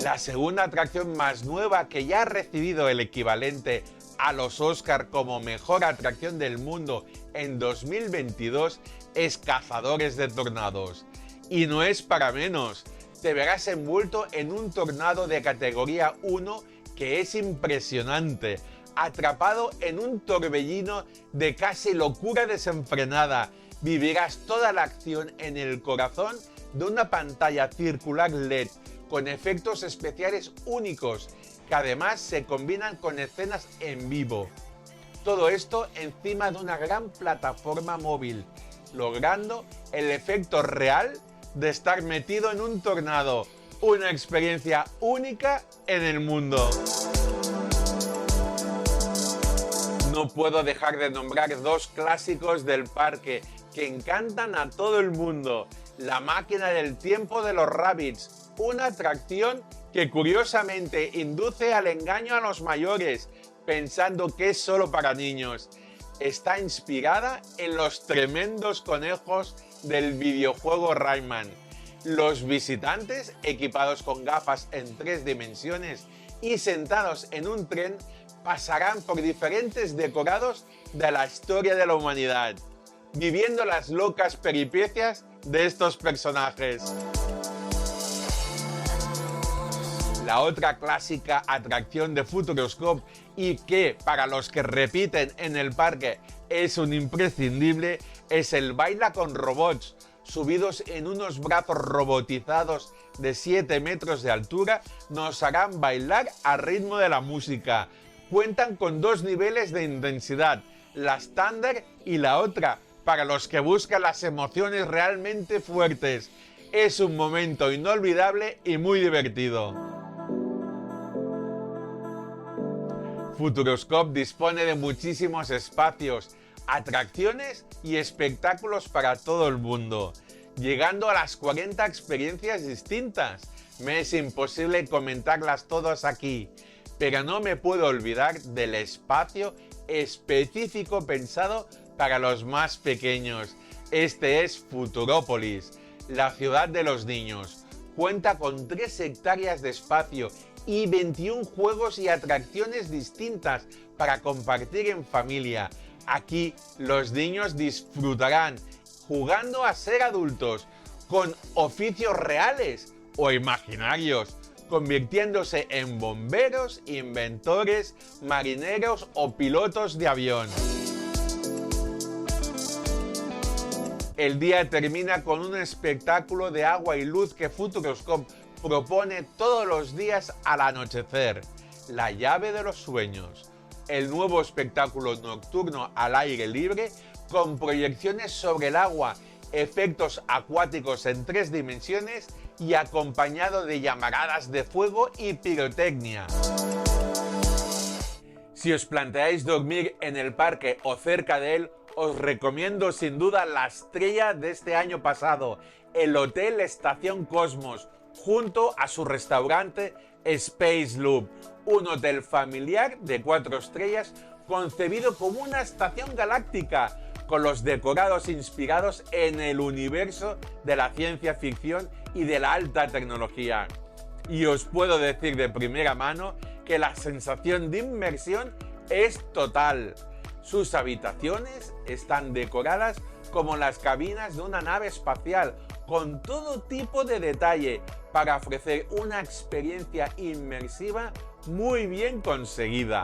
La segunda atracción más nueva, que ya ha recibido el equivalente a los Oscar como mejor atracción del mundo en 2022, es Cazadores de Tornados. Y no es para menos, te verás envuelto en un tornado de categoría 1 que es impresionante, atrapado en un torbellino de casi locura desenfrenada. Vivirás toda la acción en el corazón de una pantalla circular LED con efectos especiales únicos, que además se combinan con escenas en vivo. Todo esto encima de una gran plataforma móvil, logrando el efecto real de estar metido en un tornado. Una experiencia única en el mundo. No puedo dejar de nombrar 2 clásicos del parque que encantan a todo el mundo. La máquina del tiempo de los Rabbids, una atracción que curiosamente induce al engaño a los mayores, pensando que es solo para niños. Está inspirada en los tremendos conejos del videojuego Rayman. Los visitantes, equipados con gafas en 3 dimensiones y sentados en un tren, pasarán por diferentes decorados de la historia de la humanidad, viviendo las locas peripecias de estos personajes. La otra clásica atracción de Futuroscope, y que para los que repiten en el parque es un imprescindible, es el Baila con Robots. Subidos en unos brazos robotizados de 7 metros de altura, nos harán bailar al ritmo de la música. Cuentan con 2 niveles de intensidad, la estándar y la otra, para los que buscan las emociones realmente fuertes. Es un momento inolvidable y muy divertido. Futuroscope dispone de muchísimos espacios, atracciones y espectáculos para todo el mundo, llegando a las 40 experiencias distintas. Me es imposible comentarlas todas aquí, pero no me puedo olvidar del espacio específico pensado para los más pequeños. Este es Futurópolis, la ciudad de los niños. Cuenta con 3 hectáreas de espacio y 21 juegos y atracciones distintas para compartir en familia. Aquí los niños disfrutarán jugando a ser adultos, con oficios reales o imaginarios, convirtiéndose en bomberos, inventores, marineros o pilotos de avión. El día termina con un espectáculo de agua y luz que Futuroscope propone todos los días al anochecer. La llave de los sueños, el nuevo espectáculo nocturno al aire libre con proyecciones sobre el agua, efectos acuáticos en 3 dimensiones y acompañado de llamaradas de fuego y pirotecnia. Si os planteáis dormir en el parque o cerca de él, os recomiendo sin duda la estrella de este año pasado, el Hotel Estación Cosmos, junto a su restaurante Space Loop, un hotel familiar de 4 estrellas concebido como una estación galáctica, con los decorados inspirados en el universo de la ciencia ficción y de la alta tecnología. Y os puedo decir de primera mano que la sensación de inmersión es total. Sus habitaciones están decoradas como las cabinas de una nave espacial, con todo tipo de detalle para ofrecer una experiencia inmersiva muy bien conseguida.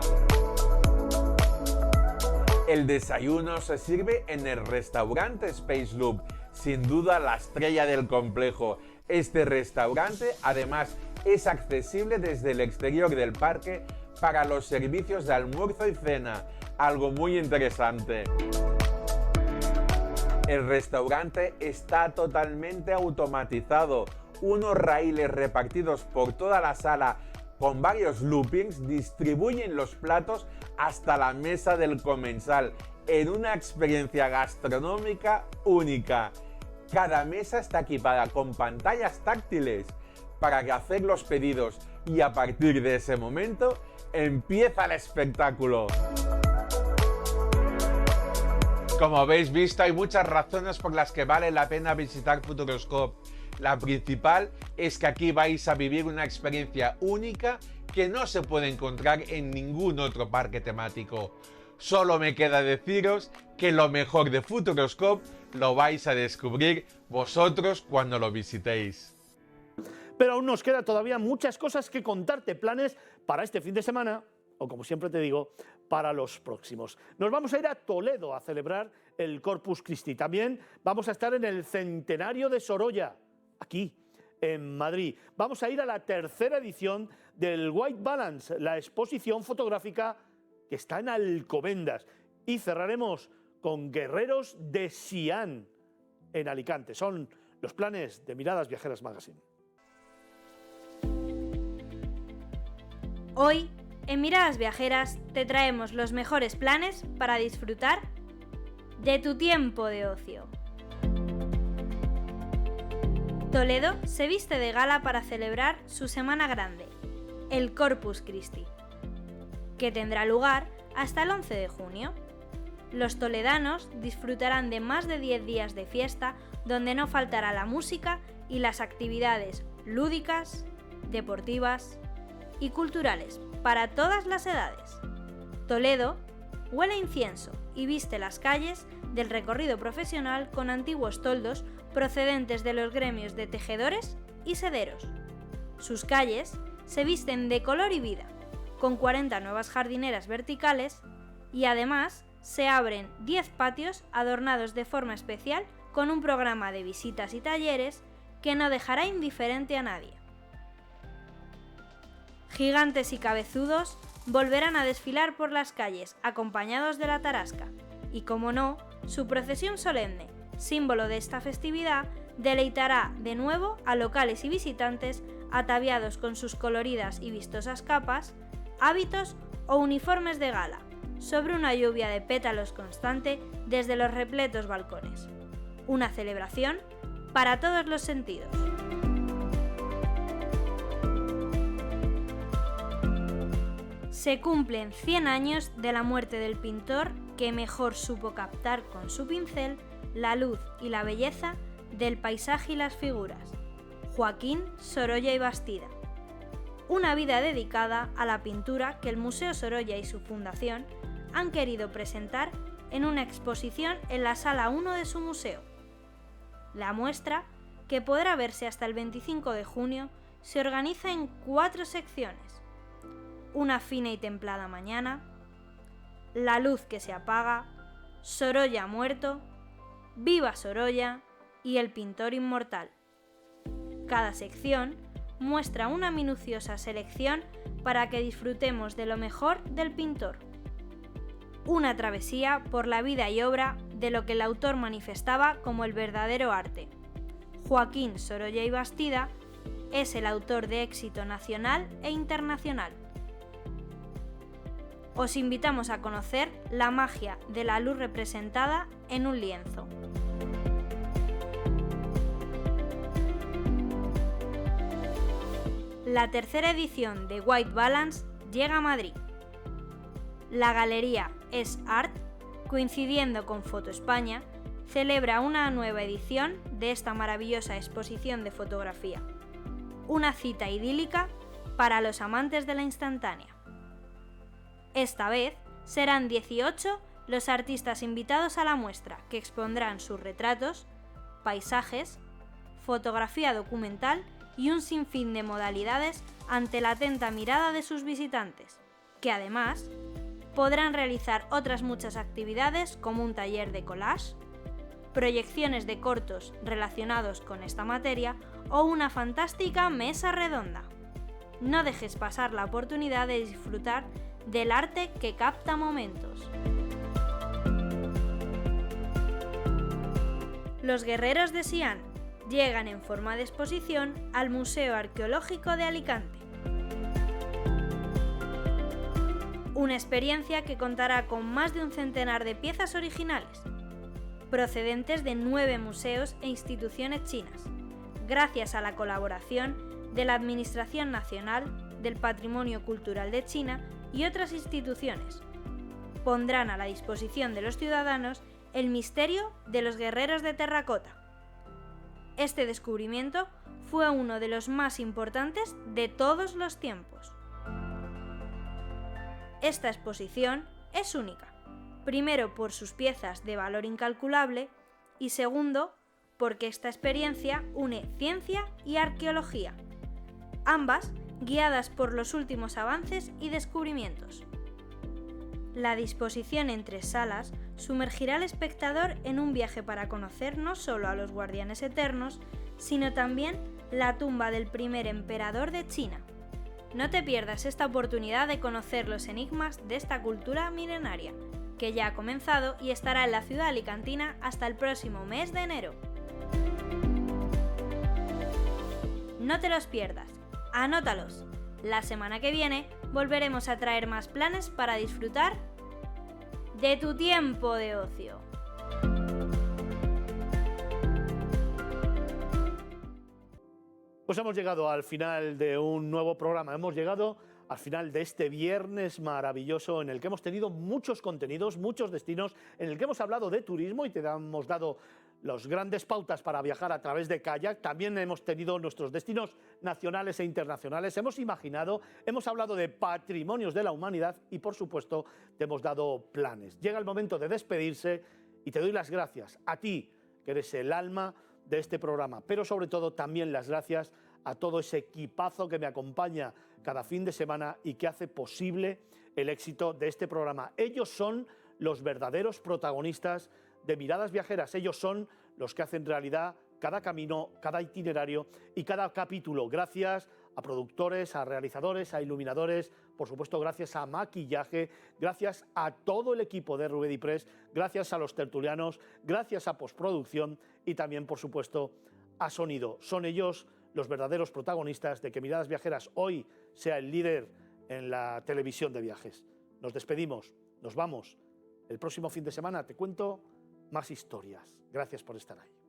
El desayuno se sirve en el restaurante Space Loop, sin duda la estrella del complejo. Este restaurante además es accesible desde el exterior del parque para los servicios de almuerzo y cena, algo muy interesante. El restaurante está totalmente automatizado, unos raíles repartidos por toda la sala con varios loopings distribuyen los platos hasta la mesa del comensal en una experiencia gastronómica única. Cada mesa está equipada con pantallas táctiles para hacer los pedidos y a partir de ese momento empieza el espectáculo. Como habéis visto, hay muchas razones por las que vale la pena visitar Futuroscope. La principal es que aquí vais a vivir una experiencia única que no se puede encontrar en ningún otro parque temático. Solo me queda deciros que lo mejor de Futuroscope lo vais a descubrir vosotros cuando lo visitéis. Pero aún nos queda todavía muchas cosas que contarte, planes para este fin de semana, o como siempre te digo, para los próximos. Nos vamos a ir a Toledo a celebrar el Corpus Christi. También vamos a estar en el centenario de Sorolla, aquí en Madrid. Vamos a ir a la 3ª edición del White Balance, la exposición fotográfica que está en Alcobendas. Y cerraremos con Guerreros de Xi'an en Alicante. Son los planes de Miradas Viajeras Magazine. Hoy, en Miradas Viajeras, te traemos los mejores planes para disfrutar de tu tiempo de ocio. Toledo se viste de gala para celebrar su semana grande, el Corpus Christi, que tendrá lugar hasta el 11 de junio. Los toledanos disfrutarán de más de 10 días de fiesta donde no faltará la música y las actividades lúdicas, deportivas y culturales para todas las edades. Toledo huele a incienso y viste las calles del recorrido profesional con antiguos toldos procedentes de los gremios de tejedores y sederos. Sus calles se visten de color y vida, con 40 nuevas jardineras verticales y además se abren 10 patios adornados de forma especial con un programa de visitas y talleres que no dejará indiferente a nadie. Gigantes y cabezudos volverán a desfilar por las calles acompañados de la tarasca y, como no, su procesión solemne, símbolo de esta festividad, deleitará de nuevo a locales y visitantes ataviados con sus coloridas y vistosas capas, hábitos o uniformes de gala, sobre una lluvia de pétalos constante desde los repletos balcones. Una celebración para todos los sentidos. Se cumplen 100 años de la muerte del pintor que mejor supo captar con su pincel la luz y la belleza del paisaje y las figuras, Joaquín Sorolla y Bastida. Una vida dedicada a la pintura que el Museo Sorolla y su fundación han querido presentar en una exposición en la Sala 1 de su museo. La muestra, que podrá verse hasta el 25 de junio, se organiza en 4 secciones: Una fina y templada mañana, La luz que se apaga, Sorolla muerto, Viva Sorolla y El pintor inmortal. Cada sección muestra una minuciosa selección para que disfrutemos de lo mejor del pintor. Una travesía por la vida y obra de lo que el autor manifestaba como el verdadero arte. Joaquín Sorolla y Bastida es el autor de éxito nacional e internacional. Os invitamos a conocer la magia de la luz representada en un lienzo. La tercera edición de White Balance llega a Madrid. La galería Es Art, coincidiendo con Foto España, celebra una nueva edición de esta maravillosa exposición de fotografía. Una cita idílica para los amantes de la instantánea. Esta vez serán 18 los artistas invitados a la muestra, que expondrán sus retratos, paisajes, fotografía documental y un sinfín de modalidades ante la atenta mirada de sus visitantes, que además podrán realizar otras muchas actividades como un taller de collage, proyecciones de cortos relacionados con esta materia o una fantástica mesa redonda. No dejes pasar la oportunidad de disfrutar del arte que capta momentos. Los guerreros de Xi'an llegan en forma de exposición al Museo Arqueológico de Alicante. Una experiencia que contará con más de un centenar de piezas originales, procedentes de 9 museos e instituciones chinas, gracias a la colaboración de la Administración Nacional del Patrimonio Cultural de China y otras instituciones. Pondrán a la disposición de los ciudadanos el misterio de los guerreros de terracota. Este descubrimiento fue uno de los más importantes de todos los tiempos. Esta exposición es única, primero por sus piezas de valor incalculable y segundo porque esta experiencia une ciencia y arqueología, ambas guiadas por los últimos avances y descubrimientos. La disposición en 3 salas sumergirá al espectador en un viaje para conocer no solo a los guardianes eternos, sino también la tumba del primer emperador de China. No te pierdas esta oportunidad de conocer los enigmas de esta cultura milenaria, que ya ha comenzado y estará en la ciudad alicantina hasta el próximo mes de enero. No te los pierdas, anótalos. La semana que viene volveremos a traer más planes para disfrutar de tu tiempo de ocio. Pues hemos llegado al final de un nuevo programa, hemos llegado al final de este viernes maravilloso en el que hemos tenido muchos contenidos, muchos destinos, en el que hemos hablado de turismo y te hemos dado las grandes pautas para viajar a través de kayak. También hemos tenido nuestros destinos nacionales e internacionales, hemos imaginado, hemos hablado de patrimonios de la humanidad y por supuesto te hemos dado planes. Llega el momento de despedirse y te doy las gracias a ti, que eres el alma de este programa, pero sobre todo también las gracias a todo ese equipazo que me acompaña cada fin de semana y que hace posible el éxito de este programa. Ellos son los verdaderos protagonistas de Miradas Viajeras, ellos son los que hacen realidad cada camino, cada itinerario y cada capítulo. Gracias a productores, a realizadores, a iluminadores, por supuesto gracias a maquillaje, gracias a todo el equipo de Rubedi Press, gracias a los tertulianos, gracias a postproducción y también, por supuesto, a sonido. Son ellos los verdaderos protagonistas de que Miradas Viajeras hoy sea el líder en la televisión de viajes. Nos despedimos, nos vamos. El próximo fin de semana te cuento más historias. Gracias por estar ahí.